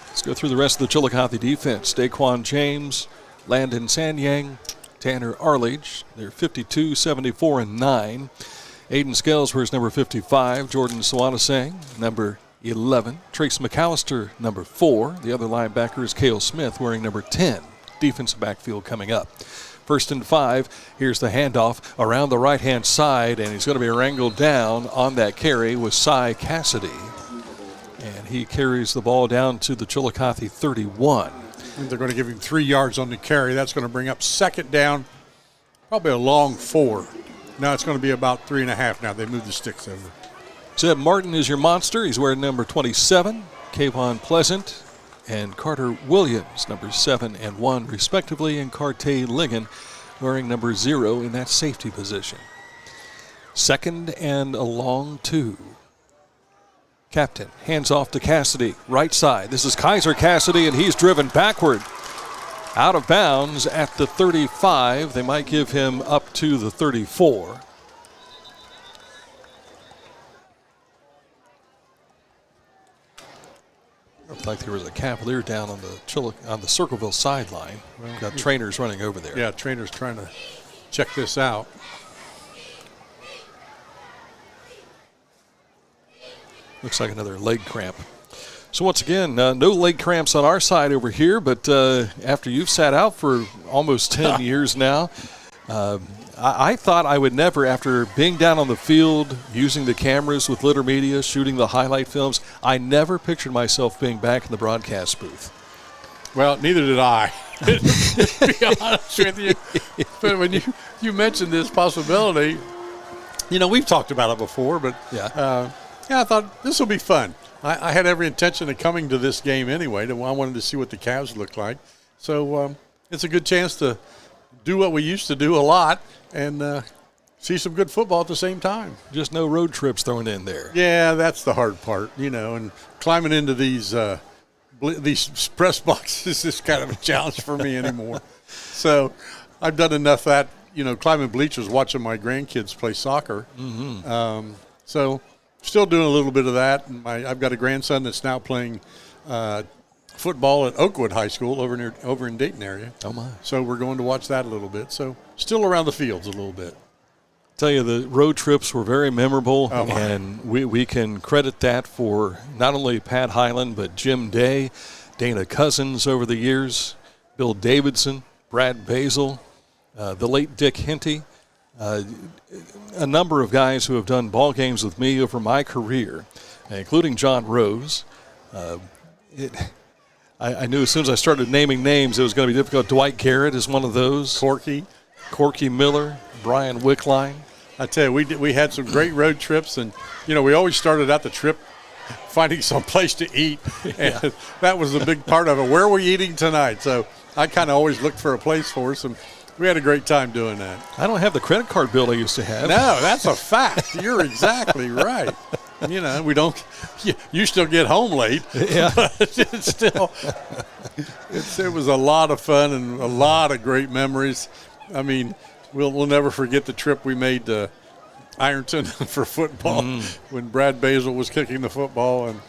Let's go through the rest of the Chillicothe defense. Daquan James, Landon Sanyang, Tanner Arledge. They're 52, 74, and 9. Aiden Scales wears number 55. Jordan Swanasang, number 11. Trace McAllister, number 4. The other linebacker is Cale Smith, wearing number 10. Defensive backfield coming up. 1st and 5. Here's the handoff around the right-hand side, and he's going to be wrangled down on that carry with Cy Cassidy. And he carries the ball down to the Chillicothe 31. And they're going to give him 3 yards on the carry. That's going to bring up 2nd down, probably a long 4. Now it's going to be about 3.5 now. They move the sticks over. Zeb Martin is your monster. He's wearing number 27. Kayvon Pleasant and Carter Williams, number 7 and 1, respectively, and Carte Ligon wearing number 0 in that safety position. 2nd and a long 2. Captain hands off to Cassidy, right side. This is Kaiser Cassidy, and he's driven backward. Out of bounds at the 35. They might give him up to the 34. Looked like there was a Cavalier down on the Circleville sideline. Well, got trainers running over there. Yeah, trainers trying to check this out. Looks like another leg cramp. So once again, no leg cramps on our side over here, but after you've sat out for almost 10 years now, I thought I would never, after being down on the field, using the cameras with Litter Media, shooting the highlight films, I never pictured myself being back in the broadcast booth. Well, neither did I, to be honest with you. But when you mentioned this possibility, we've talked about it before, but I thought this will be fun. I had every intention of coming to this game anyway. I wanted to see what the Cavs look like. So it's a good chance to do what we used to do a lot and see some good football at the same time. Just no road trips thrown in there. Yeah, that's the hard part, and climbing into these press boxes is kind of a challenge for me anymore. So I've done enough that, climbing bleachers, watching my grandkids play soccer. Mm-hmm. So still doing a little bit of that. And I've got a grandson that's now playing football at Oakwood High School over in Dayton area. Oh, my. So we're going to watch that a little bit. So still around the fields a little bit. Tell you, the road trips were very memorable, and we can credit that for not only Pat Highland, but Jim Day, Dana Cousins over the years, Bill Davidson, Brad Basil, the late Dick Henty. A number of guys who have done ball games with me over my career, including John Rose. I knew as soon as I started naming names it was going to be difficult. Dwight Garrett is one of those. Corky Miller, Brian Wickline. I tell you, we had some great road trips, and we always started out the trip finding some place to eat, and that was a big part of it. Where are we eating tonight? So I kind of always looked for a place for us, and we had a great time doing that. I don't have the credit card bill I used to have. No, that's a fact. You're exactly right. We don't. You still get home late. Yeah. But it's still, it was a lot of fun and a lot of great memories. I mean, we'll never forget the trip we made to Ironton for football when Brad Basil was kicking the football, and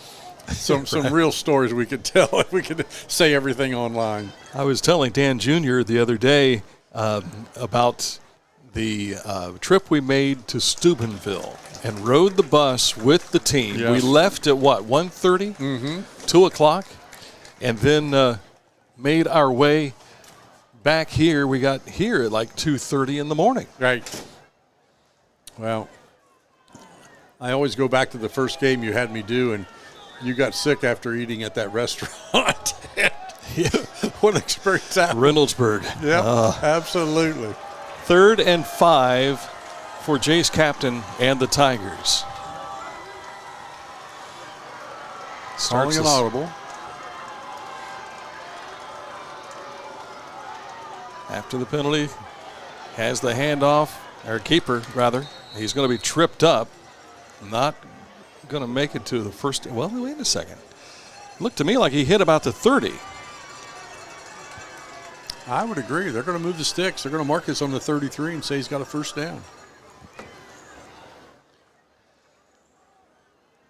some real stories we could tell if we could say everything online. I was telling Dan Jr. the other day about the trip we made to Steubenville and rode the bus with the team. Yes. We left at 1:30? Mm-hmm. 2 o'clock, and then made our way back here. We got here at like 2:30 in the morning. Right. Well, I always go back to the first game you had me do, and you got sick after eating at that restaurant. What an experience that was. Reynoldsburg. Yeah, absolutely. 3rd and 5 for Jace Captain and the Tigers. Calling an audible. After the penalty, has the handoff, or keeper, rather. He's going to be tripped up. Not going to make it to the first. Well, wait a second. Looked to me like he hit about the 30. I would agree. They're going to move the sticks. They're going to mark this on the 33 and say he's got a first down.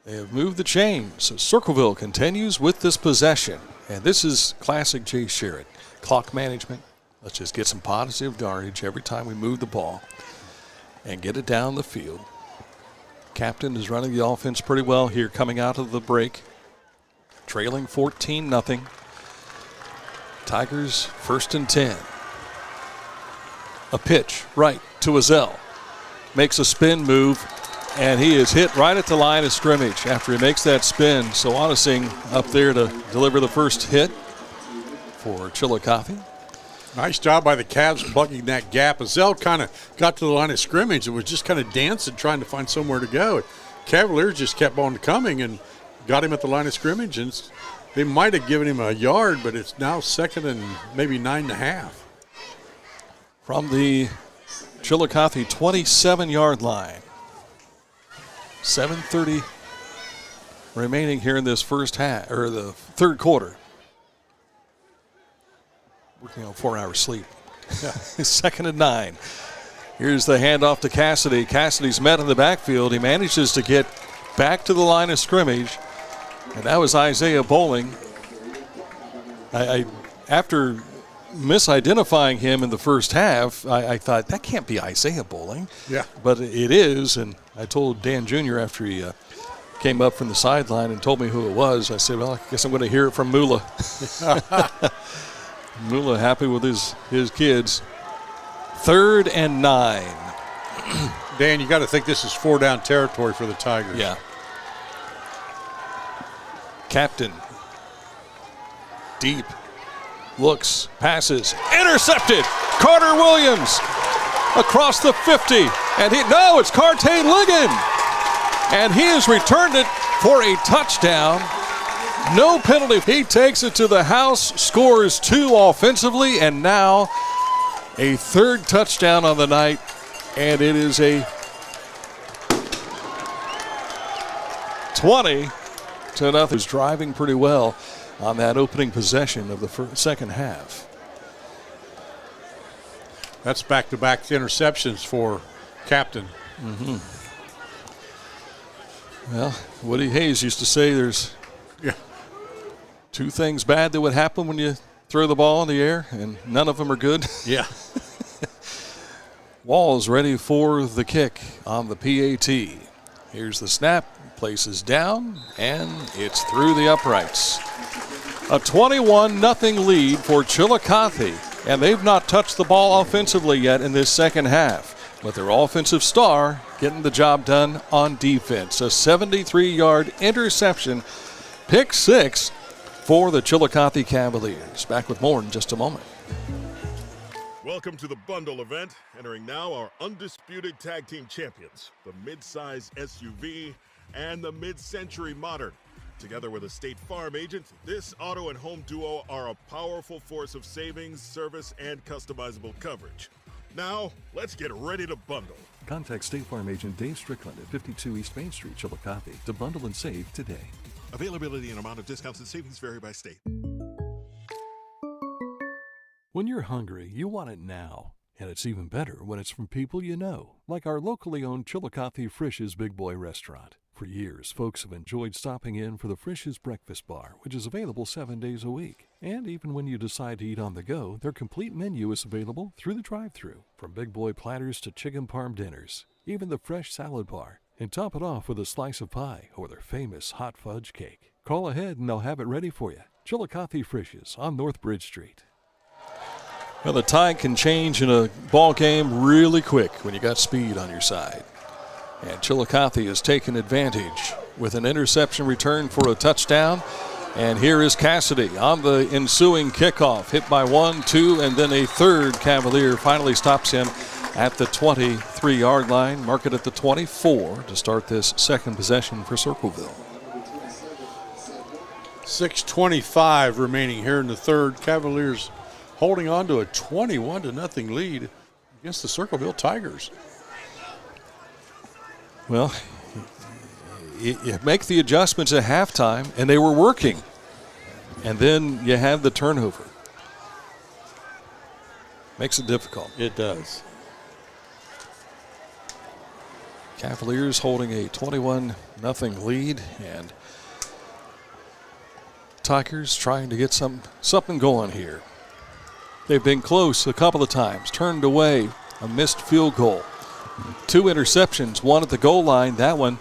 They have moved the chains. So Circleville continues with this possession. And this is classic Jay Sherritt. Clock management, Let's just get some positive yardage every time we move the ball and get it down the field. Captain is running the offense pretty well here coming out of the break. Trailing 14-0. Tigers 1st and 10. A pitch right to Azell. Makes a spin move, and he is hit right at the line of scrimmage after he makes that spin. So Onasing up there to deliver the first hit for Chillicothe. Nice job by the Cavs plugging that gap. Azell kind of got to the line of scrimmage and was just kind of dancing, trying to find somewhere to go. Cavaliers just kept on coming and got him at the line of scrimmage. And they might have given him a yard, but it's now 2nd and maybe 9.5. From the Chillicothe 27-yard line. 7:30 remaining here in this first half, or the third quarter. Working on 4 hours sleep. 2nd and 9. Here's the handoff to Cassidy. Cassidy's met in the backfield. He manages to get back to the line of scrimmage, and that was Isaiah Bowling. After misidentifying him in the first half, I thought, that can't be Isaiah Bowling. Yeah. But it is, and I told Dan Jr. after he came up from the sideline and told me who it was, I said, well, I guess I'm going to hear it from Mula. Mula happy with his kids. 3rd and 9. Dan, you got to think this is 4-down territory for the Tigers. Yeah. Captain. Deep. Looks, passes, intercepted. Carter Williams across the 50. And it's Cartay Ligon. And he has returned it for a touchdown. No penalty. He takes it to the house, scores 2 offensively, and now a 3rd touchdown on the night. And it is a 20-0. He's driving pretty well on that opening possession of the second half. That's back-to-back interceptions for Captain. Mm-hmm. Well, Woody Hayes used to say there's 2 things bad that would happen when you throw the ball in the air, and none of them are good. Yeah. Walls ready for the kick on the PAT. Here's the snap, places down, and it's through the uprights. A 21-0 lead for Chillicothe, and they've not touched the ball offensively yet in this second half. But their offensive star getting the job done on defense. A 73-yard interception, pick 6 for the Chillicothe Cavaliers. Back with more in just a moment. Welcome to the bundle event. Entering now our undisputed tag team champions, the mid-size SUV and the mid-century modern. Together with a State Farm agent, this auto and home duo are a powerful force of savings, service, and customizable coverage. Now, let's get ready to bundle. Contact State Farm agent Dave Strickland at 52 East Main Street, Chillicothe to bundle and save today. Availability and amount of discounts and savings vary by state. When you're hungry, you want it now. And it's even better when it's from people you know, like our locally owned Chillicothe Frisch's Big Boy Restaurant. For years, folks have enjoyed stopping in for the Frisch's Breakfast Bar, which is available 7 days a week. And even when you decide to eat on the go, their complete menu is available through the drive-thru. From Big Boy platters to chicken parm dinners, even the fresh salad bar. And top it off with a slice of pie or their famous hot fudge cake. Call ahead and they'll have it ready for you. Chillicothe Frisch's on North Bridge Street. Well, the tide can change in a ball game really quick when you got speed on your side. And Chillicothe has taken advantage with an interception return for a touchdown. And here is Cassidy on the ensuing kickoff. Hit by 1, 2, and then a third Cavalier finally stops him at the 23-yard line. Mark it at the 24 to start this second possession for Circleville. 6:25 remaining here in the third. Cavaliers holding on to a 21-0 lead against the Circleville Tigers. Well, you make the adjustments at halftime, and they were working. And then you have the turnover. Makes it difficult. It does. Cavaliers holding a 21-0 lead, and Tigers trying to get something going here. They've been close a couple of times, turned away, a missed field goal. 2 interceptions, one at the goal line, that one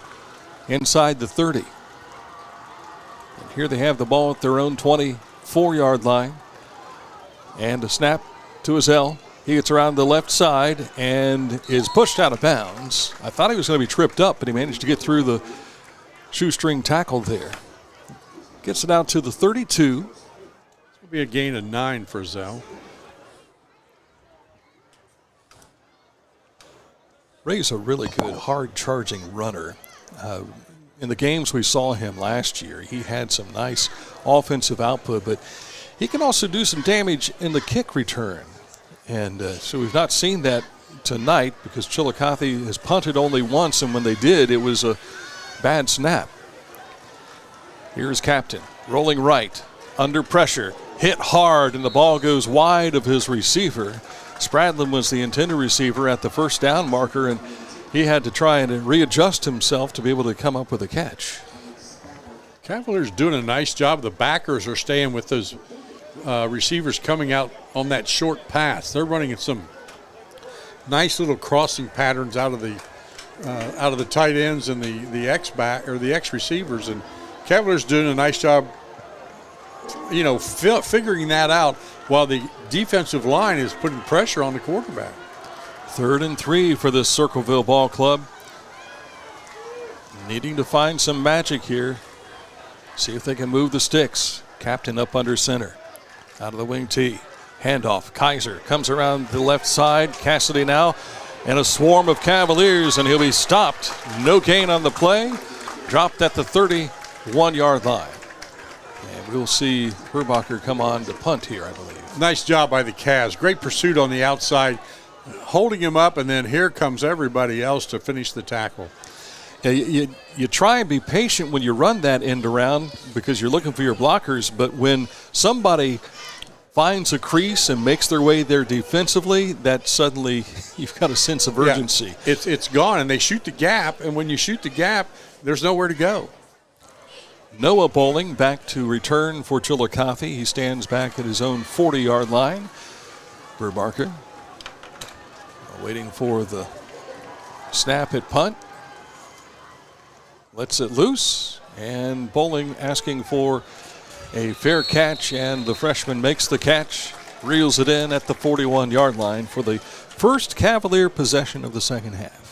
inside the 30. And here they have the ball at their own 24-yard line. And a snap to Azell. He gets around the left side and is pushed out of bounds. I thought he was going to be tripped up, but he managed to get through the shoestring tackle there. Gets it out to the 32. This will be a gain of 9 for Zell. Ray's a really good, hard-charging runner. In the games we saw him last year, he had some nice offensive output, but he can also do some damage in the kick return. And so we've not seen that tonight because Chillicothe has punted only once, and when they did, it was a bad snap. Here's Captain, rolling right, under pressure, hit hard, and the ball goes wide of his receiver. Spradlin was the intended receiver at the first down marker, and he had to try and readjust himself to be able to come up with a catch. Cavaliers doing a nice job. The backers are staying with those receivers coming out on that short pass. They're running some nice little crossing patterns out of the tight ends and the X back or the X receivers, and Cavaliers doing a nice job, figuring that out while the defensive line is putting pressure on the quarterback. 3rd and 3 for this Circleville ball club. Needing to find some magic here. See if they can move the sticks. Captain up under center. Out of the wing tee. Handoff. Kaiser comes around the left side. Cassidy now. And a swarm of Cavaliers, and he'll be stopped. No gain on the play. Dropped at the 31-yard line. And we'll see Herbacher come on to punt here, I believe. Nice job by the Cavs. Great pursuit on the outside, holding him up, and then here comes everybody else to finish the tackle. Yeah, you try and be patient when you run that end around because you're looking for your blockers, but when somebody finds a crease and makes their way there defensively, that suddenly you've got a sense of urgency. Yeah, it's gone, and they shoot the gap, and when you shoot the gap, there's nowhere to go. Noah Bowling back to return for Chillicothe. He stands back at his own 40-yard line. Herbacher waiting for the snap at punt. Lets it loose, and Bowling asking for a fair catch, and the freshman makes the catch, reels it in at the 41-yard line for the first Cavalier possession of the second half.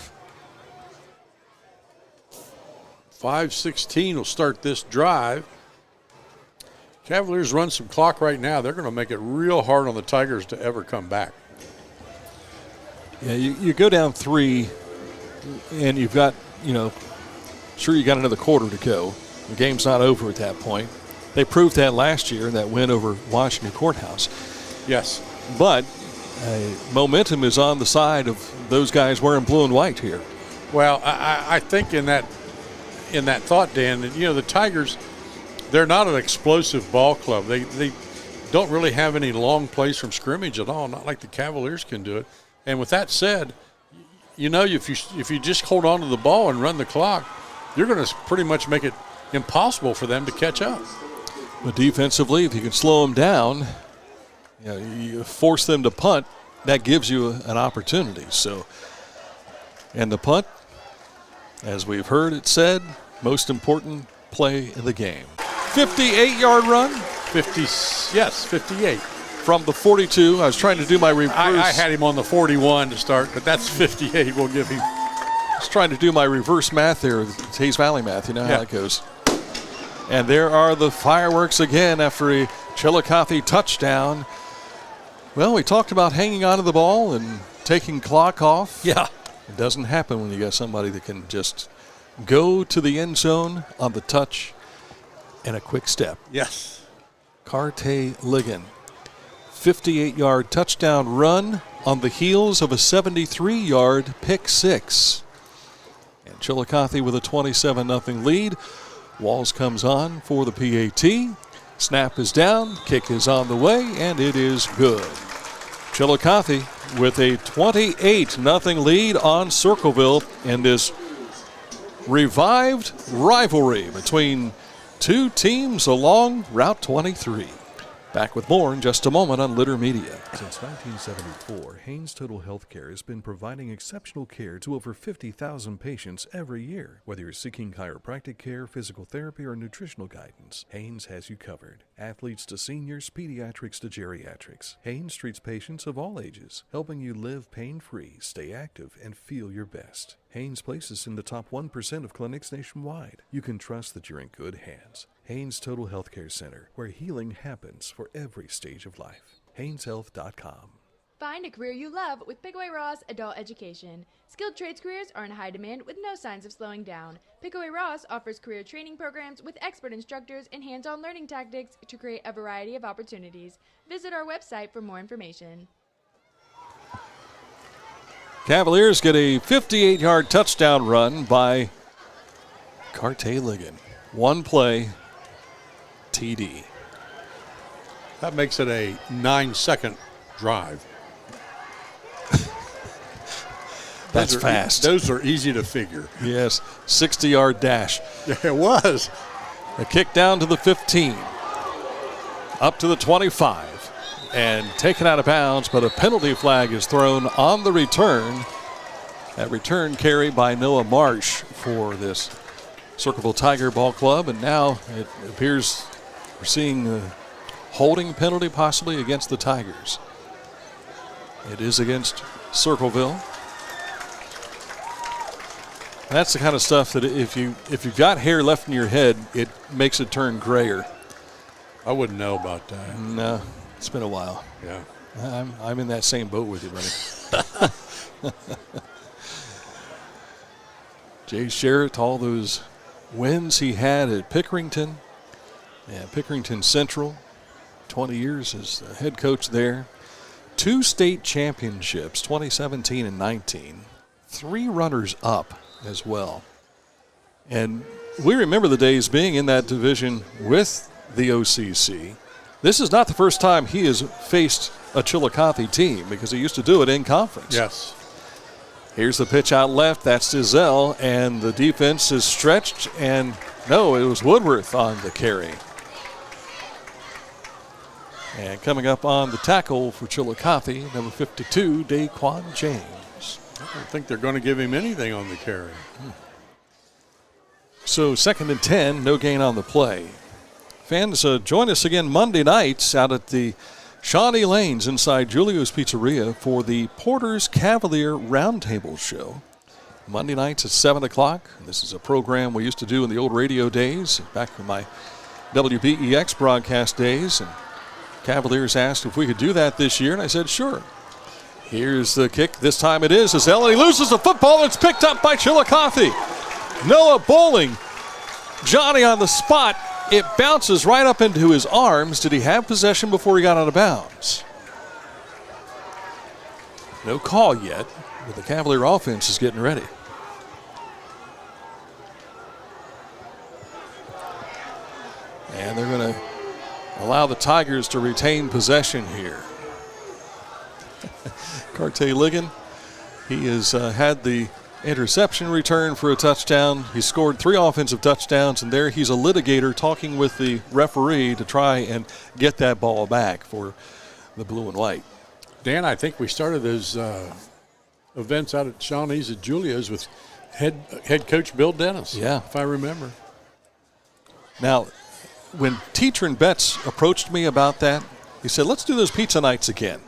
5:16 will start this drive. Cavaliers run some clock right now. They're going to make it real hard on the Tigers to ever come back. Yeah, you go down 3, and you've got, sure you got another quarter to go. The game's not over at that point. They proved that last year in that win over Washington Courthouse. Yes. But momentum is on the side of those guys wearing blue and white here. Well, I think in that thought, Dan, that, the Tigers, they're not an explosive ball club. They don't really have any long plays from scrimmage at all, not like the Cavaliers can do it. And with that said, if you just hold on to the ball and run the clock, you're going to pretty much make it impossible for them to catch up. But defensively, if you can slow them down, you force them to punt, that gives you an opportunity. So, and the punt, as we've heard it said, most important play in the game. 58-yard run? 58. From the 42. I was trying to do my reverse. I had him on the 41 to start, but that's 58 we'll give him. I was trying to do my reverse math there, Hayes Valley math. You know how that goes. And there are the fireworks again after a Chillicothe touchdown. Well, we talked about hanging on to the ball and taking clock off. Yeah. It doesn't happen when you got somebody that can just go to the end zone on the touch and a quick step. Yes. Carte Ligon. 58-yard touchdown run on the heels of a 73-yard pick six. And Chillicothe with a 27-0 lead. Walls comes on for the PAT. Snap is down, kick is on the way, and it is good. Chillicothe with a 28-0 lead on Circleville in this revived rivalry between two teams along Route 23. Back with more in just a moment on Litter Media. Since 1974, Haynes Total Healthcare has been providing exceptional care to over 50,000 patients every year. Whether you're seeking chiropractic care, physical therapy, or nutritional guidance, Haynes has you covered. Athletes to seniors, pediatrics to geriatrics, Haynes treats patients of all ages, helping you live pain-free, stay active, and feel your best. Haynes places in the top 1% of clinics nationwide. You can trust that you're in good hands. Haynes Total Healthcare Center, where healing happens for every stage of life. HaynesHealth.com. Find a career you love with Pickaway Ross Adult Education. Skilled trades careers are in high demand with no signs of slowing down. Pickaway Ross offers career training programs with expert instructors and hands-on learning tactics to create a variety of opportunities. Visit our website for more information. Cavaliers get a 58-yard touchdown run by Cartay-Ligon. One play, TD. That makes it a 9-second drive. That's fast. Those are easy to figure. Yes, 60-yard dash. Yeah, it was. A kick down to the 15, up to the 25, and taken out of bounds, but a penalty flag is thrown on the return. That return carry by Noah Marsh for this Circleville Tiger Ball Club, and now it appears we're seeing a holding penalty possibly against the Tigers. It is against Circleville. That's the kind of stuff that if you've got hair left in your head, it makes it turn grayer. I wouldn't know about that. No, it's been a while. Yeah. I'm in that same boat with you, buddy. Jay Sherritt, all those wins he had at Pickerington and Pickerington Central, 20 years as the head coach there. 2 state championships, 2017 and 19. 3 runners up as well. And we remember the days being in that division with the OCC. This is not the first time he has faced a Chillicothe team because he used to do it in conference. Yes. Here's the pitch out left. That's Dizelle, and the defense is stretched. And no, it was Woodworth on the carry. And coming up on the tackle for Chillicothe, number 52, Daquan James. I don't think they're going to give him anything on the carry. So 2nd and 10, no gain on the play. Fans, join us again Monday nights out at the Shawnee Lanes inside Julio's Pizzeria for the Porter's Cavalier Roundtable Show. Monday nights at 7 o'clock. This is a program we used to do in the old radio days, back in my WBEX broadcast days. And Cavaliers asked if we could do that this year, and I said, sure. Here's the kick. This time it is Dizelle, and he loses the football, and it's picked up by Chillicothe. Noah Bowling, Johnny on the spot. It bounces right up into his arms. Did he have possession before he got out of bounds? No call yet, but the Cavalier offense is getting ready. And they're going to allow the Tigers to retain possession here. Cartay-Ligon, he has had the interception return for a touchdown. He scored 3 offensive touchdowns, and there he's a litigator talking with the referee to try and get that ball back for the blue and white. Dan, I think we started those events out at Shawnee's at Julia's with head coach Bill Dennis. Yeah. If I remember. Now, when Teacher and Betts approached me about that, he said, let's do those pizza nights again.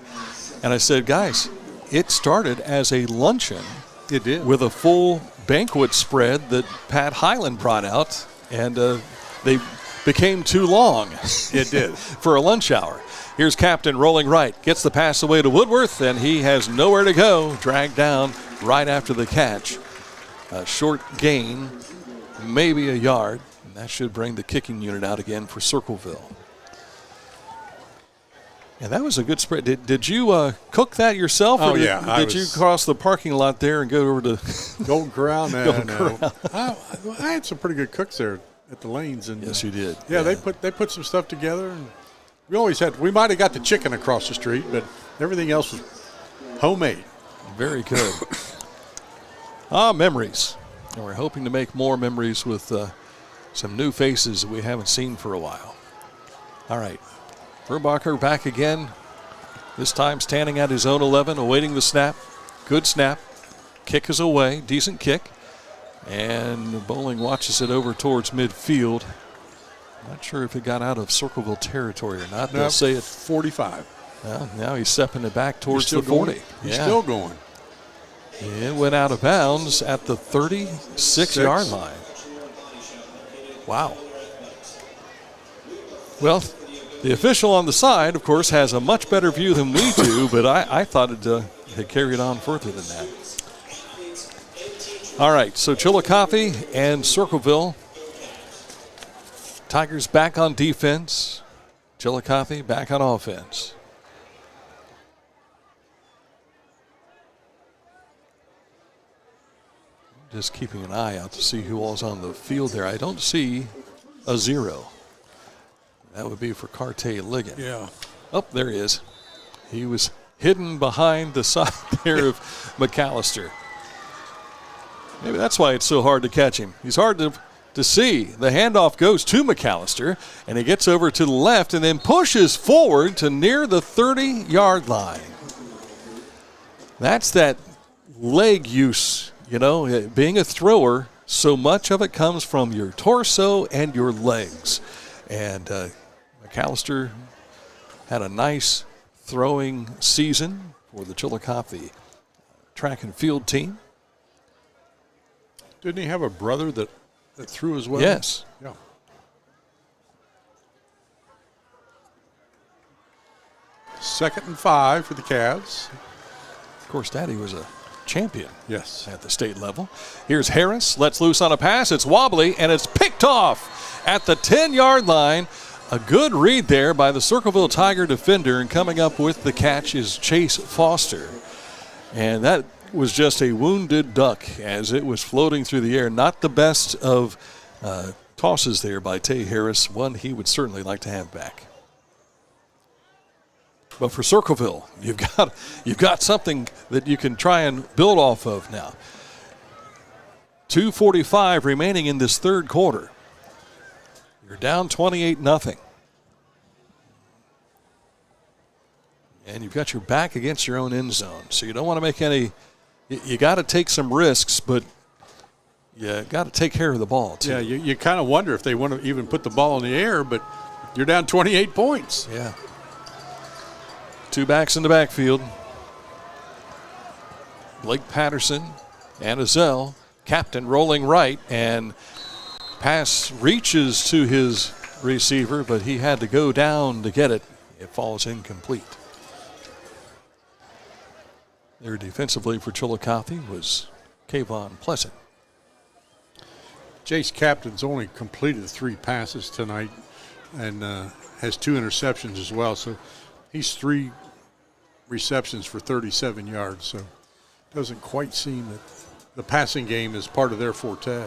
And I said, guys, it started as a luncheon. It did. With a full banquet spread that Pat Highland brought out, and they became too long. It did. For a lunch hour. Here's Captain rolling right, gets the pass away to Woodworth, and he has nowhere to go, dragged down right after the catch. A short gain, maybe a yard, and that should bring the kicking unit out again for Circleville. And that was a good spread. Did you cook that yourself? Oh, or yeah. Did you cross the parking lot there and go over to Golden Corral? Golden Corral. I had some pretty good cooks there at the lanes. And, yes, you did. Yeah, they put some stuff together. And we might have got the chicken across the street, but everything else was homemade. Very good. Memories. And we're hoping to make more memories with some new faces that we haven't seen for a while. All right. Verbacher back again, this time standing at his own 11, awaiting the snap. Good snap. Kick is away, decent kick. And Bowling watches it over towards midfield. Not sure if it got out of Circleville territory or not. They'll say it's 45. Well, now he's stepping it back towards the 40. He's still going. It went out of bounds at the 36-yard line. Wow. Well, the official on the side, of course, has a much better view than we do, but I thought it had carried on further than that. All right, so Chillicothe and Circleville. Tigers back on defense. Chillicothe back on offense. Just keeping an eye out to see who all's on the field there. I don't see a 0. That would be for Carte Ligon. Yeah. Oh, there he is. He was hidden behind the side there of McAllister. Maybe that's why it's so hard to catch him. He's hard to see. The handoff goes to McAllister, and he gets over to the left and then pushes forward to near the 30-yard line. That's that leg use. You know, being a thrower, so much of it comes from your torso and your legs. And McAllister had a nice throwing season for the Chillicothe track and field team. Didn't he have a brother that threw as well? Yes. Yeah. Second and 5 for the Cavs. Of course, Daddy was a champion. Yes. At the state level. Here's Harris, lets loose on a pass. It's wobbly, and it's picked off at the 10-yard line. A good read there by the Circleville Tiger defender, and coming up with the catch is Chase Foster. And that was just a wounded duck as it was floating through the air. Not the best of tosses there by Tay Harris, one he would certainly like to have back. But for Circleville, you've got something that you can try and build off of now. 2:45 remaining in this third quarter. You're down 28-0. And you've got your back against your own end zone. So you don't want to make any – you got to take some risks, but you got to take care of the ball, too. Yeah, you kind of wonder if they want to even put the ball in the air, but you're down 28 points. Yeah. 2 backs in the backfield. Blake Patterson and Azell, captain rolling right, and pass reaches to his receiver, but he had to go down to get it. It falls incomplete. There defensively for Chillicothe was Kayvon Pleasant. Jace Captain's only completed 3 passes tonight and has 2 interceptions as well, so he's 3 receptions for 37 yards, so doesn't quite seem that the passing game is part of their forte.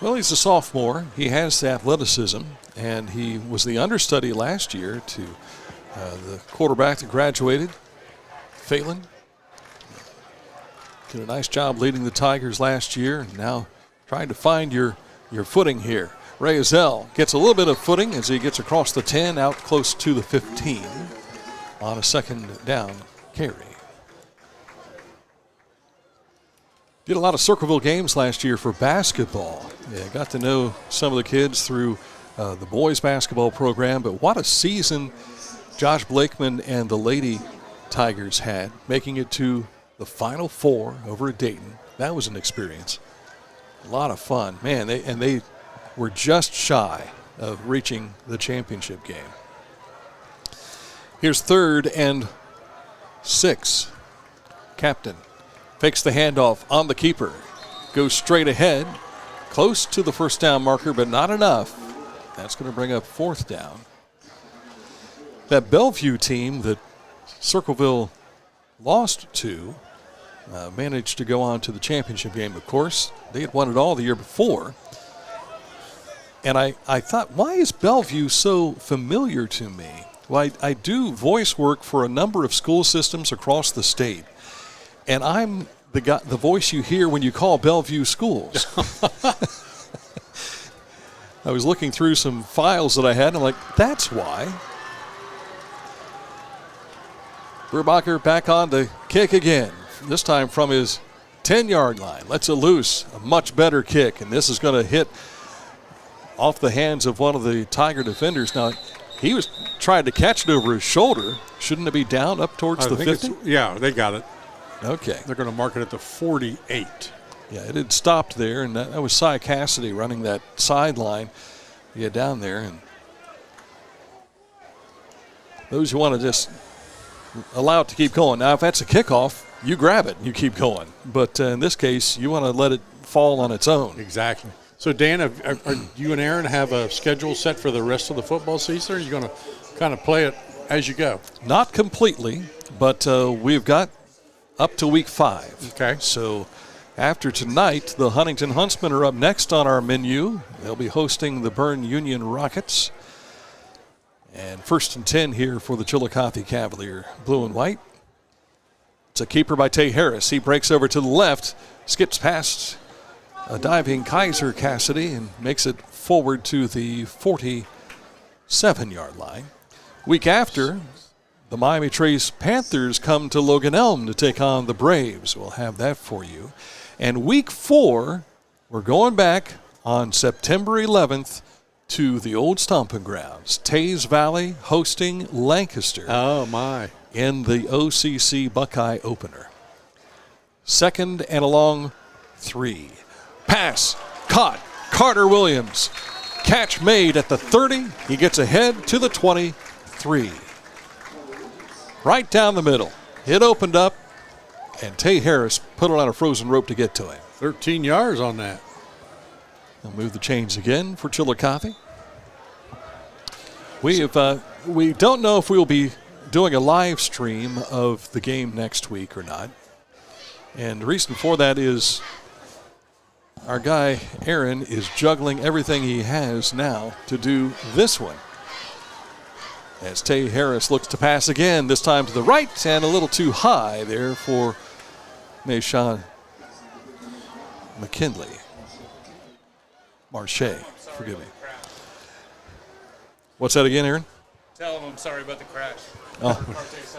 Well, he's a sophomore. He has the athleticism, and he was the understudy last year to the quarterback that graduated, Phelan. Did a nice job leading the Tigers last year, and now trying to find your footing here. Ray Azell gets a little bit of footing as he gets across the 10, out close to the 15 on a second down carry. Did a lot of Circleville games last year for basketball. Yeah, got to know some of the kids through the boys basketball program, but what a season Josh Blakeman and the Lady Tigers had, making it to the Final Four over at Dayton. That was an experience. A lot of fun. Man, they were just shy of reaching the championship game. Here's 3rd and 6. Captain fakes the handoff on the keeper. Goes straight ahead. Close to the first down marker, but not enough. That's going to bring up 4th down. That Bellevue team that Circleville lost to managed to go on to the championship game, of course. They had won it all the year before. And I thought, why is Bellevue so familiar to me? Well, I do voice work for a number of school systems across the state. And I'm the voice you hear when you call Bellevue schools. I was looking through some files that I had, and I'm like, that's why. Verbacher back on the kick again, this time from his 10-yard line. Lets it loose, a much better kick, and this is going to hit off the hands of one of the Tiger defenders. Now, he was trying to catch it over his shoulder. Shouldn't it be down up towards the 50? Yeah, they got it. Okay. They're going to mark it at the 48. Yeah, it had stopped there, and that was Cy Cassidy running that sideline. Yeah, down there, and those who want to just allow it to keep going. Now, if that's a kickoff, you grab it and you keep going. But in this case, you want to let it fall on its own. Exactly. So, Dan, are you and Aaron have a schedule set for the rest of the football season, or are you going to kind of play it as you go? Not completely, but we've got up to week 5. Okay. So after tonight, the Huntington Huntsmen are up next on our menu. They'll be hosting the Bern Union Rockets. And 1st and 10 here for the Chillicothe Cavalier, blue and white. It's a keeper by Tay Harris. He breaks over to the left, skips past a diving Kaiser Cassidy, and makes it forward to the 47-yard line. Week after, the Miami Trace Panthers come to Logan Elm to take on the Braves. We'll have that for you. And week 4, we're going back on September 11th to the old stomping grounds. Tays Valley hosting Lancaster. Oh, my. In the OCC Buckeye opener. 2nd and a long 3. Pass, caught, Carter Williams. Catch made at the 30. He gets ahead to the 23. Right down the middle. It opened up, and Tay Harris put it on a frozen rope to get to him. 13 yards on that. They'll move the chains again for Chillicothe. We don't know if we'll be doing a live stream of the game next week or not. And the reason for that is our guy Aaron is juggling everything he has now to do this one. As Tay Harris looks to pass again, this time to the right and a little too high there for Mayshawn McKinley. Marche, forgive me. What's that again, Aaron? Tell him I'm sorry about the crash. Oh,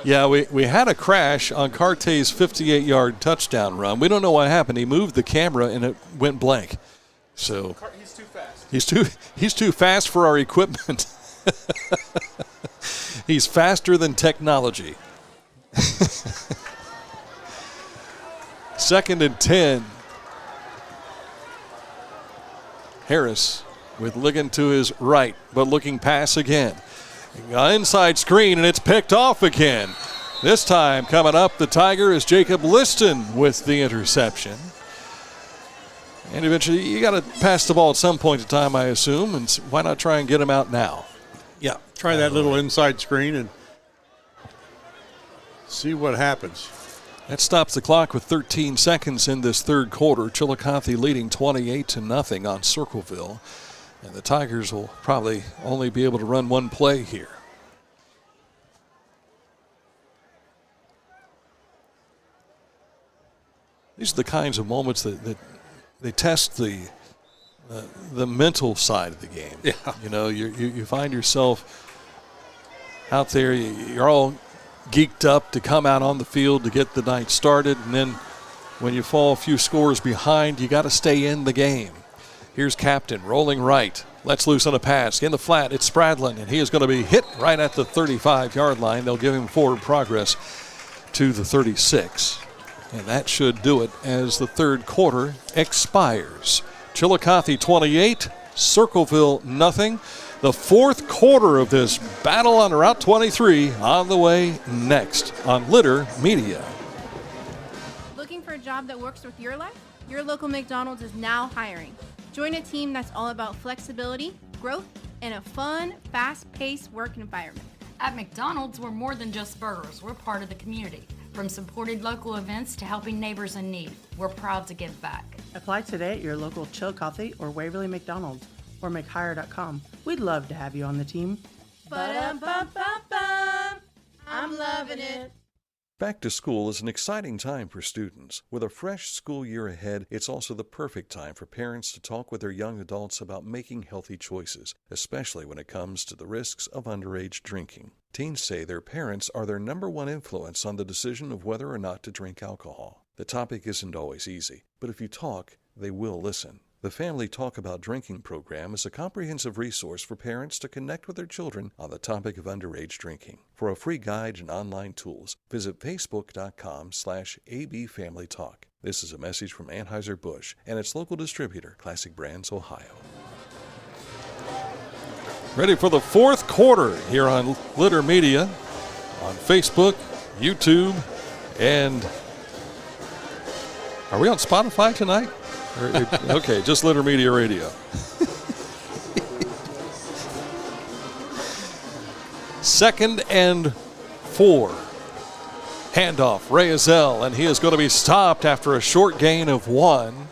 yeah, we had a crash on Carte's 58-yard touchdown run. We don't know what happened. He moved the camera and it went blank. So He's too fast. He's too fast for our equipment. He's faster than technology. 2nd and 10. Harris with Ligon to his right, but looking pass again. Inside screen, and it's picked off again. This time coming up, the Tiger is Jacob Liston with the interception. And eventually, you got to pass the ball at some point in time, I assume, and why not try and get him out now? Yeah, try that little inside screen and see what happens. That stops the clock with 13 seconds in this third quarter. Chillicothe leading 28-0 on Circleville. And the Tigers will probably only be able to run one play here. These are the kinds of moments that they test the mental side of the game. Yeah. You know, you find yourself out there, you're all geeked up to come out on the field to get the night started, and then when you fall a few scores behind, you got to stay in the game. Here's Captain rolling right. Lets loose on a pass. In the flat, it's Spradlin, and he is going to be hit right at the 35-yard line. They'll give him forward progress to the 36. And that should do it as the third quarter expires. Chillicothe 28, Circleville nothing. The fourth quarter of this battle on Route 23 on the way next on Litter Media. Looking for a job that works with your life? Your local McDonald's is now hiring. Join a team that's all about flexibility, growth, and a fun, fast-paced work environment. At McDonald's, we're more than just burgers. We're part of the community. From supported local events to helping neighbors in need, we're proud to give back. Apply today at your local Chillicothe or Waverly McDonald's or McHire.com. We'd love to have you on the team. Ba-dum-bum-bum-bum. I'm loving it. Back to school is an exciting time for students. With a fresh school year ahead, it's also the perfect time for parents to talk with their young adults about making healthy choices, especially when it comes to the risks of underage drinking. Teens say their parents are their number one influence on the decision of whether or not to drink alcohol. The topic isn't always easy, but if you talk, they will listen. The Family Talk About Drinking program is a comprehensive resource for parents to connect with their children on the topic of underage drinking. For a free guide and online tools, visit facebook.com/abfamilytalk. This is a message from Anheuser-Busch and its local distributor, Classic Brands, Ohio. Ready for the fourth quarter here on Litter Media, on Facebook, YouTube, and are we on Spotify tonight? Okay, just Litter Media Radio. Second and 4. Handoff, Ray Azell, and he is going to be stopped after a short gain of 1,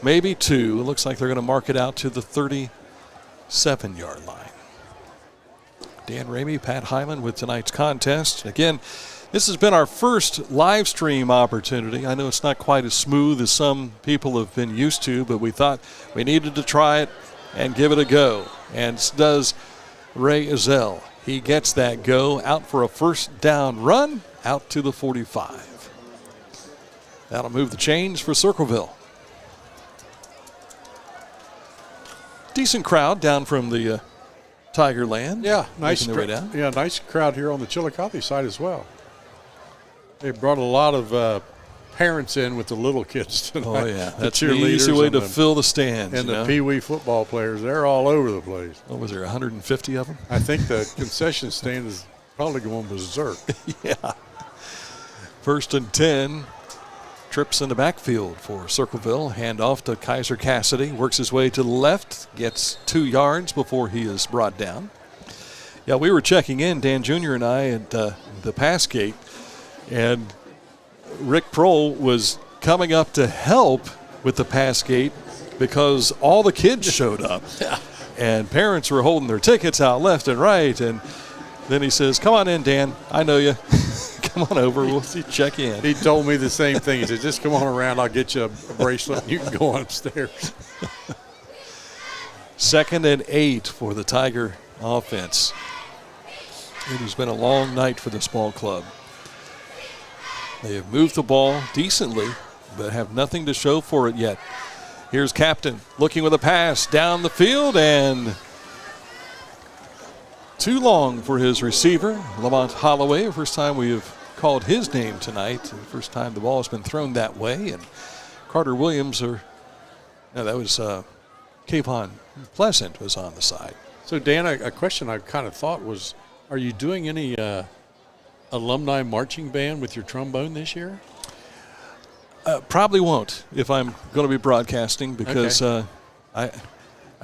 maybe 2. It looks like they're going to mark it out to the 37-yard line. Dan Ramey, Pat Highland with tonight's contest. Again, this has been our first live stream opportunity. I know it's not quite as smooth as some people have been used to, but we thought we needed to try it and give it a go. And does Ray Azell. He gets that go out for a first down run out to the 45. That'll move the chains for Circleville. Decent crowd down from the Tiger Land. Yeah, nice. Down. Yeah, nice crowd here on the Chillicothe side as well. They brought a lot of parents in with the little kids tonight. Oh, yeah. That's the easy way to fill the stands. And the Pee Wee football players, they're all over the place. What was there, 150 of them? I think the concession stand is probably going berserk. Yeah. First and 10. Trips in the backfield for Circleville. Hand off to Kaiser Cassidy. Works his way to the left. Gets 2 yards before he is brought down. Yeah, we were checking in, Dan Jr. and I, at the pass gate. And Rick Prohl was coming up to help with the pass gate because all the kids showed up. And parents were holding their tickets out left and right. And then he says, "Come on in, Dan. I know you. Come on over. We'll check in." He told me the same thing. He said, "Just come on around. I'll get you a bracelet and you can go upstairs." Second and 8 for the Tiger offense. It has been a long night for this ball club. They have moved the ball decently, but have nothing to show for it yet. Here's Captain looking with a pass down the field, and too long for his receiver, Lamont Holloway. First time we have called his name tonight. The first time the ball has been thrown that way. And Carter Williams, that was Kayvon Pleasant was on the side. So, Dan, a question I kind of thought was, are you doing any alumni marching band with your trombone this year? Probably won't if I'm going to be broadcasting because I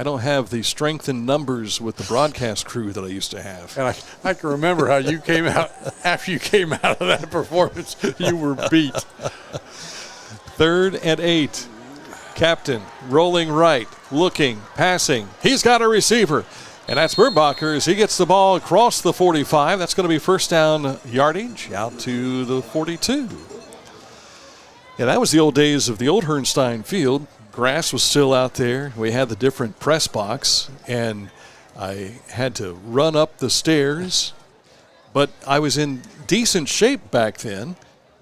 don't have the strength in numbers with the broadcast crew that I used to have. And I can remember how you came out, after you came out of that performance, you were beat. Third and 8. Captain rolling right, looking, passing. He's got a receiver. And that's Birnbacher as he gets the ball across the 45. That's going to be first down yardage out to the 42. Yeah, that was the old days of the old Herrnstein Field. Grass was still out there. We had the different press box, and I had to run up the stairs. But I was in decent shape back then.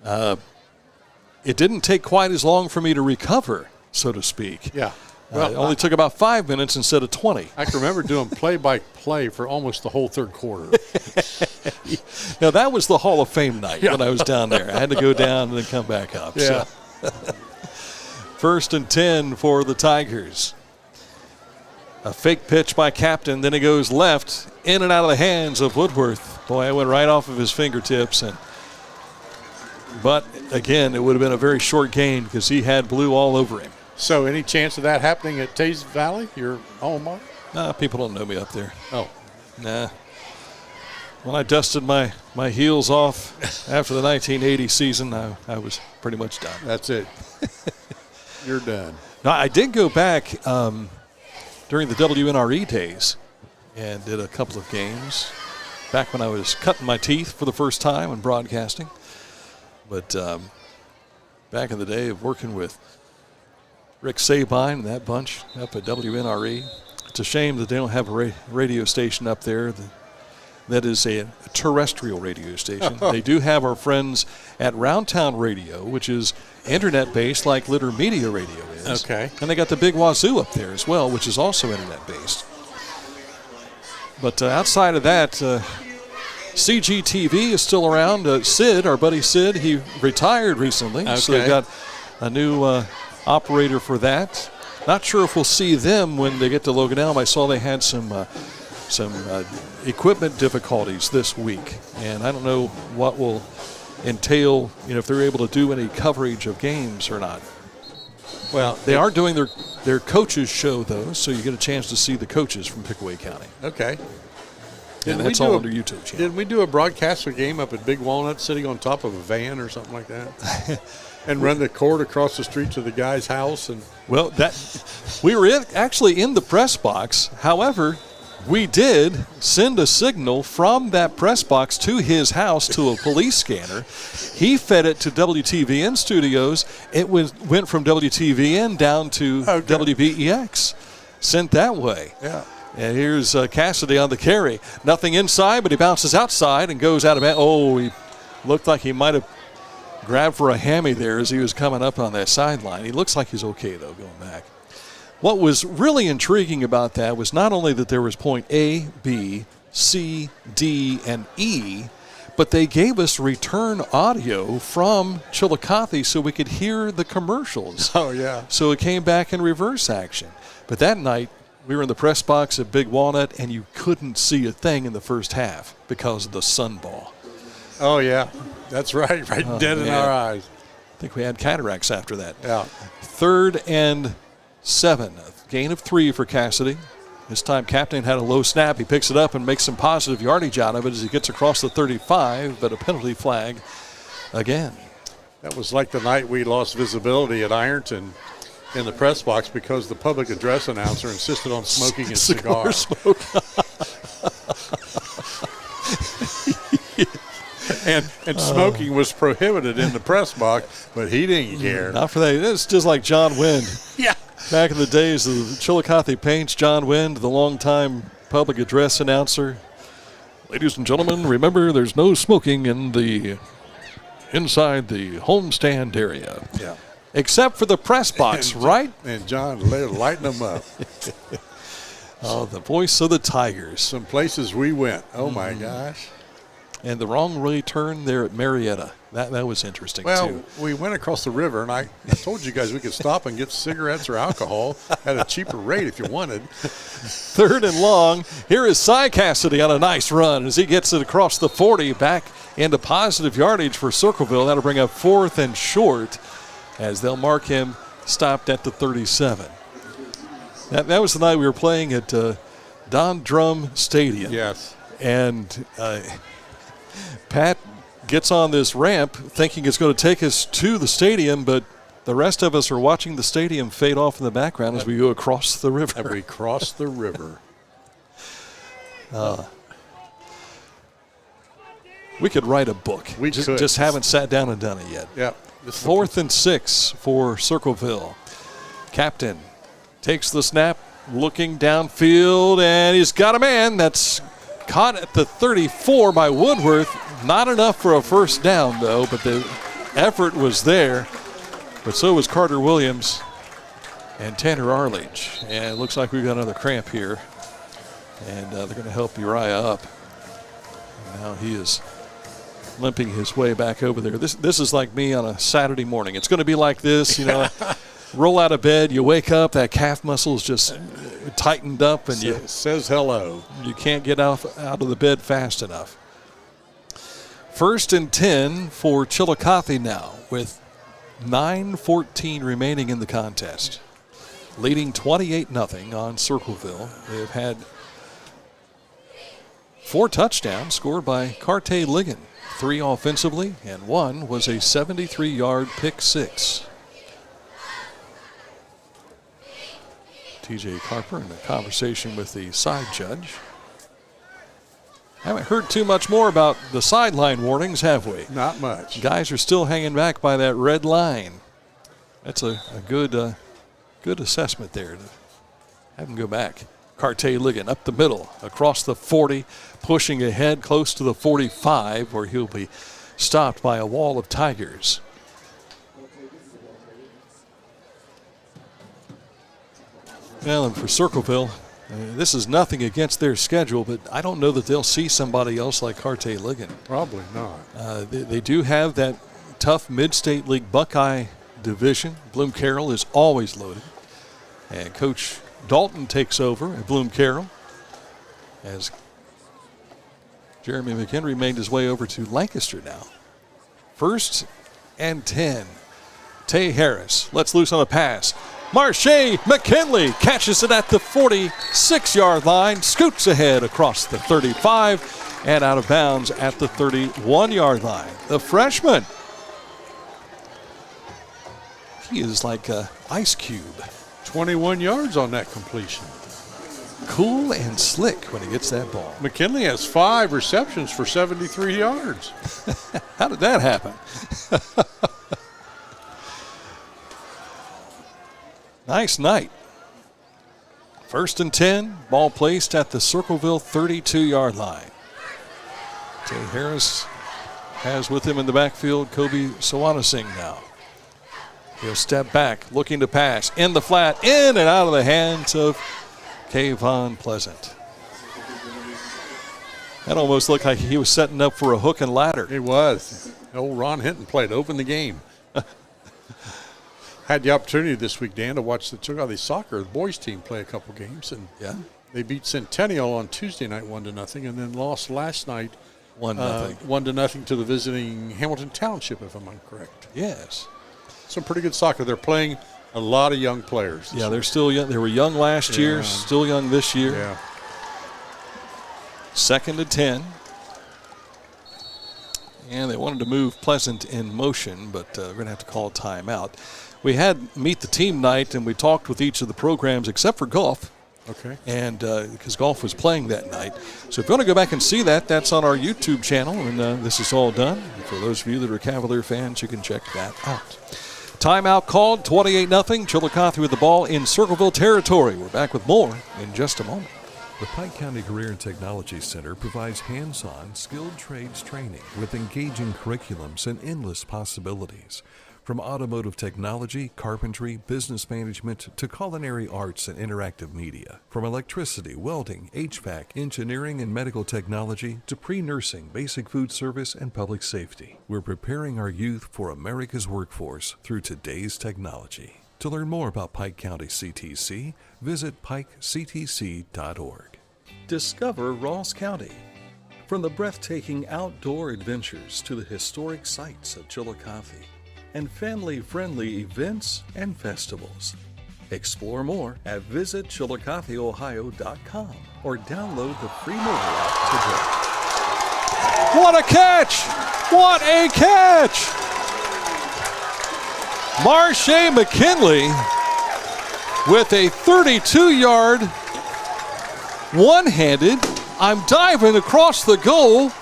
It didn't take quite as long for me to recover, so to speak. Yeah. Well, it only took about 5 minutes instead of 20. I can remember doing play-by-play for almost the whole third quarter. Now, that was the Hall of Fame night when I was down there. I had to go down and then come back up. Yeah. So. First and 10 for the Tigers. A fake pitch by Captain. Then he goes left, in and out of the hands of Woodworth. Boy, it went right off of his fingertips. But, again, it would have been a very short gain because he had blue all over him. So any chance of that happening at Taze Valley, your alma mater? People don't know me up there. Oh. Nah. When I dusted my heels off after the 1980 season, I was pretty much done. That's it. You're done. Now, I did go back during the WNRE days and did a couple of games back when I was cutting my teeth for the first time and broadcasting. But back in the day of working with Rick Sabine and that bunch up at WNRE, it's a shame that they don't have a radio station up there that is a terrestrial radio station. They do have our friends at Roundtown Radio, which is internet-based like Litter Media Radio is. Okay. And they got the big Wazoo up there as well, which is also internet-based. But outside of that, CGTV is still around. Sid, our buddy Sid, he retired recently. Okay. So they've got a new operator for that. Not sure if we'll see them when they get to Logan Elm. I saw they had some equipment difficulties this week, and I don't know what will entail, if they're able to do any coverage of games or not. Well, they are doing their coaches show, though, so you get a chance to see the coaches from Pickaway County. Okay. And that's all on their YouTube channel. Didn't we do a broadcast of a game up at Big Walnut sitting on top of a van or something like that? And run the cord across the street to the guy's house? Well, we were actually in the press box. However, we did send a signal from that press box to his house to a police scanner. He fed it to WTVN studios. It went from WTVN down to WBEX. Sent that way. Yeah. And here's Cassidy on the carry. Nothing inside, but he bounces outside and goes out of bounds. Oh, he looked like he might have grabbed for a hammy there as he was coming up on that sideline. He looks like he's okay, though, going back. What was really intriguing about that was not only that there was point A, B, C, D, and E, but they gave us return audio from Chillicothe so we could hear the commercials. Oh, yeah. So it came back in reverse action. But that night, we were in the press box at Big Walnut, and you couldn't see a thing in the first half because of the sunball. Oh, yeah. That's right. Dead in our eyes. I think we had cataracts after that. Yeah. 3rd and 7. A gain of 3 for Cassidy. This time, Captain had a low snap. He picks it up and makes some positive yardage out of it as he gets across the 35, but a penalty flag again. That was like the night we lost visibility at Ironton in the press box because the public address announcer insisted on smoking a cigar. Smoke. and smoking was prohibited in the press box, but he didn't care. Not for that. It's just like John Wind. Yeah. Back in the days of the Chillicothe Paints, John Wind, the longtime public address announcer. Ladies and gentlemen, remember there's no smoking inside the homestand area. Yeah. Except for the press box, right? And John lighting them up. Oh, the voice of the Tigers. Some places we went. Oh, my gosh. And the wrong way turn there at Marietta. That was interesting, too. Well, we went across the river, and I told you guys we could stop and get cigarettes or alcohol at a cheaper rate if you wanted. 3rd and long. Here is Cy Cassidy on a nice run as he gets it across the 40 back into positive yardage for Circleville. That'll bring up 4th and short as they'll mark him stopped at the 37. That was the night we were playing at Don Drum Stadium. Yes. And Pat gets on this ramp thinking it's going to take us to the stadium, but the rest of us are watching the stadium fade off in the background as we go across the river. And we cross the river. We could write a book. We just haven't sat down and done it yet. Yeah. 4th and 6 for Circleville. Captain takes the snap, looking downfield, and he's got a man. That's caught at the 34 by Woodworth. Not enough for a first down, though, but the effort was there. But so was Carter Williams and Tanner Arledge. And it looks like we've got another cramp here. And they're going to help Uriah up. Now he is limping his way back over there. This is like me on a Saturday morning. It's going to be like this, roll out of bed, you wake up, that calf muscle is just tightened up, and you says hello. You can't get out of the bed fast enough. 1st and 10 for Chillicothe now with 9:14 remaining in the contest. Leading 28-0 on Circleville. They've had 4 touchdowns scored by Carte Ligon. 3 offensively, and 1 was a 73-yard pick 6. TJ Carper in a conversation with the side judge. Haven't heard too much more about the sideline warnings, have we? Not much. Guys are still hanging back by that red line. That's a good assessment there to have them go back. Ligon up the middle, across the 40, pushing ahead close to the 45, where he'll be stopped by a wall of Tigers. Well, and for Circleville, this is nothing against their schedule, but I don't know that they'll see somebody else like Ligon. Probably not. They do have that tough Mid-State League Buckeye division. Bloom Carroll is always loaded. And Coach Dalton takes over at Bloom Carroll as Jeremy McHenry made his way over to Lancaster now. 1st and 10. Tay Harris lets loose on a pass. Marche McKinley catches it at the 46-yard line, scoots ahead across the 35 and out of bounds at the 31-yard line. The freshman, he is like an ice cube. 21 yards on that completion. Cool and slick when he gets that ball. McKinley has 5 receptions for 73 yards. How did that happen? Nice night. 1st and 10, ball placed at the Circleville 32-yard line. Tay Harris has with him in the backfield Kobe Sawanasingh now. He'll step back, looking to pass. In the flat, in and out of the hands of Kayvon Pleasant. That almost looked like he was setting up for a hook and ladder. It was. Old Ron Hinton played open the game. Had the opportunity this week, Dan, to watch the Chillicothe soccer, the boys team, play a couple games. And they beat Centennial on Tuesday night 1-0, and then lost last night 1-0 to the visiting Hamilton Township, if I'm correct. Yes. Some pretty good soccer. They're playing a lot of young players. Yeah, they're still young. They were young last year, still young this year. Yeah. 2nd and 10. And they wanted to move Pleasant in motion, but we're going to have to call a timeout. We had Meet the Team night, and we talked with each of the programs except for golf. Okay. And because golf was playing that night. So if you want to go back and see that, that's on our YouTube channel, and this is all done. And for those of you that are Cavalier fans, you can check that out. Timeout called, 28-0. Chillicothe with the ball in Circleville territory. We're back with more in just a moment. The Pike County Career and Technology Center provides hands-on, skilled trades training with engaging curriculums and endless possibilities. From automotive technology, carpentry, business management, to culinary arts and interactive media. From electricity, welding, HVAC, engineering and medical technology, to pre-nursing, basic food service, and public safety. We're preparing our youth for America's workforce through today's technology. To learn more about Pike County CTC, visit pikectc.org. Discover Ross County. From the breathtaking outdoor adventures to the historic sights of Chillicothe and family-friendly events and festivals. Explore more at visitchillicotheohio.com or download the free mobile app today. What a catch! What a catch! Marche McKinley with a 32-yard one-handed, I'm diving across the goal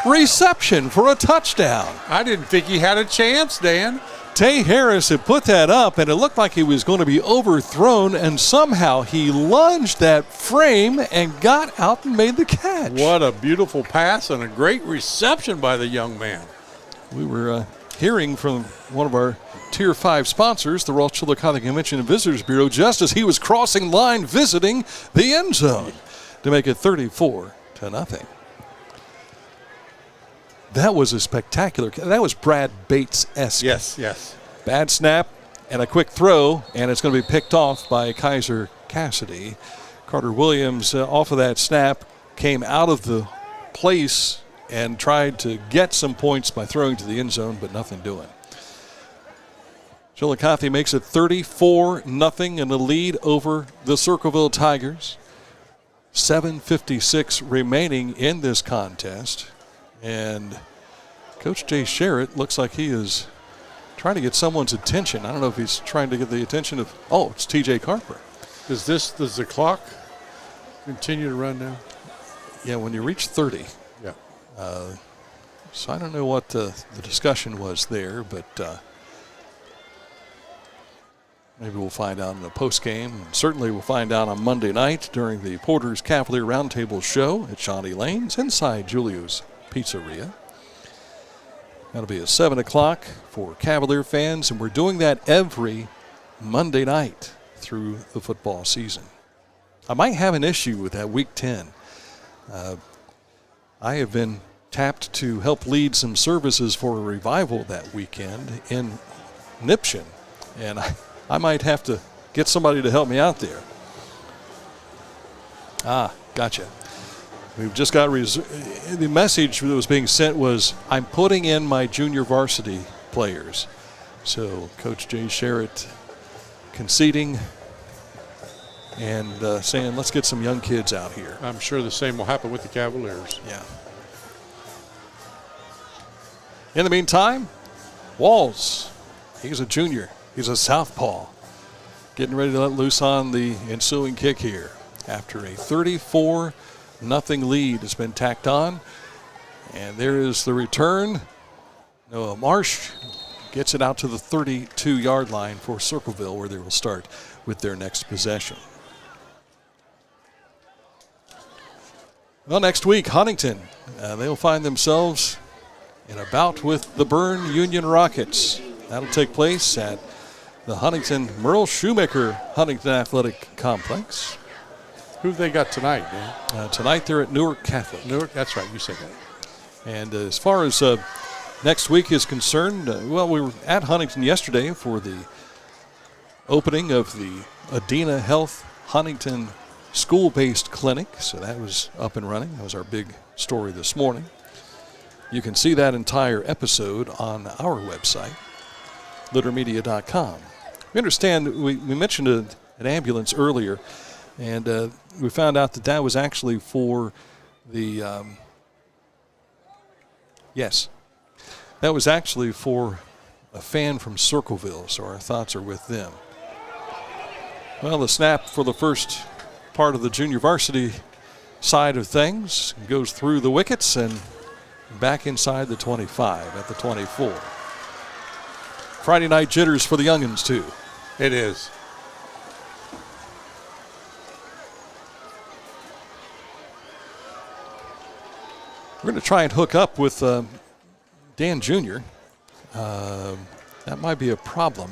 reception for a touchdown. I didn't think he had a chance, Dan. Tay Harris had put that up, and it looked like he was going to be overthrown, and somehow he lunged that frame and got out and made the catch. What a beautiful pass and a great reception by the young man. We were hearing from one of our Tier 5 sponsors, the Ross Chillicothe Convention and Visitors Bureau, just as he was crossing line visiting the end zone to make it 34-0. That was a spectacular. That was Brad Bates-esque. Yes. Bad snap and a quick throw, and it's going to be picked off by Kaiser Cassidy. Carter Williams, off of that snap, came out of the place and tried to get some points by throwing to the end zone, but nothing doing. Chillicothe makes it 34-0 in the lead over the Circleville Tigers. 7:56 remaining in this contest. And Coach Jay Sherritt looks like he is trying to get someone's attention. I don't know if he's trying to get the attention of, it's TJ Carper. Does the clock continue to run now? Yeah, when you reach 30, So I don't know what the discussion was there, but maybe we'll find out in the postgame. Certainly we'll find out on Monday night during the Porter's Cavalier Roundtable show at Shawnee Lanes inside Julio's Pizzeria. That'll be at 7 o'clock for Cavalier fans, and we're doing that every Monday night through the football season. I might have an issue with that Week 10. I have been tapped to help lead some services for a revival that weekend in Nipshin, and I might have to get somebody to help me out there. Gotcha. We've just got the message that was being sent was, I'm putting in my junior varsity players. So Coach Jay Sherritt conceding and saying, let's get some young kids out here. I'm sure the same will happen with the Cavaliers. Yeah. In the meantime, Walls, he's a junior. He's a southpaw. Getting ready to let loose on the ensuing kick here. After a 34-0 lead has been tacked on. And there is the return. Noah Marsh gets it out to the 32-yard line for Circleville, where they will start with their next possession. Well, next week, Huntington, they'll find themselves in a bout with the Bern Union Rockets. That'll take place at the Huntington Merle Shoemaker Huntington Athletic Complex. Who they got tonight, man? Tonight they're at Newark Catholic. Newark, that's right, you said that. And as far as next week is concerned, we were at Huntington yesterday for the opening of the Adena Health Huntington school-based clinic. So that was up and running. That was our big story this morning. You can see that entire episode on our website, littermedia.com. We understand, we mentioned an ambulance earlier, and we found out that was actually for the, that was actually for a fan from Circleville, so our thoughts are with them. Well, the snap for the first part of the junior varsity side of things goes through the wickets and back inside the 25 at the 24. Friday night jitters for the youngins, too. It is. We're going to try and hook up with Dan Jr. That might be a problem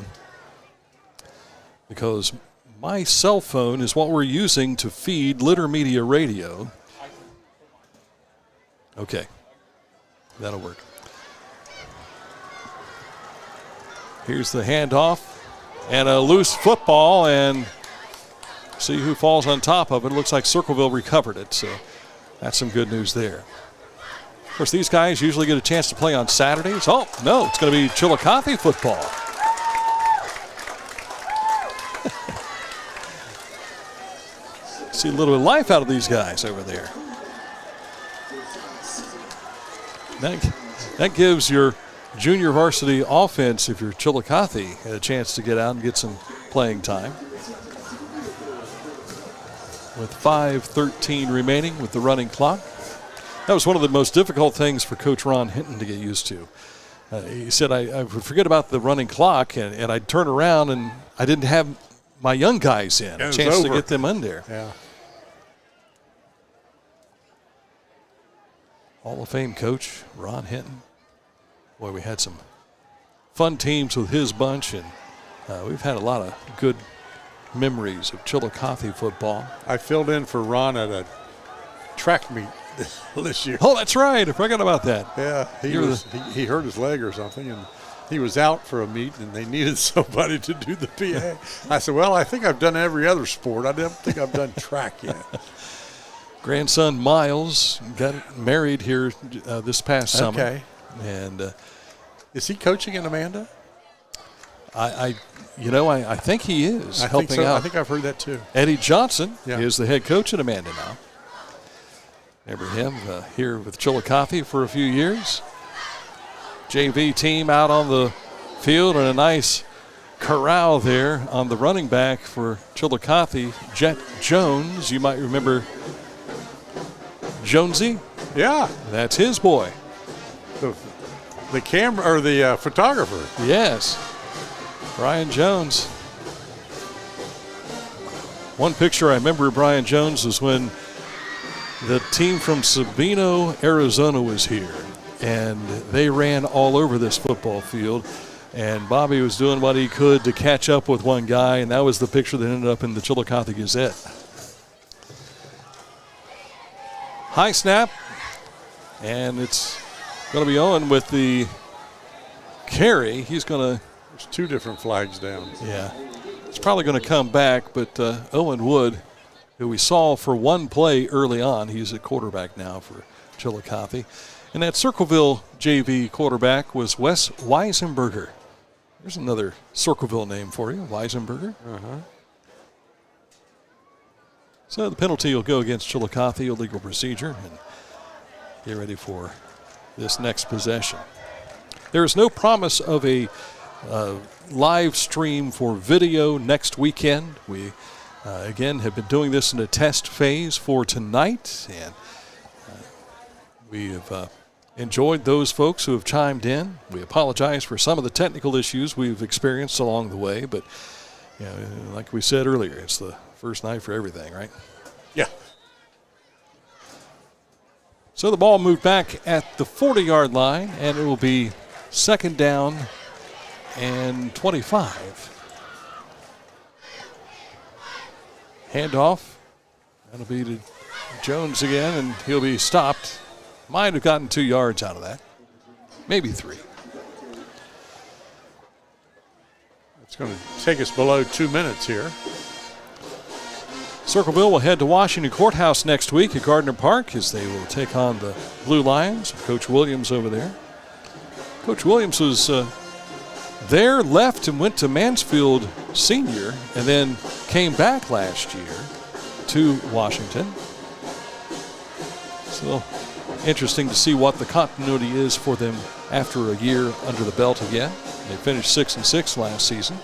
because my cell phone is what we're using to feed Litter Media Radio. Okay. That'll work. Here's the handoff and a loose football, and see who falls on top of it. It looks like Circleville recovered it, so that's some good news there. Of course, these guys usually get a chance to play on Saturdays. Oh, no, it's going to be Chillicothe football. See a little bit of life out of these guys over there. That gives your junior varsity offense, if you're Chillicothe, a chance to get out and get some playing time. With 5:13 remaining with the running clock. That was one of the most difficult things for Coach Ron Hinton to get used to. He said, I would forget about the running clock, and I'd turn around, and I didn't have my young guys in. A chance to get them in there. Yeah. Hall of Fame coach Ron Hinton. Boy, we had some fun teams with his bunch, and we've had a lot of good memories of Chillicothe football. I filled in for Ron at a track meet this year. Oh, that's right. I forgot about that. Yeah, he hurt his leg or something, and he was out for a meet, and they needed somebody to do the PA. I said, well, I think I've done every other sport. I don't think I've done track yet. Grandson Miles got married here this past summer. Okay. And is he coaching in Amanda? I think he is helping out. I think I've heard that too. Eddie Johnson is the head coach at Amanda now. Remember him here with Chillicothe for a few years. JV team out on the field, and a nice corral there on the running back for Chillicothe, Jet Jones. You might remember Jonesy. Yeah. That's his boy. The camera or the photographer. Yes. Brian Jones. One picture I remember of Brian Jones was when the team from Sabino, Arizona was here, and they ran all over this football field, and Bobby was doing what he could to catch up with one guy, and that was the picture that ended up in the Chillicothe Gazette. High snap, and it's going to be Owen with the carry. He's going to... There's 2 different flags down. Yeah. It's probably going to come back, but Owen Wood, who we saw for one play early on, he's a quarterback now for Chillicothe. And that Circleville JV quarterback was Wes Weisenberger. There's another Circleville name for you, Weisenberger. Uh-huh. So the penalty will go against Chillicothe, illegal procedure, and get ready for this next possession. There is no promise of a live stream for video next weekend. We, again, have been doing this in a test phase for tonight, and we have enjoyed those folks who have chimed in. We apologize for some of the technical issues we've experienced along the way, but you know, like we said earlier, it's the first night for everything, right? Yeah. So the ball moved back at the 40-yard line, and it will be second down and 25. Handoff. That'll be to Jones again, and he'll be stopped. Might have gotten 2 yards out of that. Maybe 3. It's going to take us below 2 minutes here. Circleville will head to Washington Courthouse next week at Gardner Park as they will take on the Blue Lions. Coach Williams over there. Coach Williams was there, left, and went to Mansfield Senior, and then came back last year to Washington. So interesting to see what the continuity is for them after a year under the belt again. They finished 6-6 last season.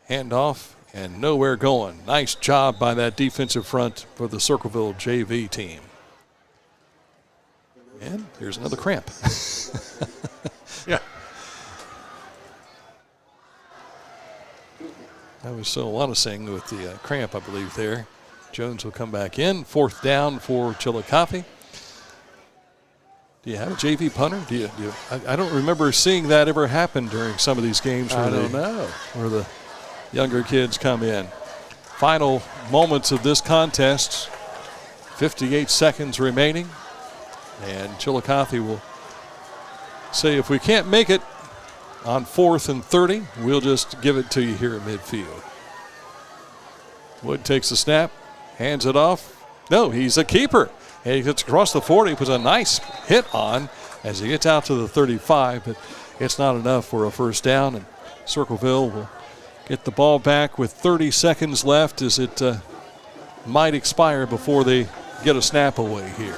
Handoff and nowhere going. Nice job by that defensive front for the Circleville JV team. And here's another cramp. Yeah. That was so Wanasing with the cramp, I believe, there. Jones will come back in. 4th down for Chillicothe. Do you have a JV punter? I don't remember seeing that ever happen during some of these games. I don't know. Where the younger kids come in. Final moments of this contest. 58 seconds remaining. And Chillicothe will say, if we can't make it on 4th and 30, we'll just give it to you here at midfield. Wood takes the snap, hands it off. No, he's a keeper. And he gets across the 40, puts a nice hit on as he gets out to the 35, but it's not enough for a first down. And Circleville will get the ball back with 30 seconds left as it might expire before they get a snap away here.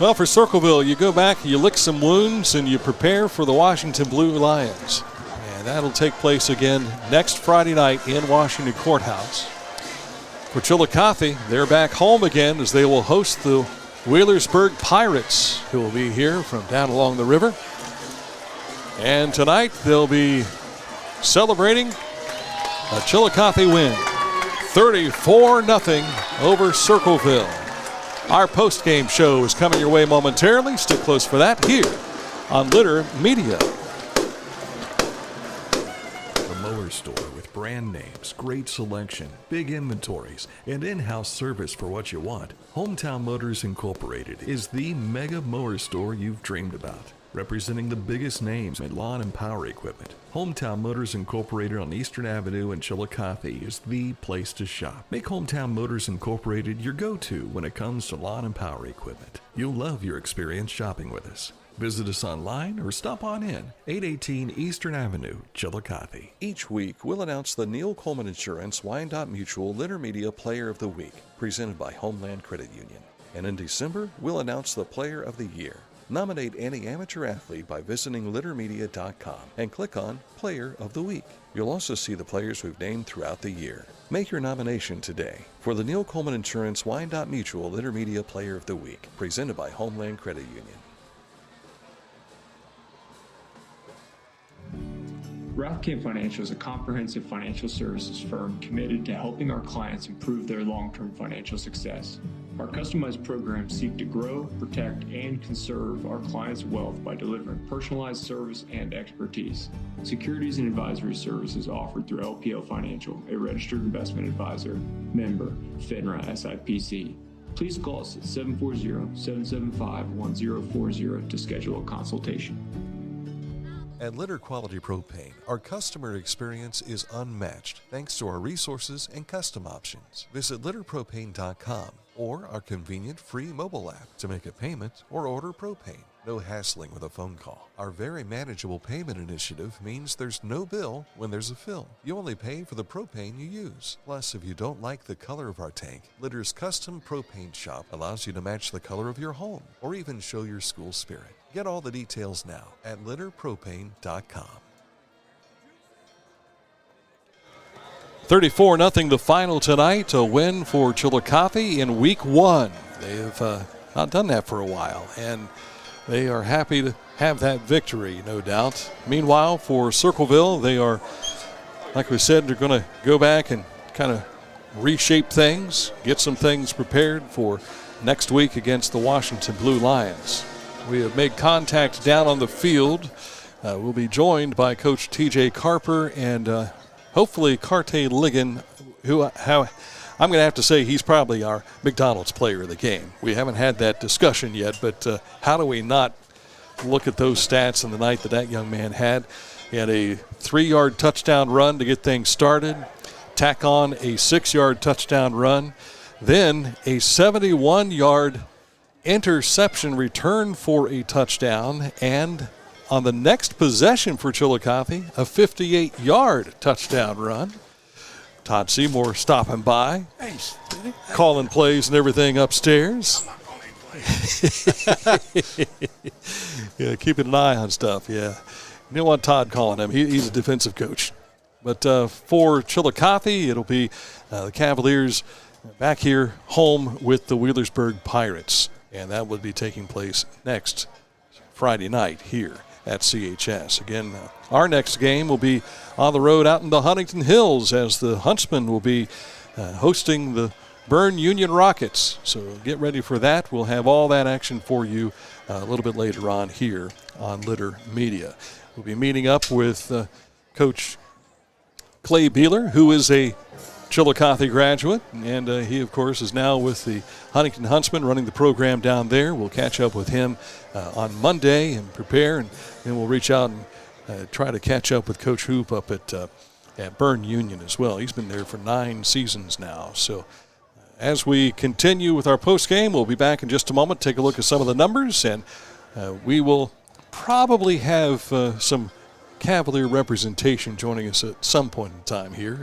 Well, for Circleville, you go back, you lick some wounds, and you prepare for the Washington Blue Lions. And that'll take place again next Friday night in Washington Courthouse. For Chillicothe, they're back home again as they will host the Wheelersburg Pirates, who will be here from down along the river. And tonight, they'll be celebrating a Chillicothe win, 34-0 over Circleville. Our post-game show is coming your way momentarily. Stick close for that here on Litter Media. The Mower Store with brand names, great selection, big inventories, and in-house service for what you want. Hometown Motors Incorporated is the mega mower store you've dreamed about. Representing the biggest names in lawn and power equipment, Hometown Motors Incorporated on Eastern Avenue in Chillicothe is the place to shop. Make Hometown Motors Incorporated your go-to when it comes to lawn and power equipment. You'll love your experience shopping with us. Visit us online or stop on in, 818 Eastern Avenue, Chillicothe. Each week, we'll announce the Neil Coleman Insurance Wyandotte Mutual Litter Media Player of the Week, presented by Homeland Credit Union. And in December, we'll announce the Player of the Year. Nominate any amateur athlete by visiting littermedia.com and click on Player of the Week. You'll also see the players we've named throughout the year. Make your nomination today for the Neil Coleman Insurance Wyandotte Mutual Litter Media Player of the Week, presented by Homeland Credit Union. Rothkamp Financial is a comprehensive financial services firm committed to helping our clients improve their long-term financial success. Our customized programs seek to grow, protect, and conserve our clients' wealth by delivering personalized service and expertise. Securities and advisory services offered through LPL Financial, a registered investment advisor, member, FINRA SIPC. Please call us at 740-775-1040 to schedule a consultation. At Litter Quality Propane, our customer experience is unmatched thanks to our resources and custom options. Visit litterpropane.com or our convenient free mobile app to make a payment or order propane. No hassling with a phone call. Our very manageable payment initiative means there's no bill when there's a fill. You only pay for the propane you use. Plus, if you don't like the color of our tank, Litter's custom propane shop allows you to match the color of your home or even show your school spirit. Get all the details now at litterpropane.com. 34-0 the final tonight, a win for Chillicothe in week 1. They have not done that for a while, and they are happy to have that victory, no doubt. Meanwhile, for Circleville, they are, like we said, they're going to go back and kind of reshape things, get some things prepared for next week against the Washington Blue Lions. We have made contact down on the field. We'll be joined by Coach T.J. Carper and hopefully Carte Ligon, who I'm going to have to say he's probably our McDonald's player of the game. We haven't had that discussion yet, but how do we not look at those stats in the night that young man had? He had a 3-yard touchdown run to get things started, tack on a 6-yard touchdown run, then a 71-yard interception return for a touchdown, and on the next possession for Chillicothe, a 58-yard touchdown run. Todd Seymour stopping by, calling plays and everything upstairs. Yeah, keeping an eye on stuff, yeah. You don't want Todd calling him. He's a defensive coach. But for Chillicothe, it'll be the Cavaliers back here home with the Wheelersburg Pirates. And that would be taking place next Friday night here at CHS. Again, our next game will be on the road out in the Huntington Hills as the Huntsmen will be hosting the Bern Union Rockets. So get ready for that. We'll have all that action for you a little bit later on here on Litter Media. We'll be meeting up with Coach Clay Beeler, who is a Chillicothe graduate, and he, of course, is now with the Huntington Huntsmen running the program down there. We'll catch up with him on Monday and prepare, and then we'll reach out and try to catch up with Coach Hoop up at Bern Union as well. He's been there for 9 seasons now. So as we continue with our postgame, we'll be back in just a moment, take a look at some of the numbers, and we will probably have some Cavalier representation joining us at some point in time here.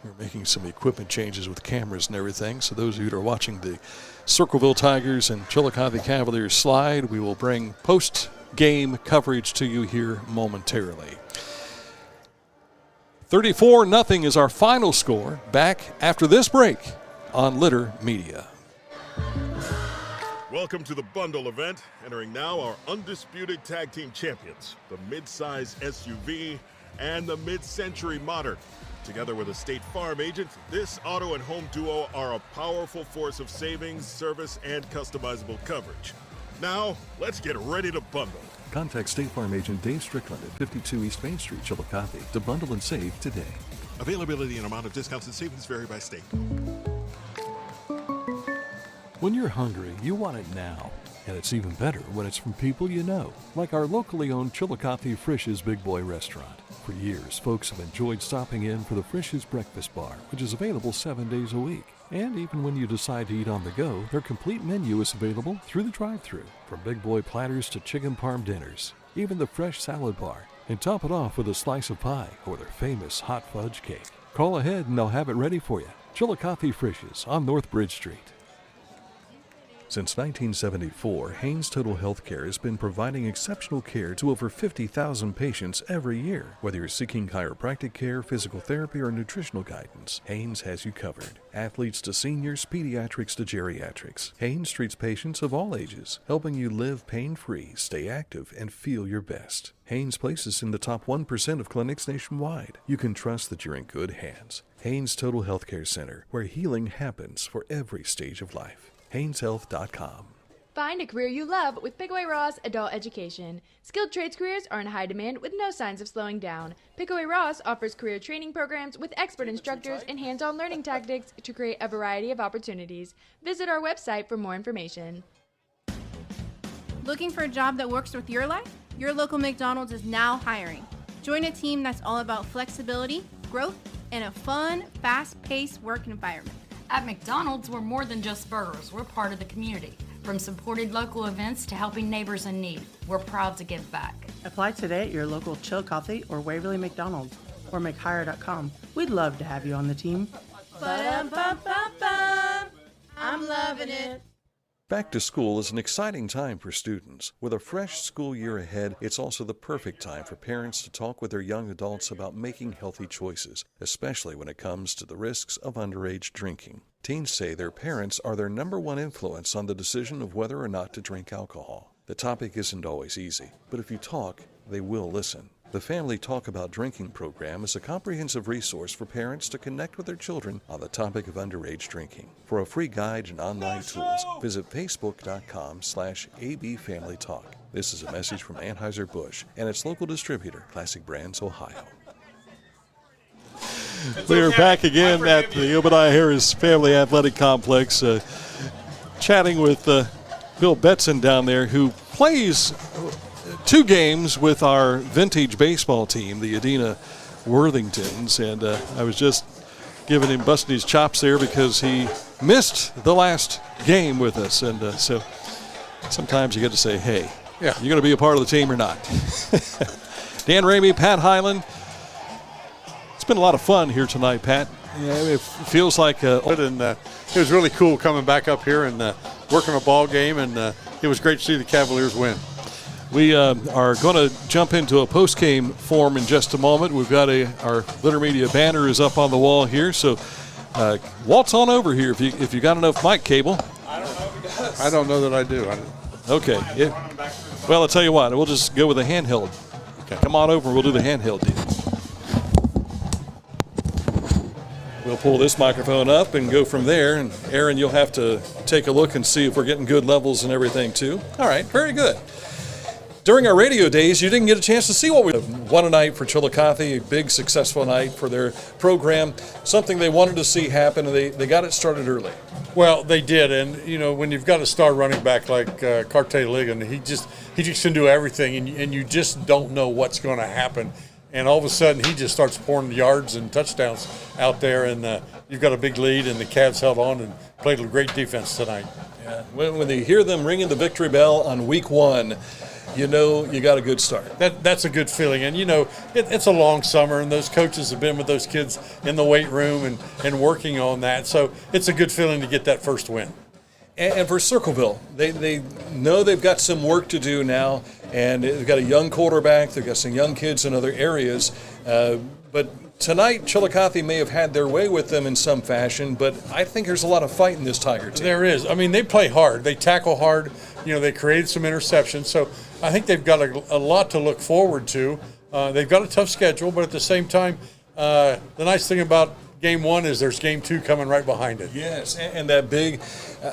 We're making some equipment changes with cameras and everything. So those of you who are watching the Circleville Tigers and Chillicothe Cavaliers slide, we will bring post-game coverage to you here momentarily. 34-0 is our final score. Back after this break on Litter Media. Welcome to the bundle event. Entering now our undisputed tag team champions, the mid-size SUV and the mid-century modern. Together with a State Farm agent, this auto and home duo are a powerful force of savings, service, and customizable coverage. Now, let's get ready to bundle. Contact State Farm agent Dave Strickland at 52 East Main Street, Chillicothe to bundle and save today. Availability and amount of discounts and savings vary by state. When you're hungry, you want it now. And it's even better when it's from people you know, like our locally owned Chillicothe Frisch's Big Boy Restaurant. For years, folks have enjoyed stopping in for the Frisch's Breakfast Bar, which is available 7 days a week. And even when you decide to eat on the go, their complete menu is available through the drive-thru, from Big Boy platters to chicken parm dinners, even the fresh salad bar. And top it off with a slice of pie or their famous hot fudge cake. Call ahead and they'll have it ready for you. Chillicothe Frisch's on North Bridge Street. Since 1974, Haynes Total Healthcare has been providing exceptional care to over 50,000 patients every year. Whether you're seeking chiropractic care, physical therapy, or nutritional guidance, Haynes has you covered. Athletes to seniors, pediatrics to geriatrics, Haynes treats patients of all ages, helping you live pain-free, stay active, and feel your best. Haynes places in the top 1% of clinics nationwide. You can trust that you're in good hands. Haynes Total Healthcare Center, where healing happens for every stage of life. HaynesHealth.com. Find a career you love with Pickaway Ross Adult Education. Skilled trades careers are in high demand with no signs of slowing down. Pickaway Ross offers career training programs with expert instructors and hands-on learning tactics to create a variety of opportunities. Visit our website for more information. Looking for a job that works with your life? Your local McDonald's is now hiring. Join a team that's all about flexibility, growth, and a fun, fast-paced work environment. At McDonald's, we're more than just burgers. We're part of the community. From supported local events to helping neighbors in need, we're proud to give back. Apply today at your local Chillicothe or Waverly McDonald's or makehire.com. We'd love to have you on the team. Ba-dum-bum-bum-bum. I'm loving it. Back to school is an exciting time for students. With a fresh school year ahead, it's also the perfect time for parents to talk with their young adults about making healthy choices, especially when it comes to the risks of underage drinking. Teens say their parents are their number one influence on the decision of whether or not to drink alcohol. The topic isn't always easy, but if you talk, they will listen. The Family Talk About Drinking program is a comprehensive resource for parents to connect with their children on the topic of underage drinking. For a free guide and online tools, visit facebook.com/abfamilytalk. This is a message from Anheuser-Busch and its local distributor, Classic Brands, Ohio. We are back again at the Obadiah Harris Family Athletic Complex, chatting with Bill Betson down there, who plays 2 games with our vintage baseball team, the Adena Worthingtons, and I was just giving him busting his chops there because he missed the last game with us, and so sometimes you get to say, hey, yeah, you're going to be a part of the team or not. Dan Ramey, Pat Highland. It's been a lot of fun here tonight, Pat. Yeah, it feels like and it was really cool coming back up here and working a ball game, and it was great to see the Cavaliers win. We are going to jump into a post-game form in just a moment. We've got our Litter Media banner is up on the wall here, so waltz on over here if you got enough mic cable. I don't know if he does. I don't know that I do. Okay. Well, I'll tell you what. We'll just go with a handheld. Okay. Come on over and we'll do the handheld deal. We'll pull this microphone up and go from there. And, Aaron, you'll have to take a look and see if we're getting good levels and everything, too. All right. Very good. During our radio days, you didn't get a chance to see what we won a night for Chillicothe, a big successful night for their program, something they wanted to see happen, and they got it started early. Well, they did, and when you've got a star running back like Carte Ligon, he just can do everything, and you just don't know what's going to happen, and all of a sudden he just starts pouring yards and touchdowns out there, and you've got a big lead, and the Cavs held on and played a great defense tonight. Yeah, when they hear them ringing the victory bell on week 1. You know you got a good start. That's a good feeling. And, it's a long summer, and those coaches have been with those kids in the weight room and working on that. So it's a good feeling to get that first win. And for Circleville, they know they've got some work to do now, and they've got a young quarterback. They've got some young kids in other areas. But tonight, Chillicothe may have had their way with them in some fashion, but I think there's a lot of fight in this Tiger team. There is. I mean, they play hard. They tackle hard. They created some interceptions. So I think they've got a lot to look forward to. They've got a tough schedule, but at the same time, the nice thing about Game 1 is there's Game 2 coming right behind it. Yes, and that big,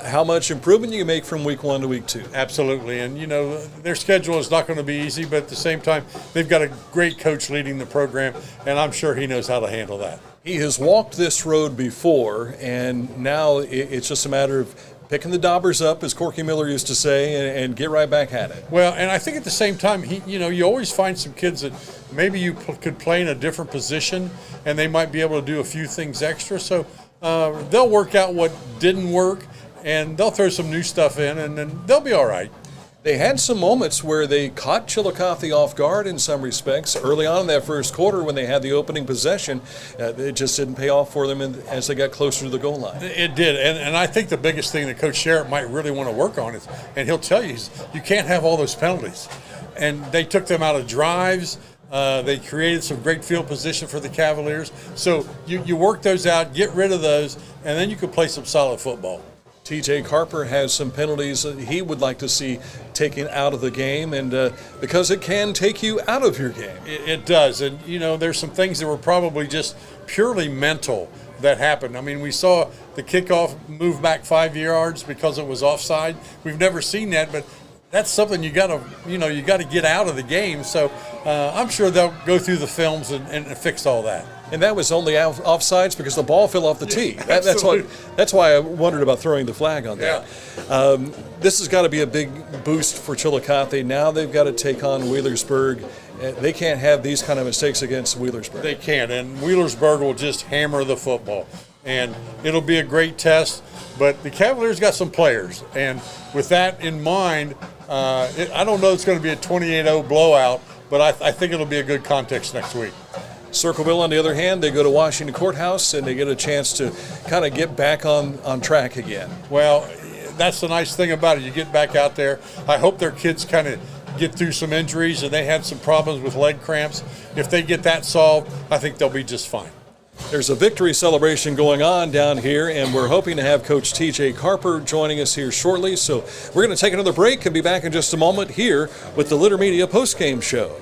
how much improvement you can make from week 1 to week 2. Absolutely, and their schedule is not going to be easy, but at the same time, they've got a great coach leading the program, and I'm sure he knows how to handle that. He has walked this road before, and now it's just a matter of picking the daubers up, as Corky Miller used to say, and get right back at it. Well, and I think at the same time, you always find some kids that maybe you could play in a different position, and they might be able to do a few things extra. So they'll work out what didn't work, and they'll throw some new stuff in, and then they'll be all right. They had some moments where they caught Chillicothe off guard in some respects. Early on in that first quarter when they had the opening possession, it just didn't pay off for them as they got closer to the goal line. It did, and I think the biggest thing that Coach Sherritt might really want to work on is, and he'll tell you, is you can't have all those penalties. And they took them out of drives. They created some great field position for the Cavaliers. So you work those out, get rid of those, and then you can play some solid football. TJ Carper has some penalties that he would like to see taken out of the game, and because it can take you out of your game. It does, and there's some things that were probably just purely mental that happened. I mean, we saw the kickoff move back 5 yards because it was offside. We've never seen that, but that's something you got to get out of the game. So I'm sure they'll go through the films and fix all that. And that was only offsides because the ball fell off the tee. That's why I wondered about throwing the flag on that. This has got to be a big boost for Chillicothe. Now they've got to take on Wheelersburg. They can't have these kind of mistakes against Wheelersburg. They can't, and Wheelersburg will just hammer the football. And it'll be a great test. But the Cavaliers got some players, and with that in mind, I don't know it's going to be a 28-0 blowout, but I think it'll be a good contest next week. Circleville, on the other hand, they go to Washington Courthouse, and they get a chance to kind of get back on track again. Well, that's the nice thing about it. You get back out there. I hope their kids kind of get through some injuries, and they had some problems with leg cramps. If they get that solved, I think they'll be just fine. There's a victory celebration going on down here, and we're hoping to have Coach TJ Carper joining us here shortly. So we're going to take another break and be back in just a moment here with the Litter Media postgame show.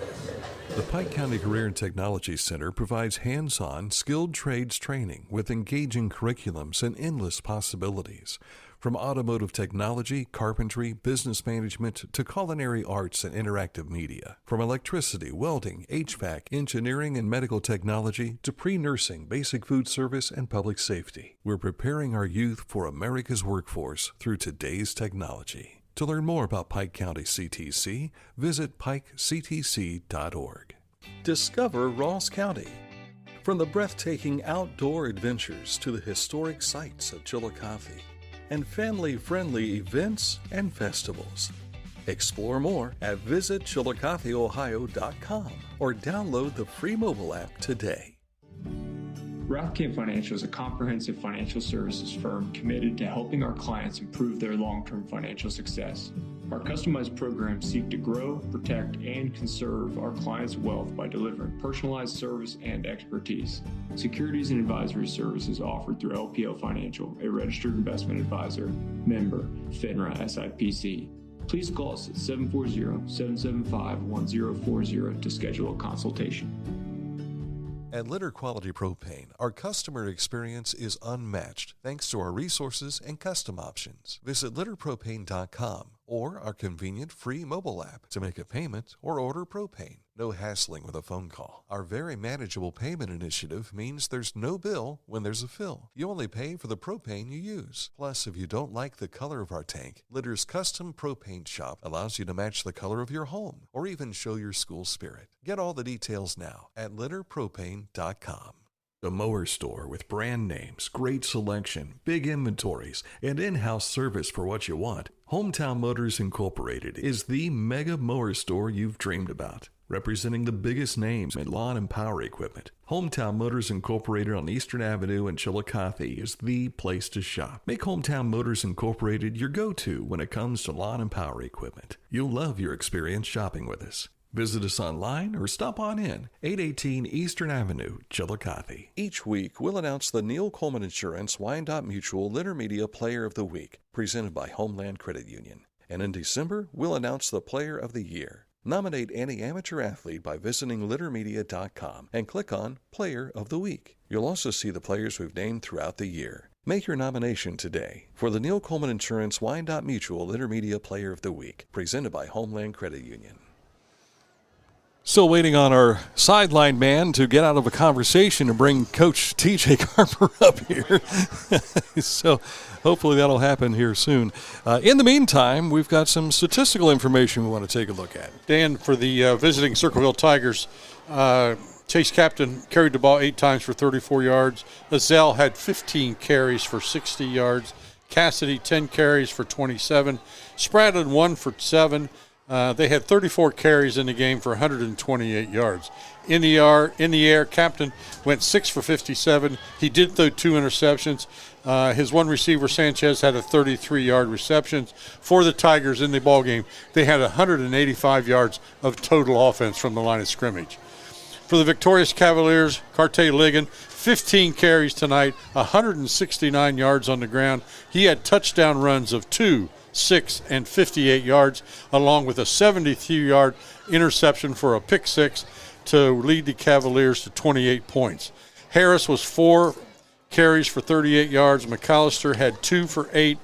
The Pike County Career and Technology Center provides hands-on, skilled trades training with engaging curriculums and endless possibilities. From automotive technology, carpentry, business management, to culinary arts and interactive media. From electricity, welding, HVAC, engineering, and medical technology to pre-nursing, basic food service, and public safety. We're preparing our youth for America's workforce through today's technology. To learn more about Pike County CTC, visit pikectc.org. Discover Ross County. From the breathtaking outdoor adventures to the historic sights of Chillicothe and family-friendly events and festivals. Explore more at visitchillicotheohio.com or download the free mobile app today. Ralph Financial is a comprehensive financial services firm committed to helping our clients improve their long-term financial success. Our customized programs seek to grow, protect, and conserve our clients' wealth by delivering personalized service and expertise. Securities and advisory services offered through LPL Financial, a registered investment advisor, member, FINRA SIPC. Please call us at 740-775-1040 to schedule a consultation. At Litter Quality Propane, our customer experience is unmatched thanks to our resources and custom options. Visit litterpropane.com or our convenient free mobile app to make a payment or order propane. No hassling with a phone call. Our very manageable payment initiative means there's no bill when there's a fill. You only pay for the propane you use. Plus, if you don't like the color of our tank, Litter's custom propane shop allows you to match the color of your home or even show your school spirit. Get all the details now at litterpropane.com. The mower store with brand names, great selection, big inventories, and in-house service for what you want. Hometown Motors Incorporated is the mega mower store you've dreamed about, representing the biggest names in lawn and power equipment. Hometown Motors Incorporated on Eastern Avenue in Chillicothe is the place to shop. Make Hometown Motors Incorporated your go-to when it comes to lawn and power equipment. You'll love your experience shopping with us. Visit us online or stop on in, 818 Eastern Avenue, Chillicothe. Each week, we'll announce the Neil Coleman Insurance Wyandotte Mutual Litter Media Player of the Week, presented by Homeland Credit Union. And in December, we'll announce the Player of the Year. Nominate any amateur athlete by visiting littermedia.com and click on Player of the Week. You'll also see the players we've named throughout the year. Make your nomination today for the Neil Coleman Insurance Wyandotte Mutual Litter Media Player of the Week, presented by Homeland Credit Union. Still waiting on our sideline man to get out of a conversation and bring Coach TJ Carper up here. So hopefully that'll happen here soon. In the meantime, we've got some statistical information we want to take a look at. Dan, for the visiting Circleville Tigers, Chase Captain carried the ball 8 times for 34 yards. Azell had 15 carries for 60 yards. Cassidy, 10 carries for 27. Spradlin, 1 for 7. They had 34 carries in the game for 128 yards. In the air, Captain went 6 for 57. He did throw 2 interceptions. His one receiver, Sanchez, had a 33-yard reception for the Tigers in the ballgame. They had 185 yards of total offense from the line of scrimmage. For the victorious Cavaliers, Carte Ligon, 15 carries tonight, 169 yards on the ground. He had touchdown runs of 2, 6, and 58 yards, along with a 72-yard interception for a pick six to lead the Cavaliers to 28 points. Harris was 4 carries for 38 yards. McAllister had 2 for 8.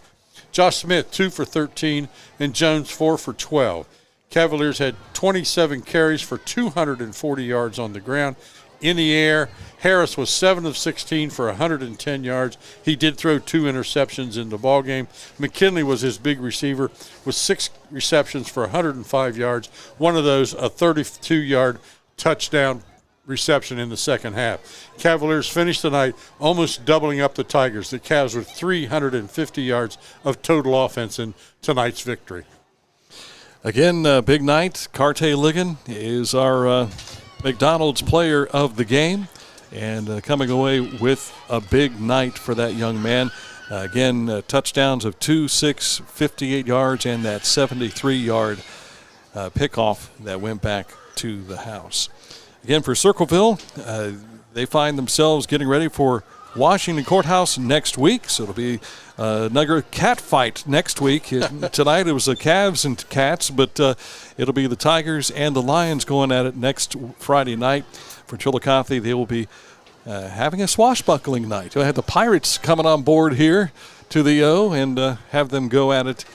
Josh Smith, 2 for 13. And Jones, 4 for 12. Cavaliers had 27 carries for 240 yards on the ground. In the air, Harris was 7 of 16 for 110 yards. He did throw 2 interceptions in the ballgame. McKinley was his big receiver with 6 receptions for 105 yards. One of those, a 32-yard touchdown reception in the second half. Cavaliers finished tonight almost doubling up the Tigers. The Cavs were 350 yards of total offense in tonight's victory. Again, big night. Carte Ligon is our McDonald's player of the game, and coming away with a big night for that young man. Again, touchdowns of 2, 6, 58 yards, and that 73-yard pickoff that went back to the house. Again, for Circleville, they find themselves getting ready for Washington Courthouse next week, so it'll be another cat fight next week. Tonight it was the Cavs and Cats, but it'll be the Tigers and the Lions going at it next Friday night. For Chillicothe, they will be having a swashbuckling night. You'll have the Pirates coming on board here to the O and have them go at it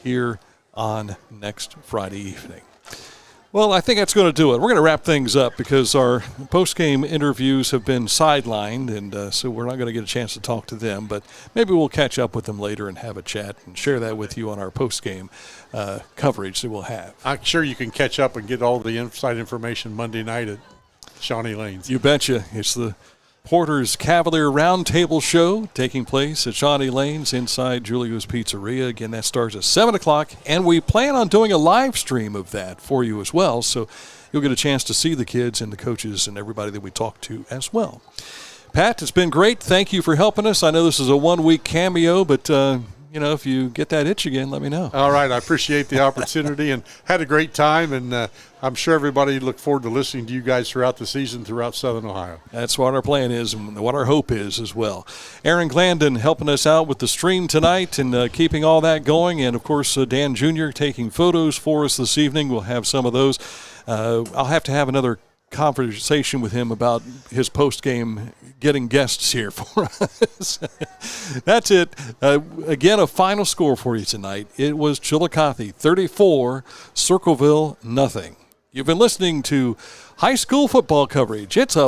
here on next Friday evening. Well, I think that's going to do it. We're going to wrap things up because our post-game interviews have been sidelined, and so we're not going to get a chance to talk to them. But maybe we'll catch up with them later and have a chat and share that with you on our post-game coverage that we'll have. I'm sure you can catch up and get all the inside information Monday night at Shawnee Lanes. You betcha. It's the Porter's Cavalier Roundtable Show taking place at Shawnee Lanes inside Julio's Pizzeria. Again, that starts at 7 o'clock, and we plan on doing a live stream of that for you as well, so you'll get a chance to see the kids and the coaches and everybody that we talk to as well. Pat, it's been great. Thank you for helping us. I know this is a one-week cameo, but if you get that itch again, let me know. All right. I appreciate the opportunity and had a great time, and I'm sure everybody look forward to listening to you guys throughout the season throughout Southern Ohio. That's what our plan is and what our hope is as well. Aaron Glandon helping us out with the stream tonight and keeping all that going, and, of course, Dan Jr. taking photos for us this evening. We'll have some of those. I'll have to have another conversation with him about his post-game getting guests here for us. That's it. Again, a final score for you tonight. It was Chillicothe 34, Circleville nothing. You've been listening to high school football coverage. It's a